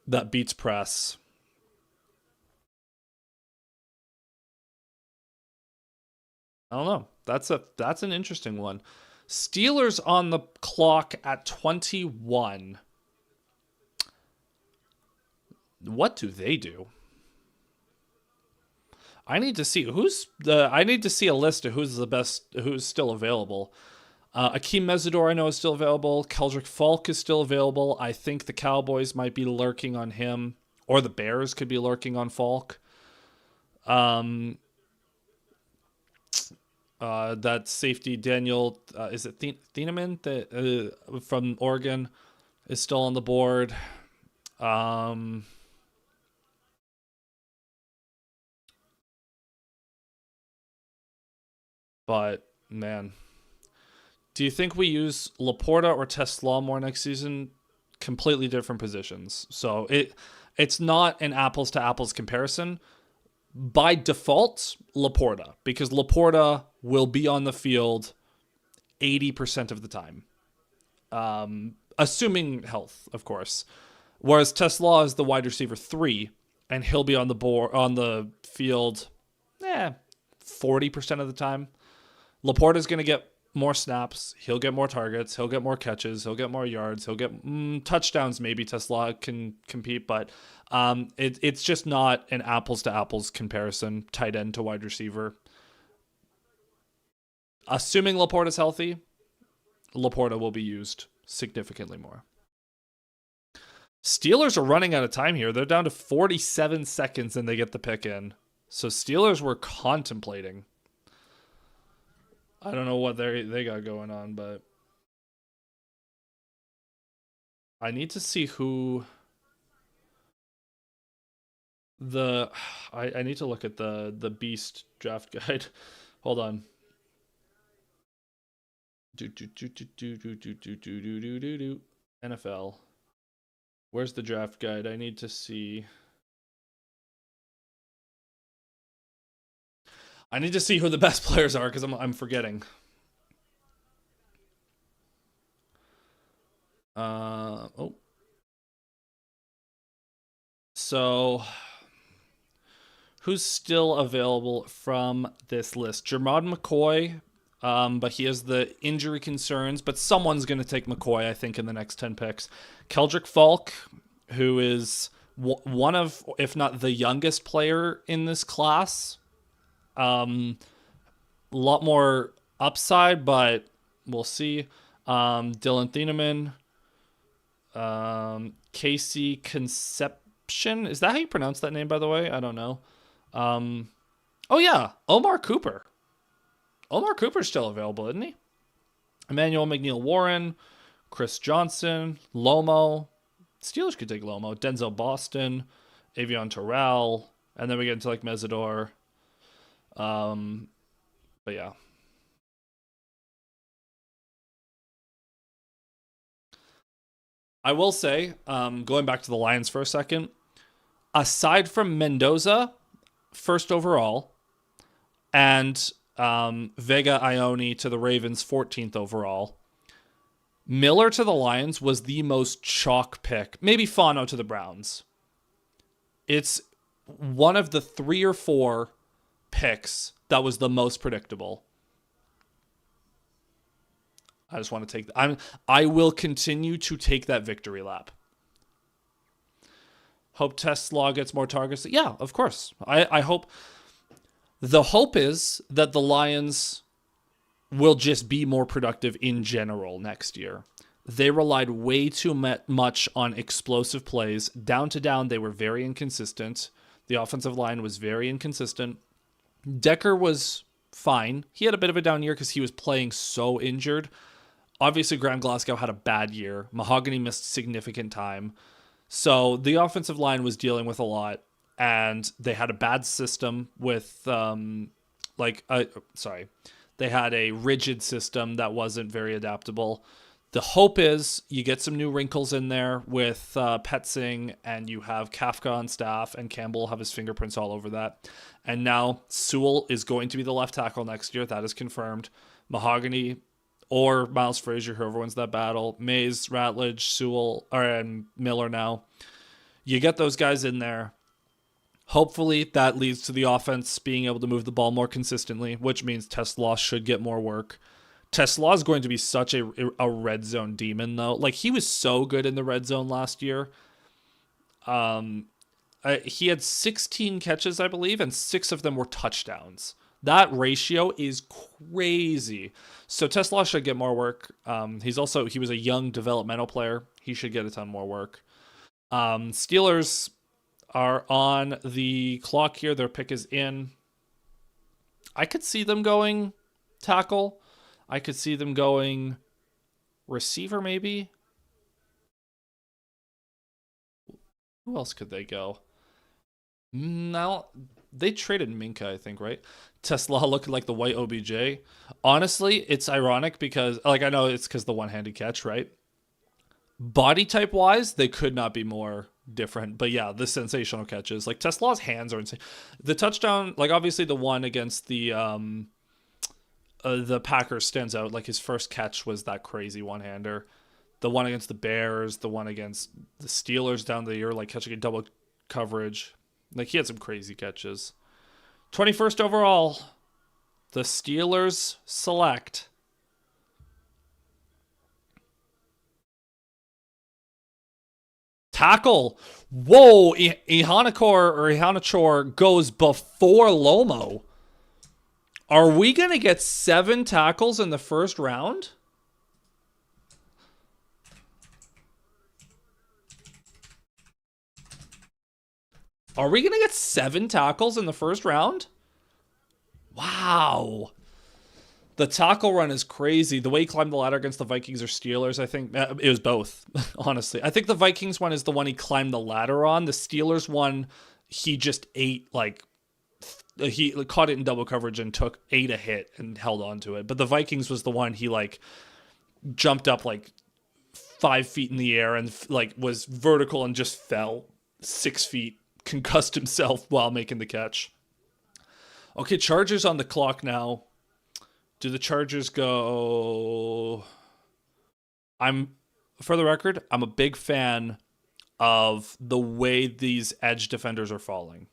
that beats press. I don't know. That's an interesting one. Steelers on the clock at 21. What do they do? I need to see a list of who's still available. Akeem Mesidor, I know, is still available. Keldrick Falk is still available. I think the Cowboys might be lurking on him, or the Bears could be lurking on Falk. That safety Daniel, is it Thieneman from Oregon, is still on the board. But man, do you think we use Laporta or Tesla more next season? Completely different positions. So it's not an apples to apples comparison. By default, Laporta, because Laporta will be on the field 80% of the time. Assuming health, of course. Whereas Tesla is the wide receiver 3, and he'll be on the field 40% of the time. Laporta is going to get more snaps. He'll get more targets. He'll get more catches. He'll get more yards. He'll get touchdowns. Maybe Tesla can compete, but it's just not an apples to apples comparison, tight end to wide receiver. Assuming Laporta's healthy, Laporta will be used significantly more. Steelers are running out of time here. They're down to 47 seconds and they get the pick in. So Steelers were contemplating. I don't know what they got going on, but I need to see who I need to look at the Beast draft guide. Hold on. NFL. Where's the draft guide? I need to see. I need to see who the best players are because I'm forgetting. So, who's still available from this list? Jermod McCoy, but he has the injury concerns. But someone's going to take McCoy, I think, in the next 10 picks. Keldrick Falk, who is one of, if not the youngest player in this class. A lot more upside, but we'll see. Dylan Thieneman, Casey Conception. Is that how you pronounce that name, by the way? I don't know. Oh yeah, Omar Cooper. Omar Cooper's still available, isn't he? Emmanuel McNeil-Warren, Chris Johnson, Lomo. Steelers could take Lomo. Denzel Boston, Avion Terrell, and then we get into like Mesidor. But yeah. I will say, going back to the Lions for a second, aside from Mendoza, first overall, and Vega Ione to the Ravens, 14th overall, Miller to the Lions was the most chalk pick. Maybe Fano to the Browns. It's one of the 3 or 4 picks that was the most predictable. I just want to take I will continue to take that victory lap. Hope Tesla gets more targets. Yeah, of course. I hope. The hope is that the Lions will just be more productive in general next year. They relied way too much on explosive plays. Down to down, they were very inconsistent. The offensive line was very inconsistent. Decker was fine. He had a bit of a down year because he was playing so injured. Obviously, Graham Glasgow had a bad year. Mahogany missed significant time. So the offensive line was dealing with a lot. And they had a bad system with, they had a rigid system that wasn't very adaptable. The hope is you get some new wrinkles in there with Petzing, and you have Kafka on staff, and Campbell will have his fingerprints all over that. And now Sewell is going to be the left tackle next year. That is confirmed. Mahogany or Miles Frazier, whoever wins that battle. Mays, Ratledge, Sewell, and Miller now. You get those guys in there. Hopefully that leads to the offense being able to move the ball more consistently, which means Tesla should get more work. Tesla is going to be such a red zone demon, though. Like, he was so good in the red zone last year. He had 16 catches, I believe, and 6 of them were touchdowns. That ratio is crazy. So Tesla should get more work. He was a young developmental player. He should get a ton more work. Steelers are on the clock here. Their pick is in. I could see them going tackle. I could see them going receiver, maybe. Who else could they go? Now they traded Minka, I think, right? Tesla looking like the white OBJ. Honestly, it's ironic because, like, I know it's because the one-handed catch, right? Body type wise, they could not be more different. But yeah, the sensational catches, like Tesla's hands are insane. The touchdown, like obviously the one against the Packers stands out. Like his first catch was that crazy one-hander. The one against the Bears, the one against the Steelers down the year, like catching a double coverage. Like he had some crazy catches. 21st overall, the Steelers select tackle. Whoa, Ihanachor goes before Lomo. Are we going to get 7 tackles in the first round? Are we going to get 7 tackles in the first round? Wow. The tackle run is crazy. The way he climbed the ladder against the Vikings or Steelers, I think it was both, honestly. I think the Vikings one is the one he climbed the ladder on. The Steelers one, he just ate, like, he caught it in double coverage and ate a hit and held on to it. But the Vikings was the one he, like, jumped up, like, 5 feet in the air and, like, was vertical and just fell 6 feet, concussed himself while making the catch. Okay, Chargers on the clock now. Do the Chargers go? For the record, I'm a big fan of the way these edge defenders are falling.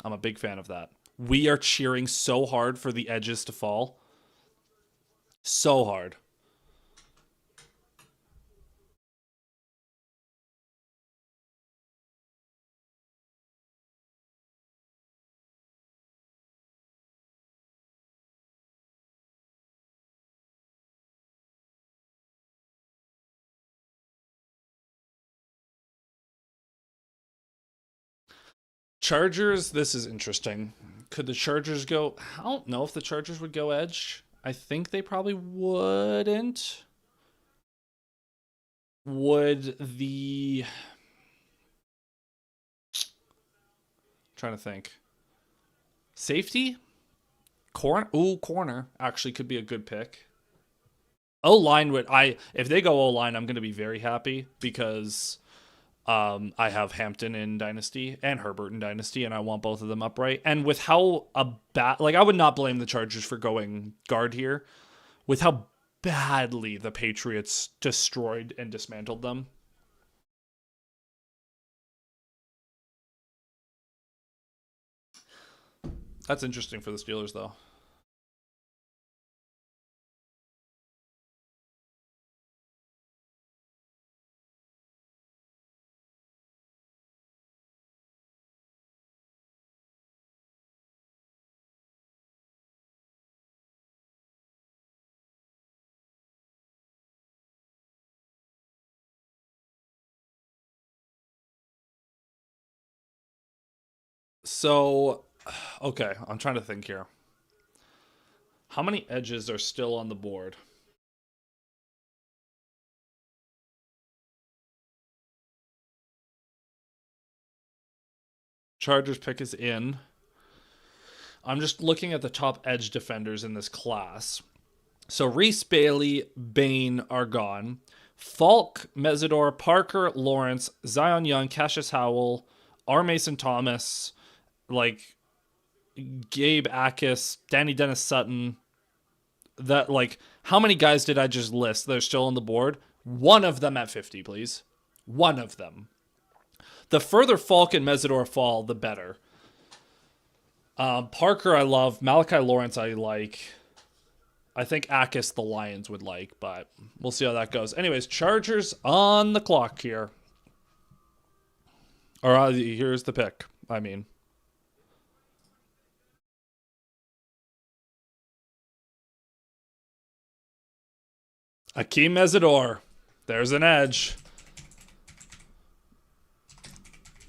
I'm a big fan of that. We are cheering so hard for the edges to fall. So hard. Chargers, this is interesting. Could the Chargers go? I don't know if the Chargers would go edge. I think they probably wouldn't. Would the. Trying to think. Safety? Corner? Ooh, corner actually could be a good pick. O line would if they go O line, I'm gonna be very happy because I have Hampton in Dynasty and Herbert in Dynasty, and I want both of them upright. And with how I would not blame the Chargers for going guard here, with how badly the Patriots destroyed and dismantled them. That's interesting for the Steelers, though. So, okay, I'm trying to think here. How many edges are still on the board? Chargers pick is in. I'm just looking at the top edge defenders in this class. So Reese Bailey, Bain are gone. Falk, Mesidor, Parker, Lawrence, Zion Young, Cassius Howell, R. Mason Thomas, like Gabe Akis, Danny Dennis Sutton. That like how many guys did I just list that are still on the board? One of them at 50, please. One of them. The further Falk and Mesidor fall, the better. Parker, I love. Malachi Lawrence, I like. I think Akis the Lions would like, but we'll see how that goes. Anyways, Chargers on the clock here. Or here's the pick. I mean, Akeem Mesidor. There's an edge.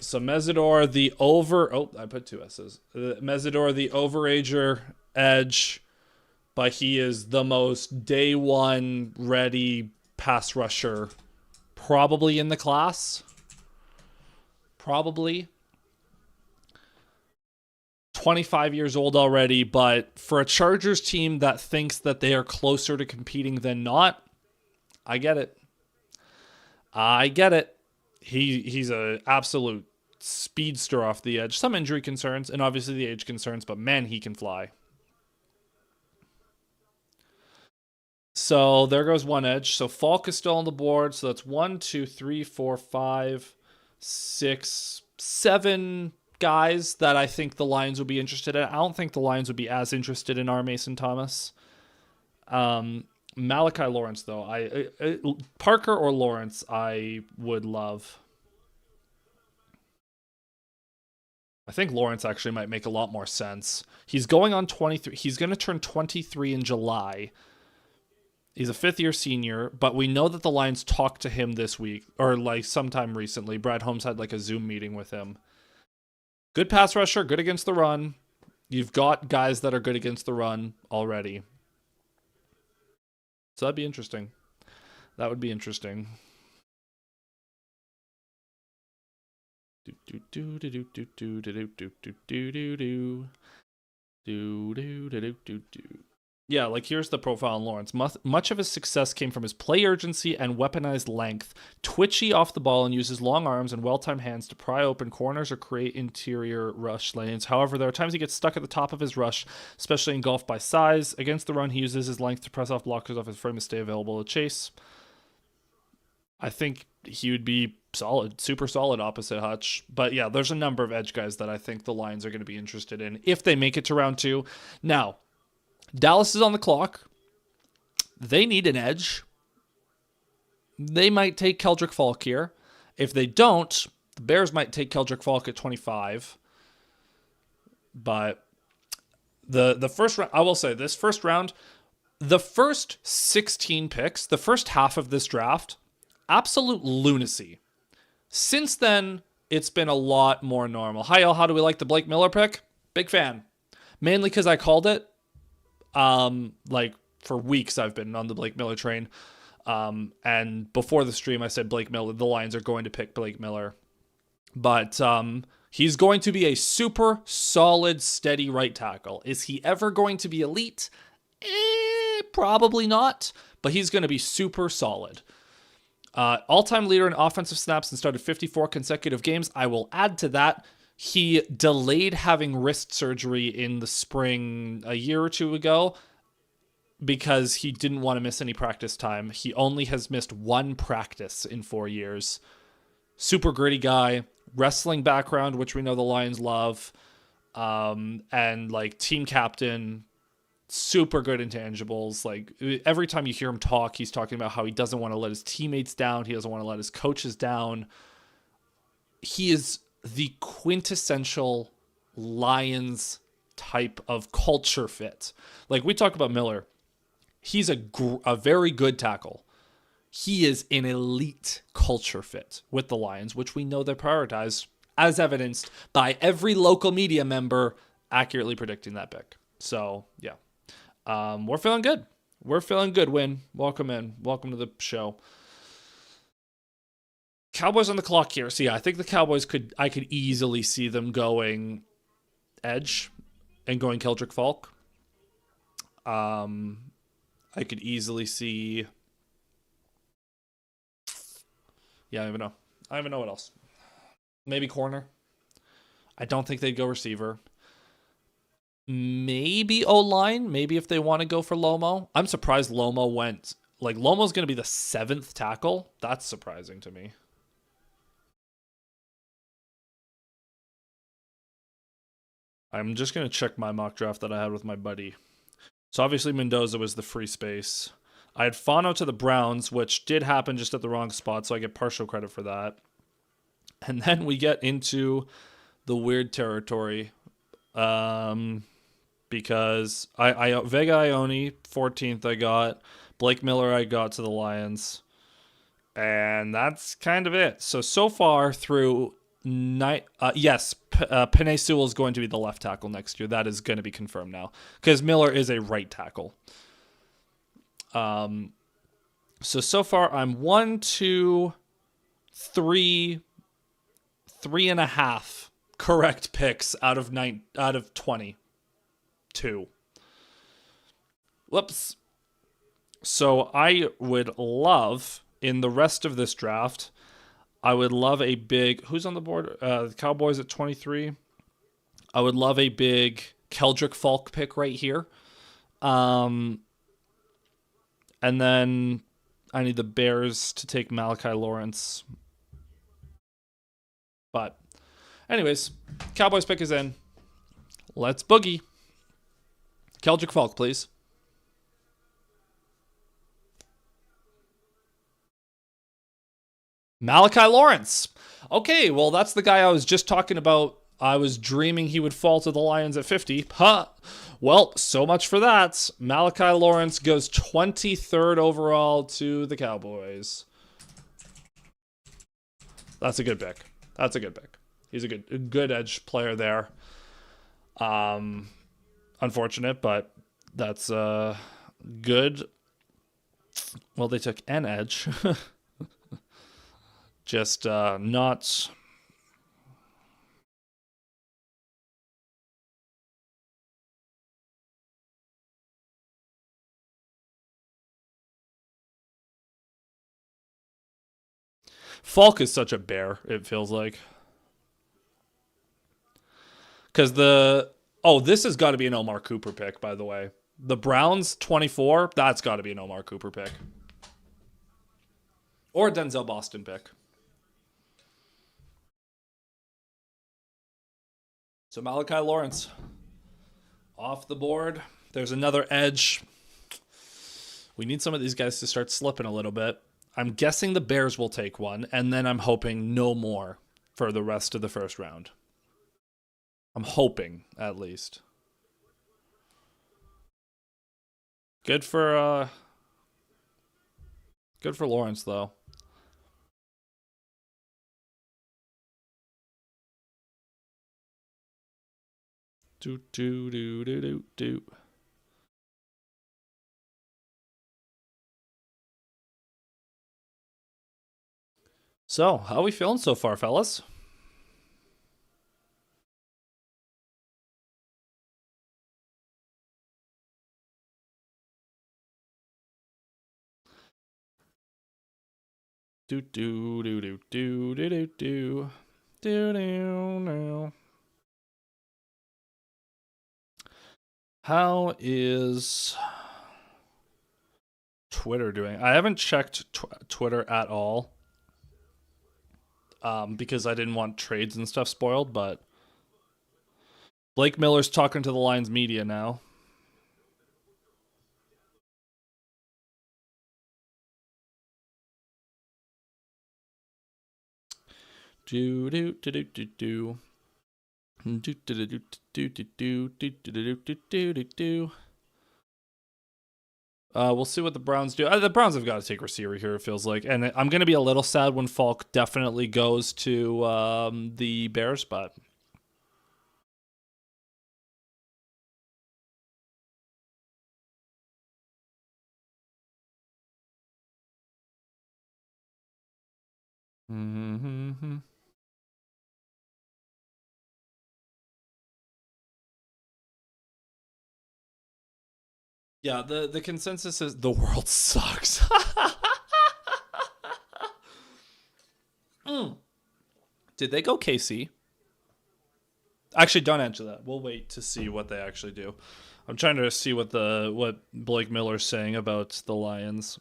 So Mesidor, the over... Oh, I put two S's. Mesidor, the overager edge. But he is the most day one ready pass rusher probably in the class. Probably. 25 years old already, but for a Chargers team that thinks that they are closer to competing than not, I get it. I get it. He's an absolute speedster off the edge. Some injury concerns and obviously the age concerns, but man, he can fly. So there goes one edge. So Falk is still on the board. So that's 1, 2, 3, 4, 5, 6, 7 guys that I think the Lions would be interested in. I don't think the Lions would be as interested in our Mason Thomas. Malachi Lawrence, though. Parker or Lawrence, I would love. I think Lawrence actually might make a lot more sense. He's going on 23. He's going to turn 23 in July. He's a fifth-year senior, but we know that the Lions talked to him this week, or like sometime recently. Brad Holmes had like a Zoom meeting with him. Good pass rusher, good against the run. You've got guys that are good against the run already. So that'd be interesting. That would be interesting. Yeah, like here's the profile on Lawrence. Much of his success came from his play urgency and weaponized length, twitchy off the ball and uses long arms and well-timed hands to pry open corners or create interior rush lanes. However, there are times he gets stuck at the top of his rush, especially engulfed by size. Against the run, he uses his length to press off blockers off his frame and stay available to chase. I think he would be solid, super solid opposite Hutch. But yeah, there's a number of edge guys that I think the Lions are going to be interested in if they make it to round 2. Now, Dallas is on the clock. They need an edge. They might take Keldrick Falk here. If they don't, the Bears might take Keldrick Falk at 25. But the first round, I will say this first round, the first 16 picks, the first half of this draft, absolute lunacy. Since then, it's been a lot more normal. Hi, y'all. How do we like the Blake Miller pick? Big fan. Mainly because I called it. Like for weeks I've been on the Blake Miller train. And before the stream I said Blake Miller, the Lions are going to pick Blake Miller. But he's going to be a super solid, steady right tackle. Is he ever going to be elite? Probably not, but he's going to be super solid. All-time leader in offensive snaps and started 54 consecutive games. I will add to that. He delayed having wrist surgery in the spring a year or two ago because he didn't want to miss any practice time. He only has missed one practice in 4 years. Super gritty guy, wrestling background, which we know the Lions love, and like team captain, super good intangibles. Like every time you hear him talk, he's talking about how he doesn't want to let his teammates down. He doesn't want to let his coaches down. He is the quintessential Lions type of culture fit. Like we talk about Miller. He's a very good tackle. He is an elite culture fit with the Lions, which we know they prioritize, as evidenced by every local media member accurately predicting that pick. So, yeah. We're feeling good. We're feeling good, Win. Welcome in. Welcome to the show. Cowboys on the clock here. So yeah, I think the Cowboys I could easily see them going edge and going Keldrick Falk. I could easily see. Yeah, I don't even know. I don't even know what else. Maybe corner. I don't think they'd go receiver. Maybe O-line. Maybe if they want to go for Lomo. I'm surprised Lomo went. Like Lomo's going to be the 7th tackle. That's surprising to me. I'm just going to check my mock draft that I had with my buddy. So obviously Mendoza was the free space. I had Fano to the Browns, which did happen just at the wrong spot, so I get partial credit for that. And then we get into the weird territory. Because I Vega Ione, 14th I got. Blake Miller I got to the Lions. And that's kind of it. So far through night, yes, Penei Sewell is going to be the left tackle next year. That is going to be confirmed now because Miller is a right tackle. So far I'm 1, 2, 3, 3.5 correct picks out of 22. Whoops. So I would love in the rest of this draft, I would love a big. Who's on the board? The Cowboys at 23. I would love a big Keldrick Falk pick right here. And then I need the Bears to take Malachi Lawrence. But, anyways, Cowboys pick is in. Let's boogie. Keldrick Falk, please. Malachi Lawrence. Okay, well, that's the guy I was just talking about. I was dreaming he would fall to the Lions at 50. Huh. Well, so much for that. Malachi Lawrence goes 23rd overall to the Cowboys. That's a good pick. That's a good pick. He's a good edge player there. Unfortunate, but that's good. Well, they took an edge. Just not. Falk is such a bear, it feels like. Because this has got to be an Omar Cooper pick, by the way. The Browns 24, that's got to be an Omar Cooper pick. Or a Denzel Boston pick. So Malachi Lawrence off the board. There's another edge. We need some of these guys to start slipping a little bit. I'm guessing the Bears will take one, and then I'm hoping no more for the rest of the first round. I'm hoping, at least. Good for Lawrence, though. Do. So, how are we feeling so far, fellas? Do. How is Twitter doing? I haven't checked Twitter at all. Because I didn't want trades and stuff spoiled, but Blake Miller's talking to the Lions media now. We'll see what the Browns do. The Browns have got to take receiver here, it feels like. And I'm going to be a little sad when Falk definitely goes to the Bears, but... Yeah, the consensus is the world sucks. Did they go KC? Actually, don't answer that. We'll wait to see what they actually do. I'm trying to see what Blake Miller's saying about the Lions.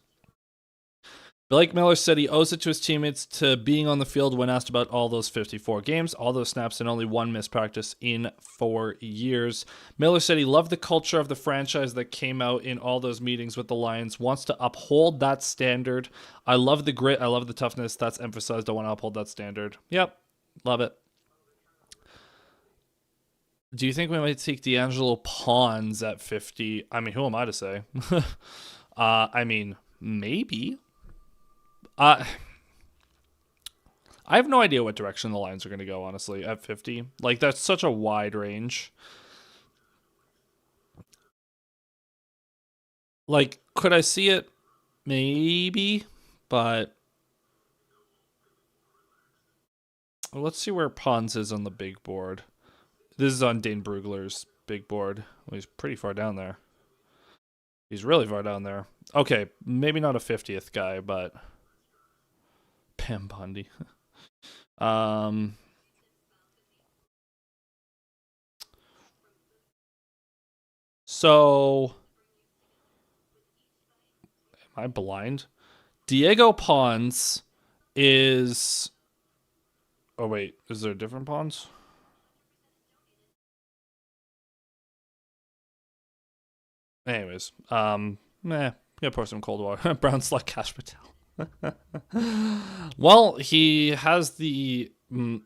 Blake Miller said he owes it to his teammates to being on the field when asked about all those 54 games, all those snaps, and only one missed practice in 4 years. Miller said he loved the culture of the franchise that came out in all those meetings with the Lions, wants to uphold that standard. I love the grit. I love the toughness. That's emphasized. I want to uphold that standard. Yep. Love it. Do you think we might take D'Angelo Pons at 50? I mean, who am I to say? I mean, maybe. Uh, I have no idea what direction the lines are going to go, honestly, at 50. Like, that's such a wide range. Like, could I see it? Maybe. But let's see where Pons is on the big board. This is on Dane Brugler's big board. Well, he's pretty far down there. He's really far down there. Okay, maybe not a 50th guy, but Pam Bondi. So am I blind? Diego Pons is. Oh wait, is there a different Pons? Anyways, gonna pour some cold water. Brown Slug Cash Patel. Well, he has the. I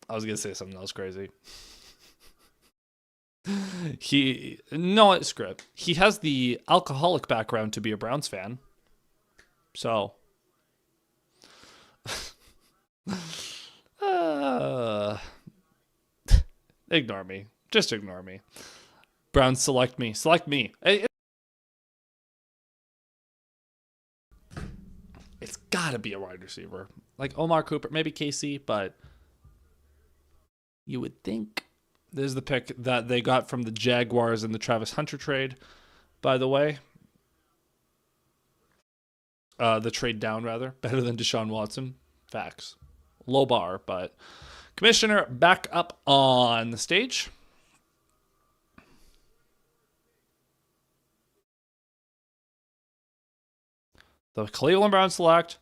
was gonna say something else crazy. It's script. He has the alcoholic background to be a Browns fan. So. Ignore me. Just ignore me. Browns, select me. Select me. It's gotta be a wide receiver. Like Omar Cooper, maybe KC, but you would think. This is the pick that they got from the Jaguars in the Travis Hunter trade, by the way. The trade down, rather. Better than Deshaun Watson. Facts. Low bar, but Commissioner back up on the stage. The Cleveland Browns select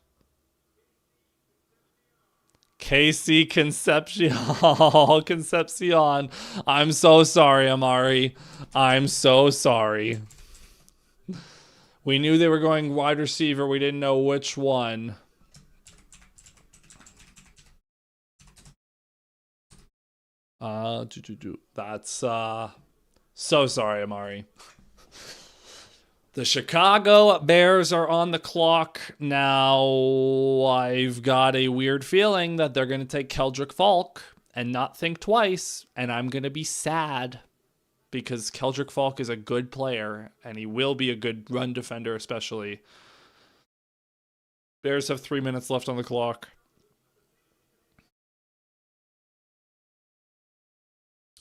KC Concepcion. I'm so sorry, Amari. I'm so sorry. We knew they were going wide receiver. We didn't know which one. That's so sorry, Amari. The Chicago Bears are on the clock now. I've got a weird feeling that they're going to take Keldrick Falk and not think twice, and I'm going to be sad because Keldrick Falk is a good player, and he will be a good run defender especially. Bears have 3 minutes left on the clock.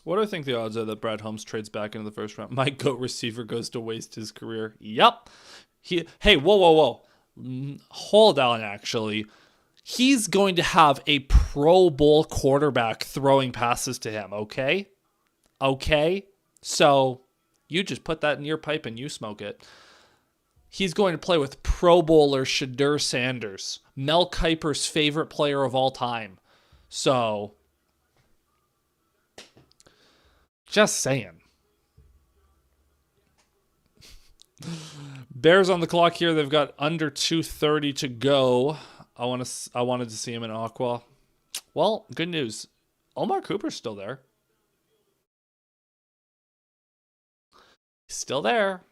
What do I think the odds are that Brad Holmes trades back into the first round? My GOAT receiver goes to waste his career. Yep. Hey, whoa. Hold on, actually. He's going to have a Pro Bowl quarterback throwing passes to him, okay? Okay? So, you just put that in your pipe and you smoke it. He's going to play with Pro Bowler Shadur Sanders, Mel Kiper's favorite player of all time. So, just saying. Bears on the clock here. They've got under 2:30 to go. I wanted to see him in Aqua. Well, good news. Omar Cooper's still there. Still there.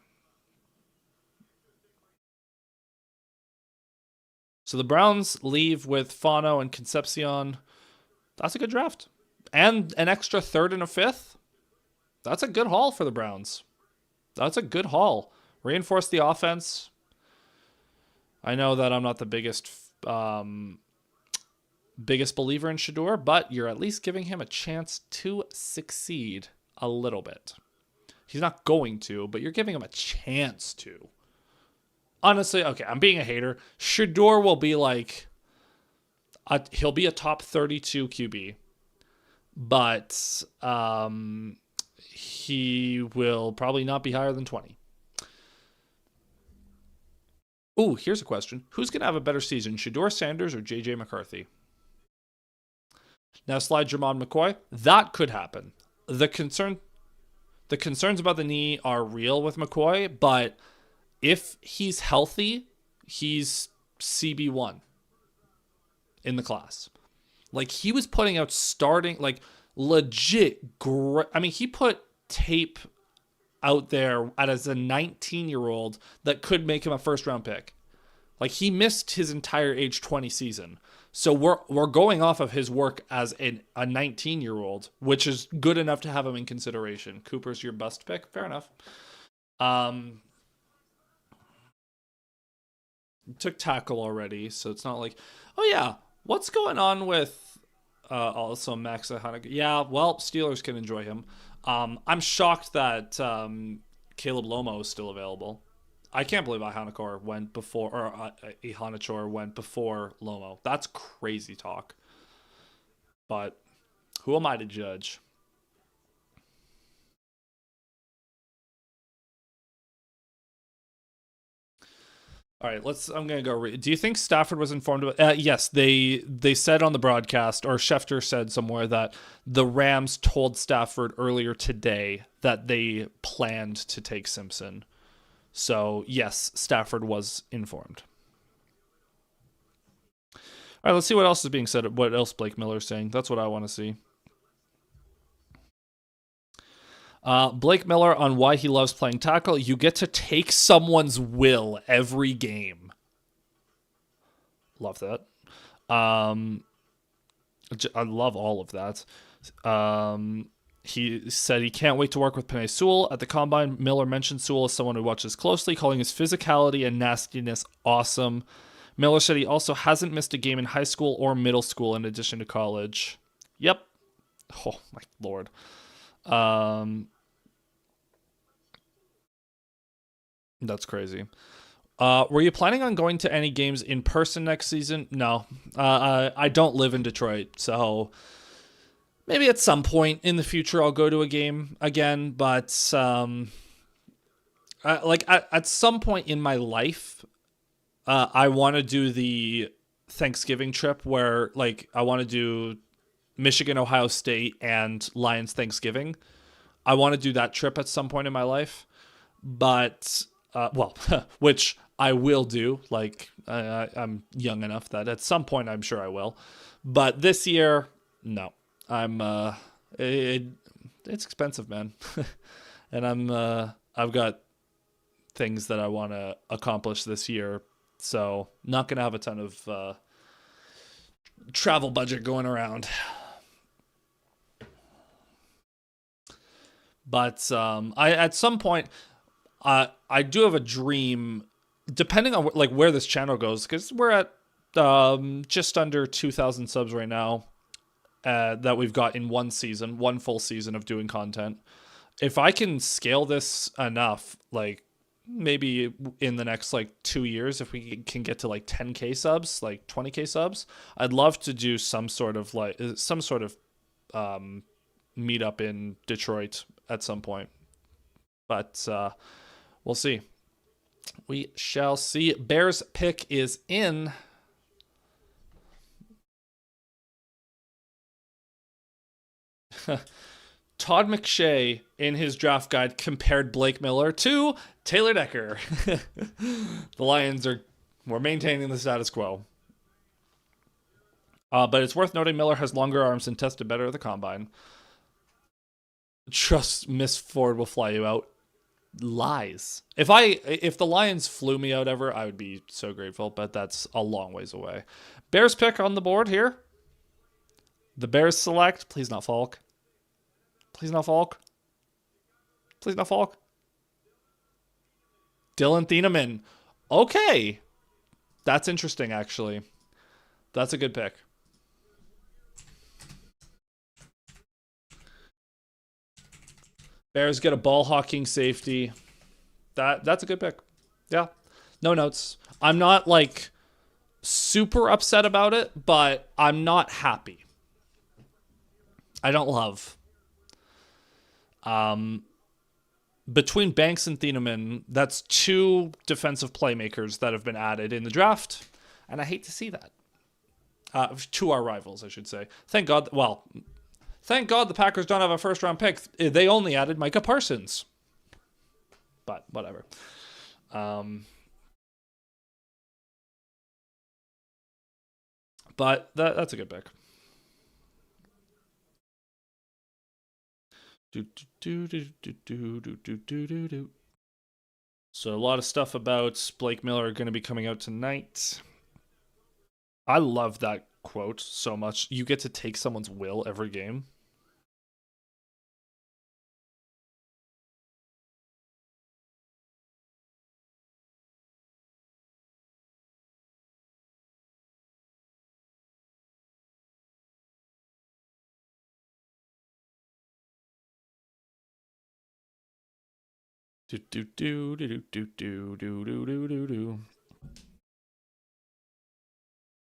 So the Browns leave with Fano and Concepcion. That's a good draft. And an extra third and a fifth. That's a good haul for the Browns. That's a good haul. Reinforce the offense. I know that I'm not the biggest believer in Shadur, but you're at least giving him a chance to succeed a little bit. He's not going to, but you're giving him a chance to. Honestly, okay, I'm being a hater. Shadur will be like, he'll be a top 32 QB, but he will probably not be higher than 20. Ooh, here's a question. Who's going to have a better season, Shadur Sanders or J.J. McCarthy? Now slide Jermon McCoy. That could happen. The concerns about the knee are real with McCoy, but if he's healthy, he's CB1 in the class. Like, he was putting out starting, like, legit great. I mean, he put tape out there as a 19-year-old that could make him a first round pick. Like, he missed his entire age 20 season. So we're going off of his work as a 19-year-old, which is good enough to have him in consideration. Cooper's your bust pick. Fair enough. Um, took tackle already, so it's not like, oh yeah, what's going on with also Max Hanukkah? Yeah, well, Steelers can enjoy him. I'm shocked that Caleb Lomo is still available. I can't believe Ihanachor went before, or Ihanachor went before Lomo. That's crazy talk. But who am I to judge? All right, let's. I'm gonna go. Do you think Stafford was informed of? Yes, they said on the broadcast, or Schefter said somewhere that the Rams told Stafford earlier today that they planned to take Simpson. So yes, Stafford was informed. All right, let's see what else is being said. What else Blake Miller's saying? That's what I want to see. Blake Miller on why he loves playing tackle. You get to take someone's will every game. Love that. Um, I love all of that. He said he can't wait to work with Penei Sewell. At the Combine, Miller mentioned Sewell as someone who watches closely, calling his physicality and nastiness awesome. Miller said he also hasn't missed a game in high school or middle school in addition to college. Yep. Oh, my Lord. That's crazy. Were you planning on going to any games in person next season? No. I don't live in Detroit, so maybe at some point in the future I'll go to a game again. But at some point in my life, I want to do the Thanksgiving trip where like I want to do Michigan, Ohio State, and Lions Thanksgiving. I want to do that trip at some point in my life, but well, which I will do. Like I'm young enough that at some point I'm sure I will, but this year, no. I'm it, it's expensive, man, and I've got things that I want to accomplish this year, so not gonna have a ton of travel budget going around. But I at some point I do have a dream, depending on like where this channel goes, because we're at just under 2,000 subs right now that we've got in one season, one full season of doing content. If I can scale this enough, like maybe in the next like 2 years, if we can get to like 10K subs, like 20K subs, I'd love to do some sort of meet up in Detroit at some point. But we'll see. We shall see. Bears pick is in. Todd McShay, in his draft guide, compared Blake Miller to Taylor Decker. The Lions we're maintaining the status quo. But it's worth noting Miller has longer arms and tested better at the combine. Trust Miss Ford will fly you out. Lies. If the Lions flew me out ever, I would be so grateful, but that's a long ways away. Bears pick on the board here. The Bears select. Please not Falk. Please not Falk. Please not Falk. Dylan Thieneman. Okay. That's interesting, actually. That's a good pick. Bears get a ball hawking safety. That's a good pick. Yeah. No notes. I'm not like super upset about it, but I'm not happy. I don't love. Between Banks and Thieneman, that's two defensive playmakers that have been added in the draft, and I hate to see that. To our rivals, I should say. Thank God. Well, thank God the Packers don't have a first-round pick. They only added Micah Parsons. But whatever. But that's a good pick. So a lot of stuff about Blake Miller are going to be coming out tonight. I love that quote so much. You get to take someone's will every game.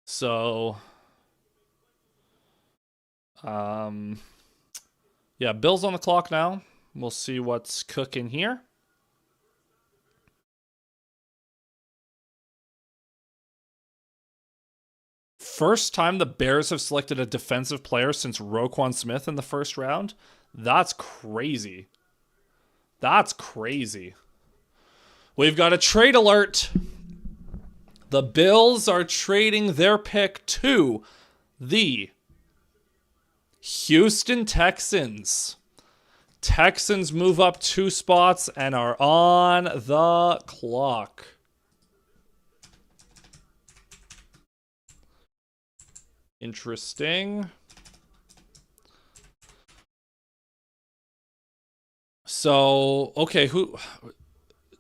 So, yeah, Bill's on the clock now. We'll see what's cooking here. First time the Bears have selected a defensive player since Roquan Smith in the first round. That's crazy. That's crazy. We've got a trade alert. The Bills are trading their pick to the Houston Texans. Texans move up 2 spots and are on the clock. Interesting. So, okay, who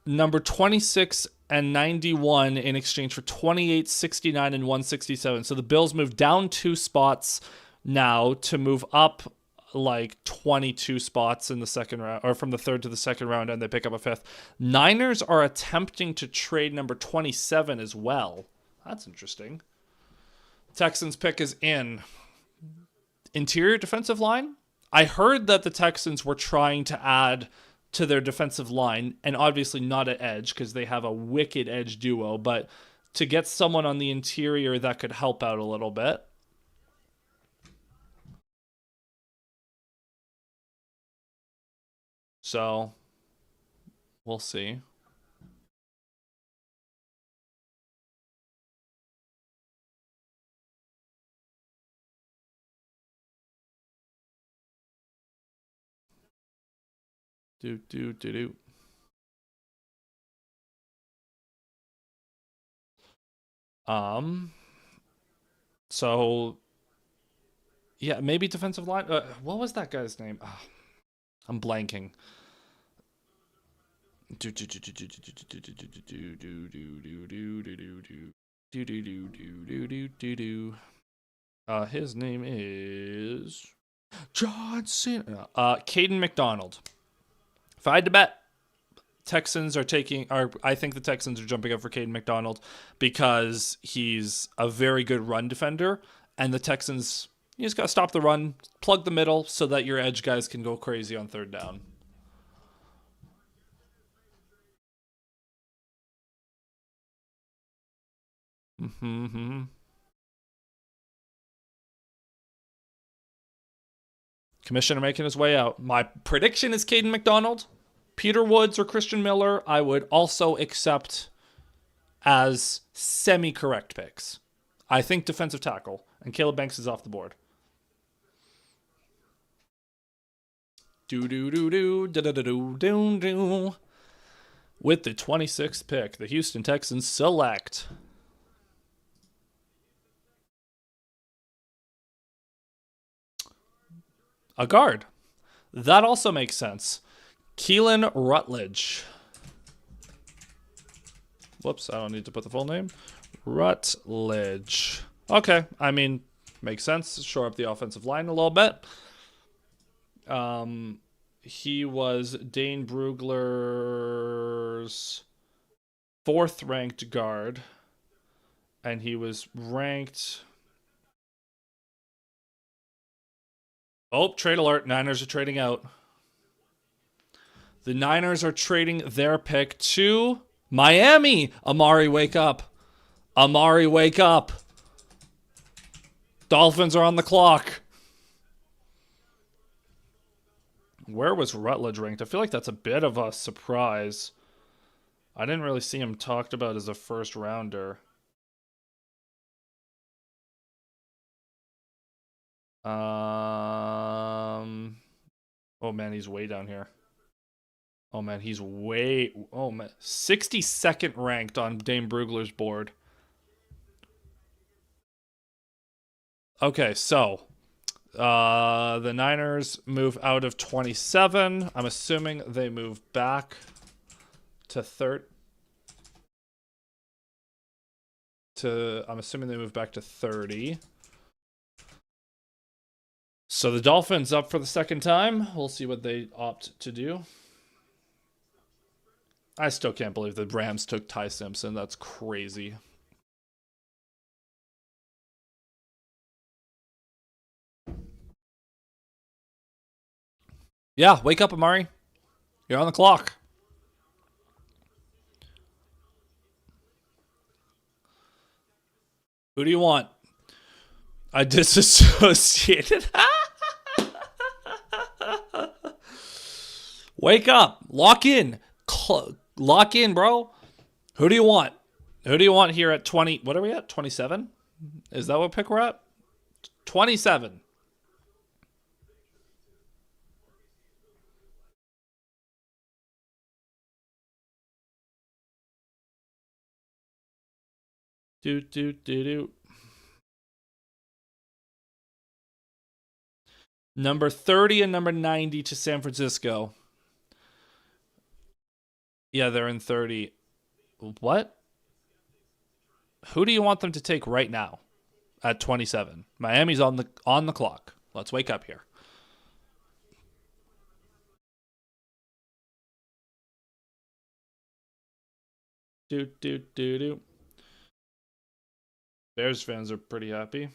number 26 and 91 in exchange for 28, 69 and 167. So the Bills move down 2 spots now to move up like 22 spots in the second round, or from the third to the second round, and they pick up a 5th. Niners are attempting to trade number 27 as well. That's interesting. Texans pick is in. Interior defensive line? I heard that the Texans were trying to add to their defensive line, and obviously not at edge because they have a wicked edge duo, but to get someone on the interior that could help out a little bit. So, we'll see. Do. So, yeah, maybe defensive line. What was that guy's name? Oh, I'm blanking. His name is John Cena. Caden McDonald. If I had to bet, Texans are taking, or I think the Texans are jumping up for Caden McDonald because he's a very good run defender, and the Texans, you just got to stop the run, plug the middle so that your edge guys can go crazy on third down. Mm-hmm. Commissioner making his way out. My prediction is Caden McDonald. Peter Woods or Christian Miller, I would also accept as semi-correct picks. I think defensive tackle, and Caleb Banks is off the board. Do. With the 26th pick, the Houston Texans select a guard. That also makes sense. Keelan Rutledge. Whoops, I don't need to put the full name. Rutledge. Okay, I mean, makes sense. Shore up the offensive line a little bit. He was Dane Brugler's 4th ranked guard, and he was ranked. Oh, trade alert. Niners are trading out. The Niners are trading their pick to Miami. Amari, wake up. Amari, wake up. Dolphins are on the clock. Where was Rutledge ranked? I feel like that's a bit of a surprise. I didn't really see him talked about as a first rounder. Oh man, he's way down here. Oh man, he's way. Oh man, 62nd ranked on Dame Brugler's board. Okay, so the Niners move out of 27. I'm assuming they move back to third. I'm assuming they move back to 30. So the Dolphins up for the second time. We'll see what they opt to do. I still can't believe the Rams took Ty Simpson. That's crazy. Yeah, wake up, Amari. You're on the clock. Who do you want? I disassociated. Wake up. Lock in. Lock in, bro. Who do you want? Who do you want here at 20? What are we at? 27? Is that what pick we're at? 27. Do. Number 30 and number 90 to San Francisco. Yeah, they're in 30. What? Who do you want them to take right now at 27? Miami's on the clock. Let's wake up here. Do. Bears fans are pretty happy.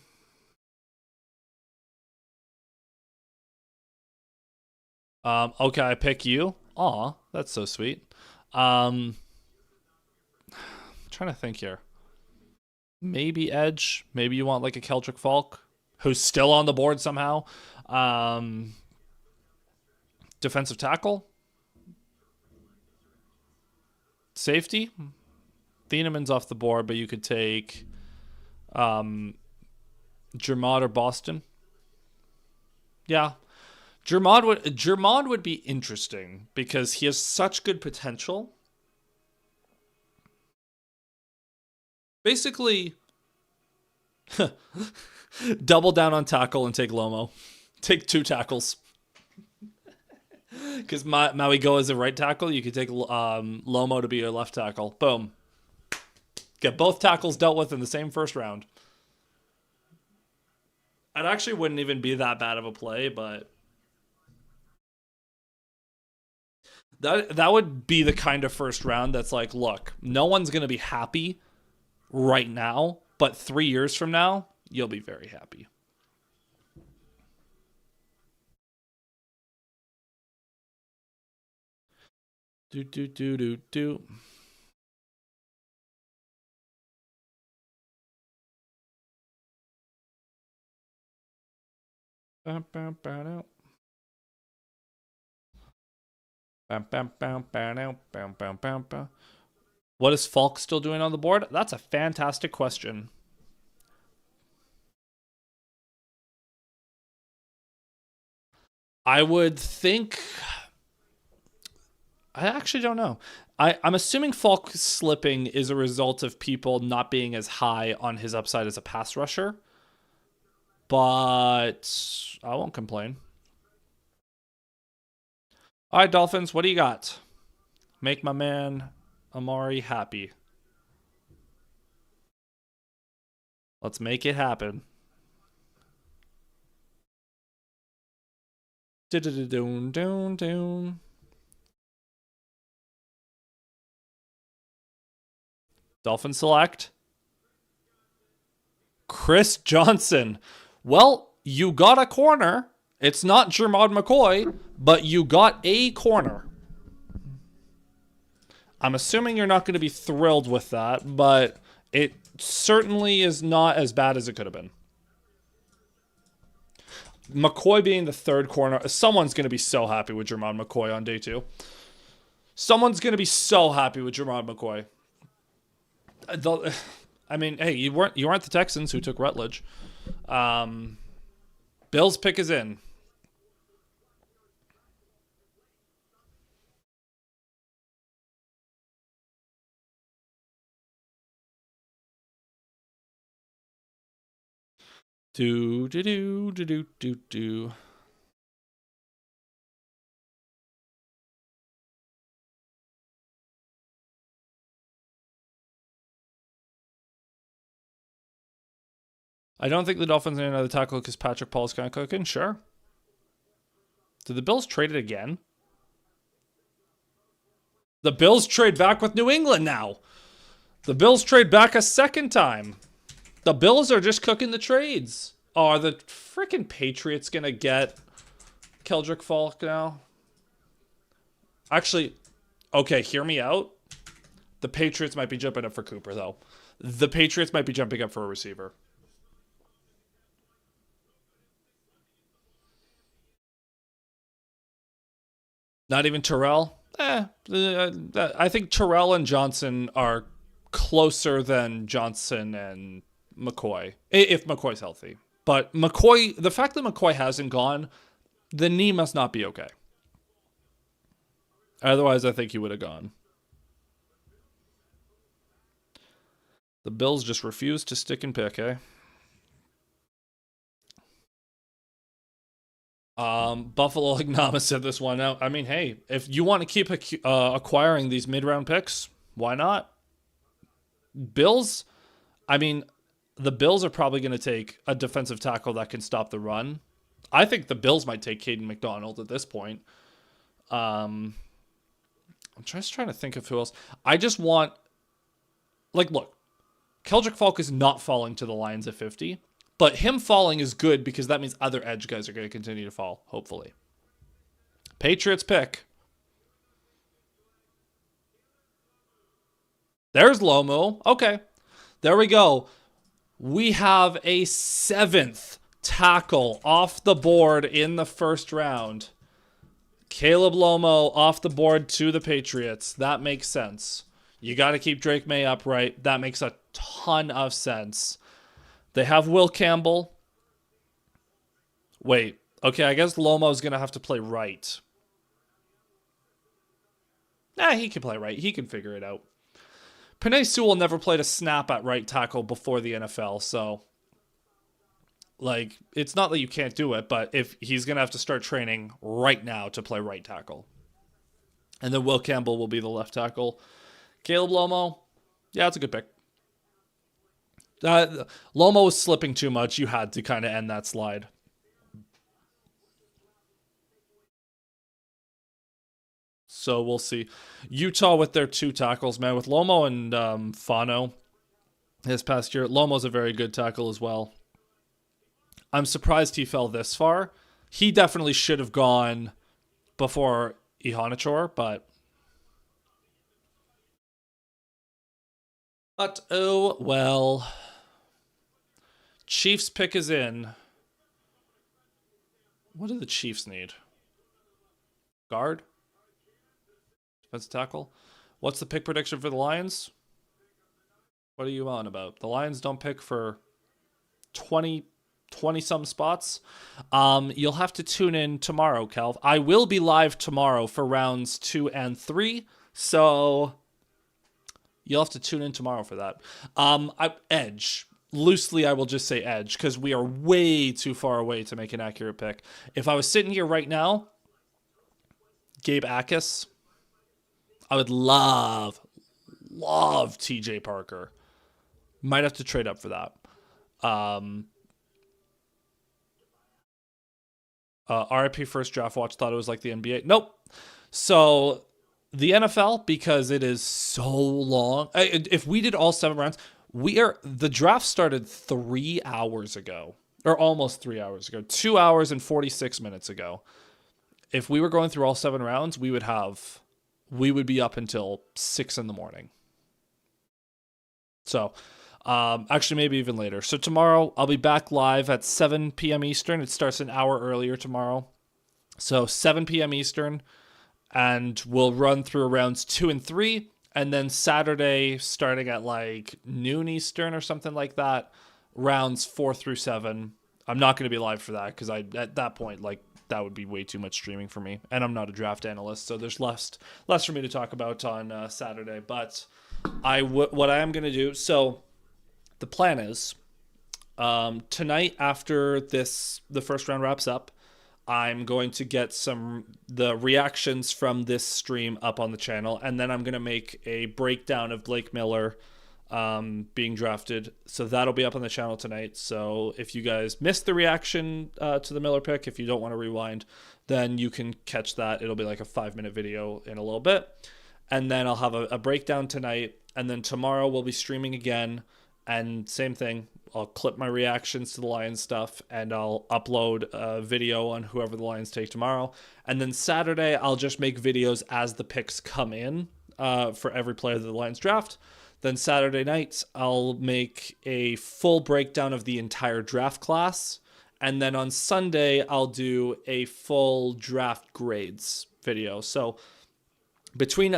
Okay, I pick you. Aw, that's so sweet. I'm trying to think here. Maybe edge. Maybe you want like a Keldrick Falk, who's still on the board somehow. Defensive tackle. Safety. Thieneman's off the board, but you could take Jermod or Boston. Yeah. Jermod would be interesting because he has such good potential. Basically, double down on tackle and take Lomo. Take 2 tackles. Because Maui go as a right tackle, you could take Lomo to be your left tackle. Boom. Get both tackles dealt with in the same first round. It actually wouldn't even be that bad of a play, but that would be the kind of first round that's like, look, no one's going to be happy right now, but 3 years from now, you'll be very happy. Do. What is Falk still doing on the board? That's a fantastic question. I would think. I actually don't know. I'm assuming Falk slipping is a result of people not being as high on his upside as a pass rusher. But I won't complain. All right, Dolphins, what do you got? Make my man Amari happy. Let's make it happen. Doon. Dolphin select. Chris Johnson. Well, you got a corner. It's not Jermod McCoy, but you got a corner. I'm assuming you're not going to be thrilled with that, but it certainly is not as bad as it could have been. McCoy being the third corner, someone's going to be so happy with Jermod McCoy on day 2. Someone's going to be so happy with Jermod McCoy. I mean, hey, you weren't the Texans who took Rutledge. Bill's pick is in. Do do do do do do do. I don't think the Dolphins need another tackle because Patrick Paul's kind of cooking. Sure. Did the Bills trade it again? The Bills trade back with New England now. The Bills trade back a second time. The Bills are just cooking the trades. Oh, are the freaking Patriots going to get Keldrick Falk now? Actually, okay, hear me out. The Patriots might be jumping up for Cooper, though. The Patriots might be jumping up for a receiver. Not even Terrell? I think Terrell and Johnson are closer than Johnson and McCoy, if McCoy's healthy. But McCoy, the fact that McCoy hasn't gone, the knee must not be okay. Otherwise, I think he would have gone. The Bills just refuse to stick and pick, eh? Buffalo Ignama said this one out. I mean, hey, if you want to keep acquiring these mid-round picks, why not? Bills, I mean, the Bills are probably going to take a defensive tackle that can stop the run. I think the Bills might take Caden McDonald at this point. I'm just trying to think of who else. I just want, like, look, Keldrick Falk is not falling to the Lions at 50. But him falling is good because that means other edge guys are going to continue to fall, hopefully. Patriots pick. There's Lomo. Okay. There we go. We have a 7th tackle off the board in the first round. Caleb Lomo off the board to the Patriots. That makes sense. You got to keep Drake May upright. That makes a ton of sense. They have Will Campbell. Wait. Okay, I guess Lomo's going to have to play right. He can play right. He can figure it out. Penei Sewell never played a snap at right tackle before the NFL, so like it's not that you can't do it, but if he's going to have to start training right now to play right tackle. And then Will Campbell will be the left tackle. Caleb Lomo, yeah, it's a good pick. Lomo was slipping too much. You had to kind of end that slide. So we'll see. Utah with their 2 tackles, man. With Lomo and Fano this past year. Lomo's a very good tackle as well. I'm surprised he fell this far. He definitely should have gone before Ihonachor, but oh well. Chiefs pick is in. What do the Chiefs need? Guard? Defensive tackle? What's the pick prediction for the Lions? What are you on about? The Lions don't pick for 20 some spots. You'll have to tune in tomorrow, Calv. I will be live tomorrow for rounds 2 and 3. So you'll have to tune in tomorrow for that. Edge. Loosely, I will just say edge because we are way too far away to make an accurate pick. If I was sitting here right now, Gabe Akis, I would love TJ Parker. Might have to trade up for that. RIP first draft watch, thought it was like the NBA. Nope. So the NFL, because it is so long. If we did all 7 rounds, the draft started 3 hours ago, or almost 3 hours ago, 2 hours and 46 minutes ago. If we were going through all 7 rounds, we would be up until 6 in the morning. So, actually maybe even later. So tomorrow I'll be back live at 7 p.m. Eastern. It starts an hour earlier tomorrow. So 7 p.m. Eastern, and we'll run through rounds 2 and 3. And then Saturday, starting at like noon Eastern or something like that, rounds 4 through 7. I'm not going to be live for that because at that point, like, that would be way too much streaming for me. And I'm not a draft analyst, so there's less for me to talk about on Saturday. But what I am going to do, so the plan is Tonight, after the first round wraps up, I'm going to get the reactions from this stream up on the channel, and then I'm going to make a breakdown of Blake Miller being drafted. So that'll be up on the channel tonight. So if you guys missed the reaction to the Miller pick, if you don't want to rewind, then you can catch that. It'll be like a 5-minute video in a little bit. And then I'll have a breakdown tonight. And then tomorrow we'll be streaming again. And same thing. I'll clip my reactions to the Lions stuff, and I'll upload a video on whoever the Lions take tomorrow. And then Saturday, I'll just make videos as the picks come in for every player that the Lions draft. Then Saturday night, I'll make a full breakdown of the entire draft class. And then on Sunday, I'll do a full draft grades video. So between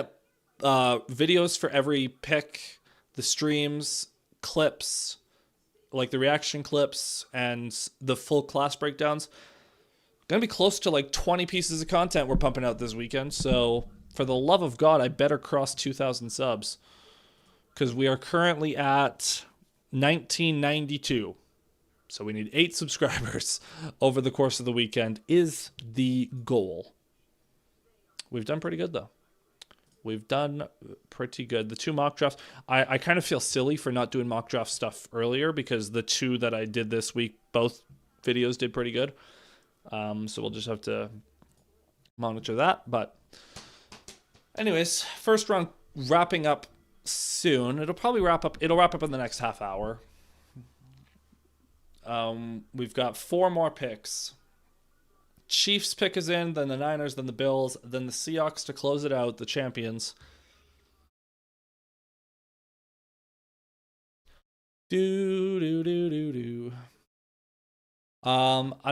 videos for every pick, the streams, clips, like the reaction clips, and the full class breakdowns, gonna be close to like 20 pieces of content we're pumping out this weekend. So for the love of God, I better cross 2,000 subs, because we are currently at 1992. So we need 8 subscribers over the course of the weekend is the goal. We've done pretty good though. We've done pretty good. The 2 mock drafts, I kind of feel silly for not doing mock draft stuff earlier, because the 2 that I did this week, both videos did pretty good. So we'll just have to monitor that. But anyways, first round wrapping up soon. It'll wrap up in the next half hour. We've got 4 more picks. Chiefs pick is in, then the Niners, then the Bills, then the Seahawks to close it out, the champions. I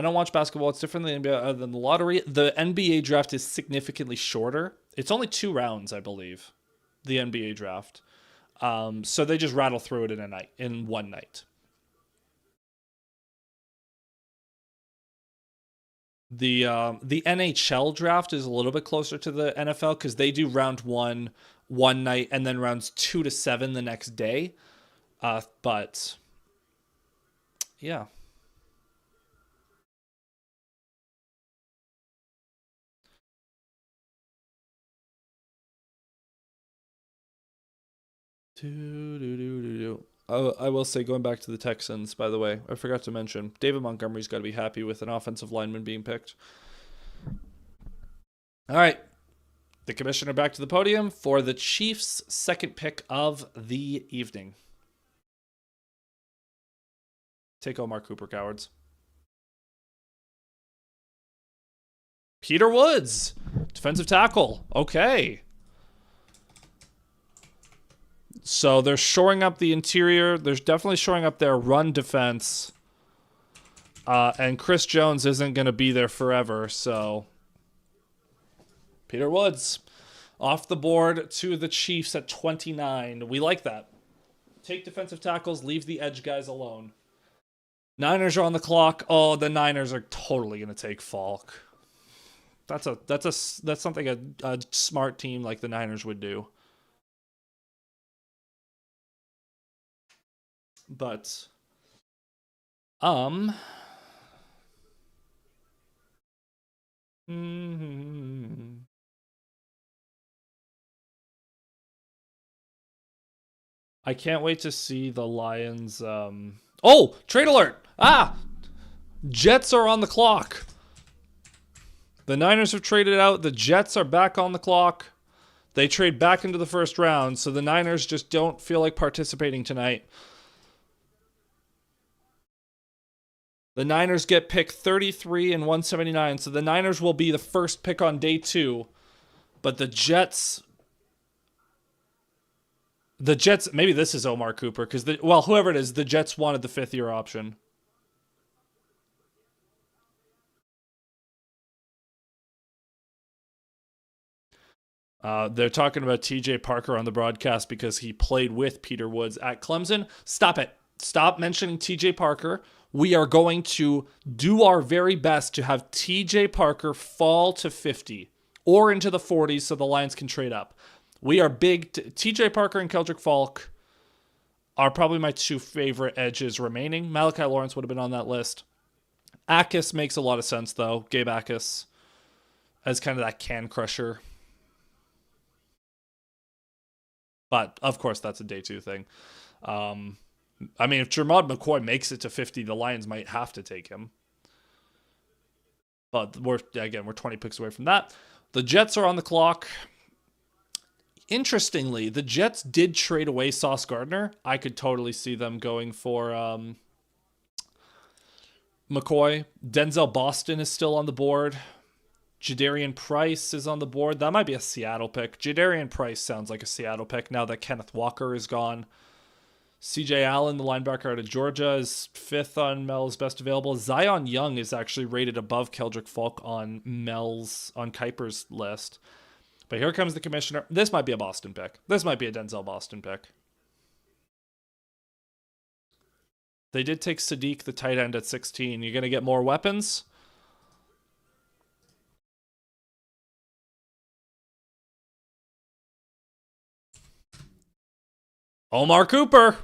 don't watch basketball. It's different than the NBA, other than the lottery. The NBA draft is significantly shorter. It's only 2 rounds, I believe, the NBA draft. So they just rattle through it in one night. The NHL draft is a little bit closer to the NFL, because they do round 1 one night and then rounds 2 to 7 the next day. But yeah. Oh, I will say, going back to the Texans, by the way, I forgot to mention, David Montgomery's got to be happy with an offensive lineman being picked. All right. The commissioner back to the podium for the Chiefs' second pick of the evening. Take Omar Cooper, cowards. Peter Woods, defensive tackle. Okay. So they're shoring up the interior. They're definitely shoring up their run defense. And Chris Jones isn't going to be there forever. So Peter Woods off the board to the Chiefs at 29. We like that. Take defensive tackles, leave the edge guys alone. Niners are on the clock. Oh, the Niners are totally going to take Falk. That's something a smart team like the Niners would do. But I can't wait to see the Lions. Oh, trade alert! Jets are on the clock. The Niners have traded out. The Jets are back on the clock. They trade back into the first round, so the Niners just don't feel like participating tonight. The Niners get pick 33 and 179, so the Niners will be the first pick on day 2. But the Jets, maybe this is Omar Cooper, because whoever it is, the Jets wanted the 5th-year option. They're talking about TJ Parker on the broadcast because he played with Peter Woods at Clemson. Stop it. Stop mentioning TJ Parker. We are going to do our very best to have TJ Parker fall to 50 or into the 40s so the Lions can trade up. We are big. TJ Parker and Keldrick Falk are probably my two favorite edges remaining. Malachi Lawrence would have been on that list. Akis makes a lot of sense, though. Gabe Akis as kind of that can crusher. But, of course, that's a day two thing. I mean, if Jermod McCoy makes it to 50, the Lions might have to take him. But we're 20 picks away from that. The Jets are on the clock. Interestingly, the Jets did trade away Sauce Gardner. I could totally see them going for McCoy. Denzel Boston is still on the board. Jadarian Price is on the board. That might be a Seattle pick. Jadarian Price sounds like a Seattle pick now that Kenneth Walker is gone. CJ Allen, the linebacker out of Georgia, is fifth on Mel's best available. Zion Young is actually rated above Keldrick Falk on Kuiper's list. But here comes the commissioner. This might be a Boston pick. This might be a Denzel Boston pick. They did take Sadiq, the tight end, at 16. You're going to get more weapons? Omar Cooper.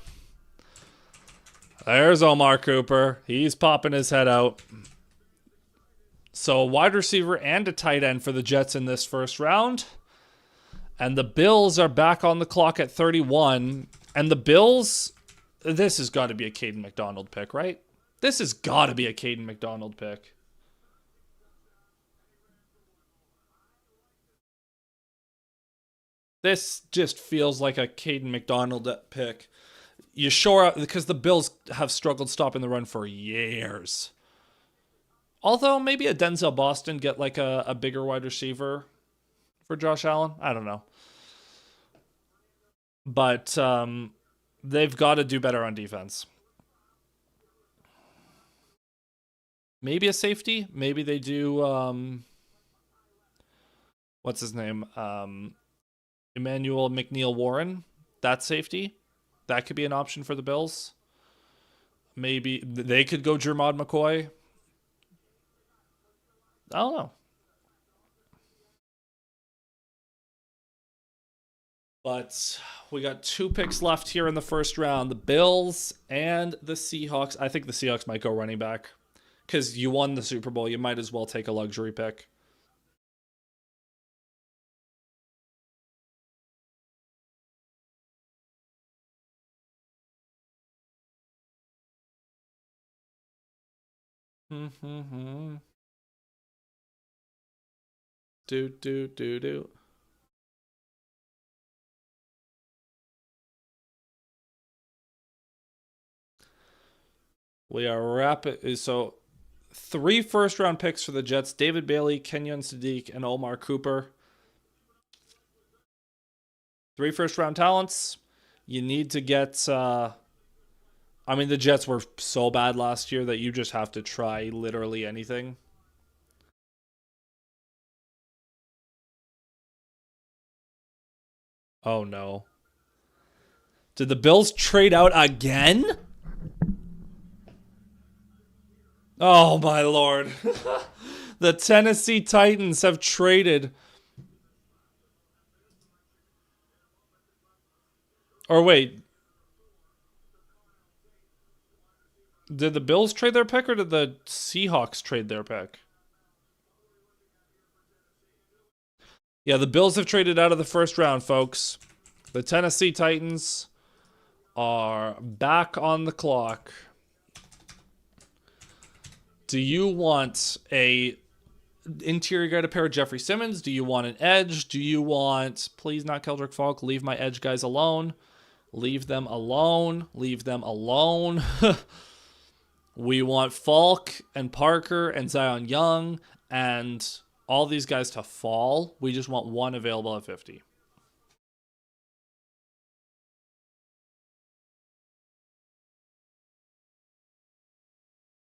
There's Omar Cooper. He's popping his head out. So a wide receiver and a tight end for the Jets in this first round. And the Bills are back on the clock at 31. And the Bills, this has got to be a Caden McDonald pick, right? This has got to be a Caden McDonald pick. This just feels like a Caden McDonald pick. You shore up because the Bills have struggled stopping the run for years. Although maybe a Denzel Boston get like a bigger wide receiver for Josh Allen. I don't know. But they've got to do better on defense. Maybe a safety. Maybe they do. What's his name? Emmanuel McNeil Warren. That safety. That could be an option for the Bills. Maybe they could go Jermod McCoy. I don't know. But we got two picks left here in the first round. The Bills and the Seahawks. I think the Seahawks might go running back. Because you won the Super Bowl. You might as well take a luxury pick. Do. We are rapid. So 3 first-round picks for the Jets. David Bailey, Kenyon Sadiq, and Omar Cooper. 3 first-round talents. You need to get... I mean, the Jets were so bad last year that you just have to try literally anything. Oh, no. Did the Bills trade out again? Oh, my Lord. The Tennessee Titans have traded. Or wait. Did the Bills trade their pick or did the Seahawks trade their pick? Yeah, the Bills have traded out of the first round, folks. The Tennessee Titans are back on the clock. Do you want a interior guy to pair with Jeffrey Simmons? Do you want an edge? Do you want, please not Keldrick Falk, leave my edge guys alone. Leave them alone. Leave them alone. We want Falk and Parker and Zion Young and all these guys to fall. We just want one available at 50.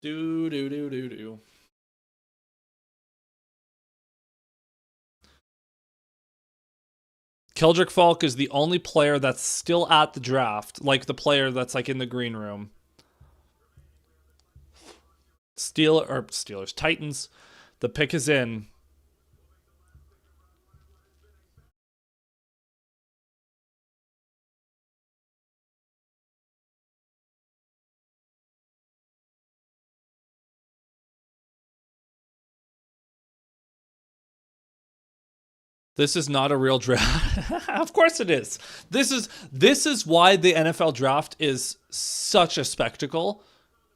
Do. Keldrick Falk is the only player that's still at the draft, like the player that's like in the green room. Steelers, Titans. The pick is in. This is not a real draft. Of course it is. This is why the NFL draft is such a spectacle.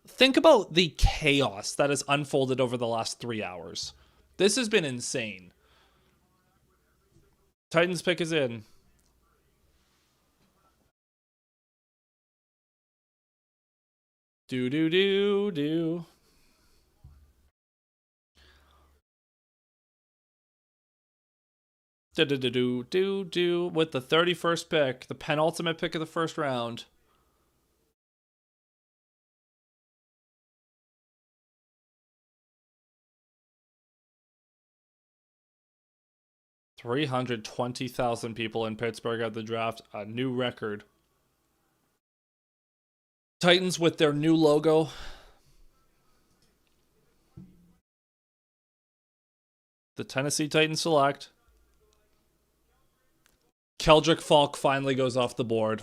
Think about the chaos that has unfolded over the last 3 hours. This has been insane. Titans pick is in. Do do do do. Do do do do do do with the 31st pick, the penultimate pick of the first round. $320,000 people in Pittsburgh at the draft, a new record. Titans with their new logo. The Tennessee Titans select. Keldrick Falk finally goes off the board.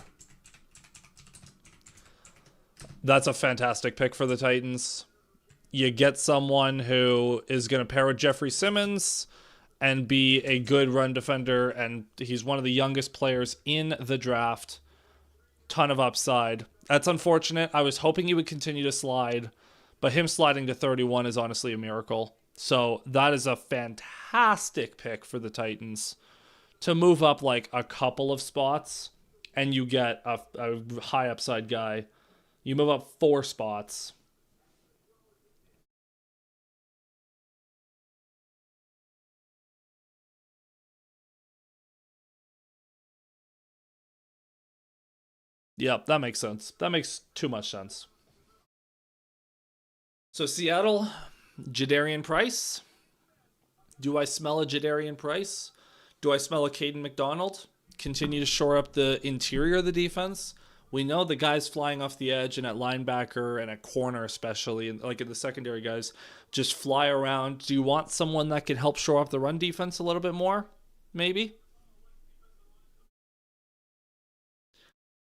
That's a fantastic pick for the Titans. You get someone who is going to pair with Jeffrey Simmons and be a good run defender, and he's one of the youngest players in the draft. Ton of upside. That's unfortunate. I was hoping he would continue to slide, but him sliding to 31 is honestly a miracle. So that is a fantastic pick for the Titans to move up like a couple of spots, and you get a high upside guy. You move up 4 spots. Yep, that makes sense. That makes too much sense. So Seattle, Jadarian Price. Do I smell a Jadarian Price? Do I smell a Caden McDonald? Continue to shore up the interior of the defense. We know the guys flying off the edge and at linebacker and at corner especially, and like in the secondary guys, just fly around. Do you want someone that can help shore up the run defense a little bit more? Maybe.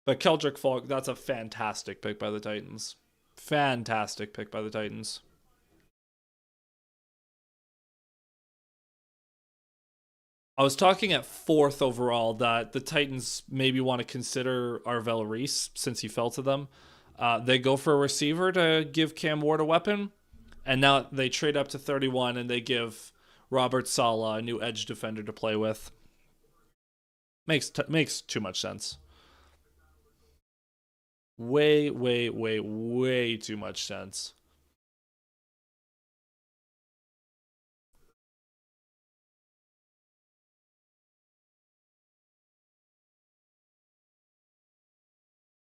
But Keldrick Falk, that's a fantastic pick by the Titans. Fantastic pick by the Titans. I was talking at 4th overall that the Titans maybe want to consider Arvell Reese since he fell to them. They go for a receiver to give Cam Ward a weapon, and now they trade up to 31 and they give Robert Saleh a new edge defender to play with. Makes too much sense. Way, way, way, way too much sense.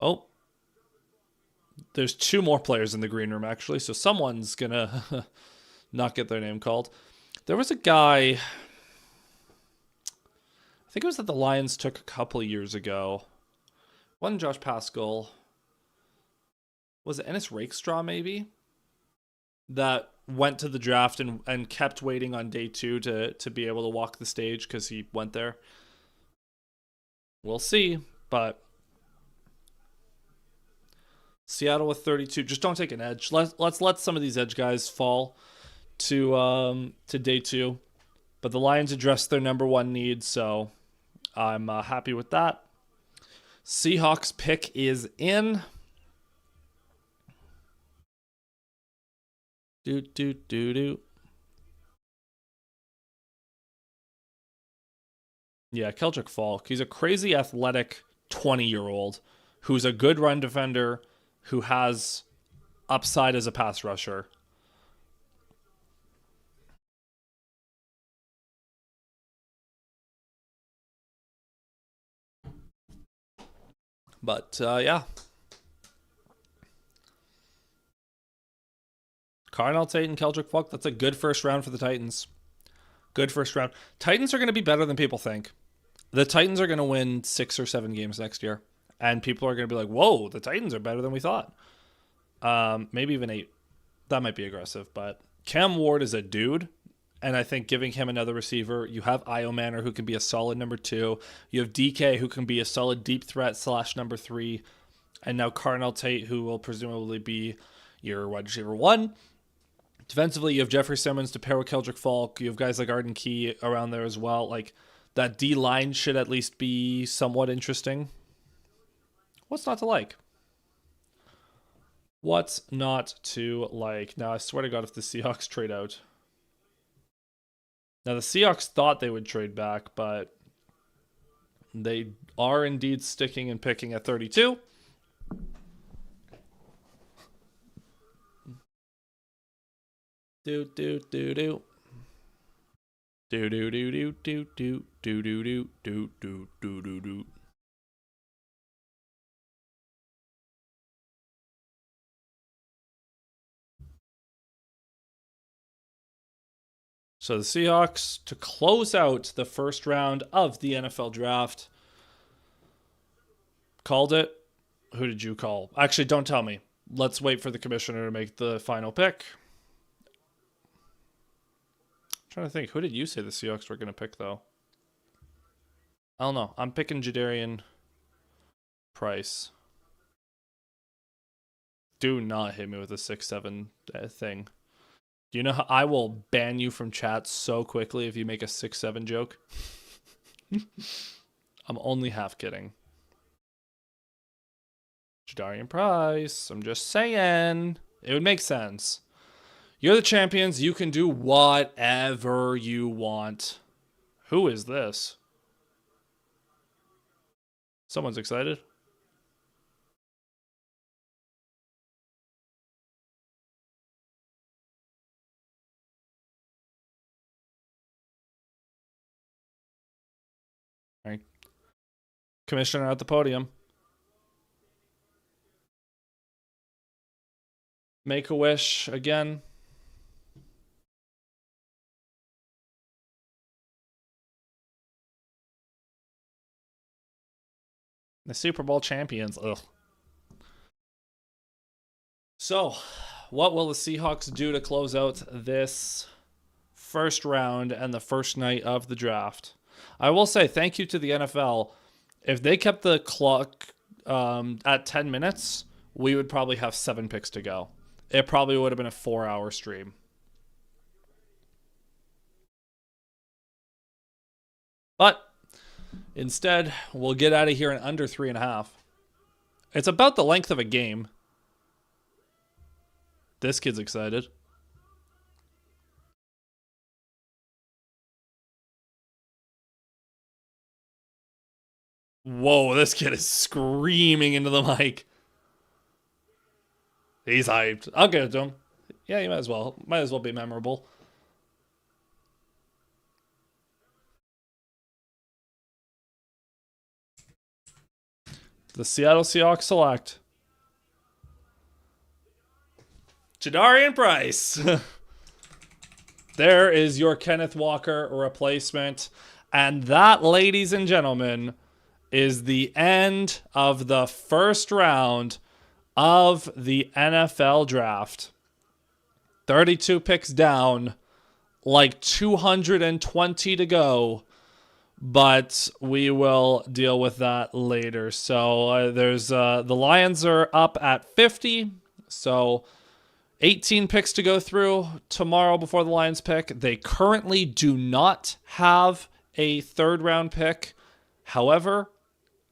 Oh, there's 2 more players in the green room actually, so someone's gonna not get their name called. There was a guy, I think it was that the Lions took a couple of years ago. Wasn't Josh Pascal? Was it Ennis Rakestraw maybe? That went to the draft and kept waiting on day 2 to be able to walk the stage because he went there. We'll see, but Seattle with 32. Just don't take an edge. Let's let some of these edge guys fall to day 2. But the Lions addressed their number 1 need, so I'm happy with that. Seahawks pick is in. Do do do do. Yeah, Keldrick Falk. He's a crazy athletic 20-year-old who's a good run defender, who has upside as a pass rusher. But yeah. Carnell Tate and Keldrick Falk, that's a good first round for the Titans. Good first round. Titans are going to be better than people think. The Titans are going to win 6 or 7 games next year. And people are going to be like, whoa, the Titans are better than we thought. Maybe even 8. That might be aggressive. But Cam Ward is a dude. And I think giving him another receiver, you have Io Manor who can be a solid number 2. You have DK who can be a solid deep threat / number 3. And now Carnell Tate who will presumably be your wide receiver 1. Defensively, you have Jeffrey Simmons to pair with Keldrick Falk. You have guys like Arden Key around there as well. Like, That D line should at least be somewhat interesting. What's not to like? What's not to like? Now, I swear to God, if the Seahawks trade out. Now, the Seahawks thought they would trade back, but they are indeed sticking and picking at 32. Do do do do. Do do do do do do do do do do do do do do. So the Seahawks, to close out the first round of the NFL draft, called it. Who did you call? Actually, don't tell me. Let's wait for the commissioner to make the final pick. I'm trying to think. Who did you say the Seahawks were going to pick, though? I don't know. I'm picking Jadarian Price. Do not hit me with a 6-7 thing. Do you know how I will ban you from chat so quickly if you make a 6-7 joke? I'm only half kidding. Jadarian Price. I'm just saying. It would make sense. You're the champions. You can do whatever you want. Who is this? Someone's excited. All right. Commissioner at the podium. Make a wish again. The Super Bowl champions. Ugh. So, what will the Seahawks do to close out this first round and the first night of the draft? I will say thank you to the NFL. If they kept the clock at 10 minutes, we would probably have 7 picks to go. It probably would have been a 4-hour stream. But instead, we'll get out of here in under 3.5. It's about the length of a game. This kid's excited. Whoa, this kid is screaming into the mic. He's hyped. I'll get it to him. Yeah, you might as well. Might as well be memorable. The Seattle Seahawks select Jadarian Price. There is your Kenneth Walker replacement. And that, ladies and gentlemen, is the end of the first round of the NFL draft. 32 picks down, like 220 to go. But we will deal with that later. So there's the Lions are up at 50. So 18 picks to go through tomorrow before the Lions pick. They currently do not have a third round pick. However,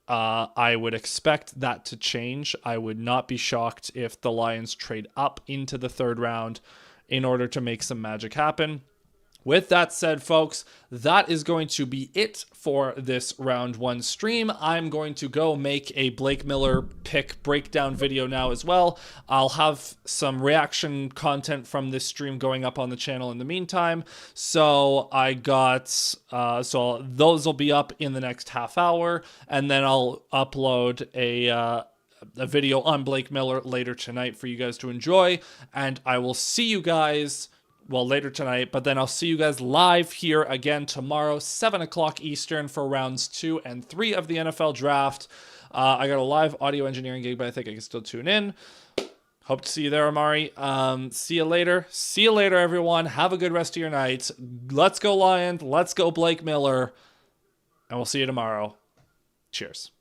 I would expect that to change. I would not be shocked if the Lions trade up into the third round in order to make some magic happen. With that said, folks, that is going to be it for this round 1 stream. I'm going to go make a Blake Miller pick breakdown video now as well. I'll have some reaction content from this stream going up on the channel in the meantime. So I got, so those will be up in the next half hour, and then I'll upload a video on Blake Miller later tonight for you guys to enjoy. And I will see you guys later tonight, but then I'll see you guys live here again tomorrow, 7 o'clock Eastern, for rounds 2 and 3 of the NFL draft. I got a live audio engineering gig, but I think I can still tune in. Hope to see you there, Amari. See you later. See you later, everyone. Have a good rest of your night. Let's go Lions. Let's go Blake Miller. And we'll see you tomorrow. Cheers.